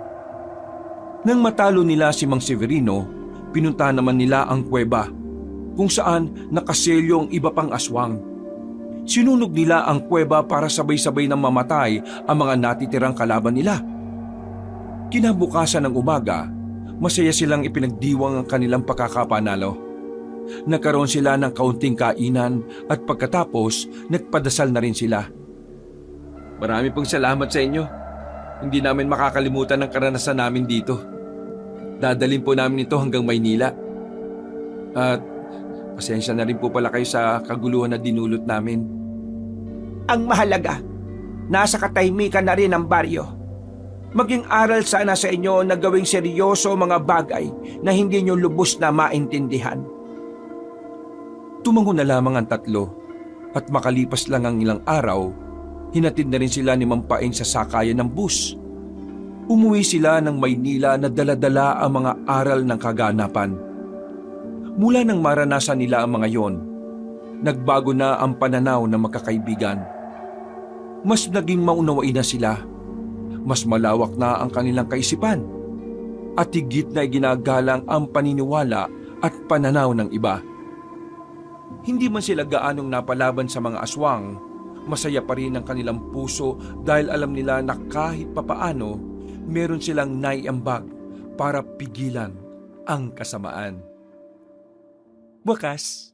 Nang matalo nila si Mang Severino, pinuntahan naman nila ang kuweba, kung saan nakaselyo ang iba pang aswang. Sinunog nila ang kuweba para sabay-sabay nang mamatay ang mga natitirang kalaban nila. Kinabukasan ng umaga, masaya silang ipinagdiwang ang kanilang pagkakapanalo. Nagkaroon sila ng kaunting kainan at pagkatapos nagpadasal na rin sila. Marami pong salamat sa inyo. Hindi namin makakalimutan ang karanasan namin dito. Dadalhin po namin ito hanggang Maynila. At pasensya na rin po pala kayo sa kaguluhan na dinulot namin. Ang mahalaga, nasa katahimikan na rin ang baryo. Maging aral sana sa inyo na gawing seryoso mga bagay na hindi nyo lubos na maintindihan. Tumango na lamang ang tatlo at makalipas lang ang ilang araw, hinatid na rin sila ni Mang Paeng sa sakayan ng bus. Umuwi sila ng Maynila na dala-dala ang mga aral ng kaganapan. Mula nang maranasan nila ang mga yon, nagbago na ang pananaw ng magkakaibigan. Mas naging maunawain na sila, mas malawak na ang kanilang kaisipan, at higit na ginagalang ang paniniwala at pananaw ng iba. Hindi man sila gaanong napalaban sa mga aswang, masaya pa rin ang kanilang puso dahil alam nila na kahit papaano, meron silang naiambag para pigilan ang kasamaan. Wakas,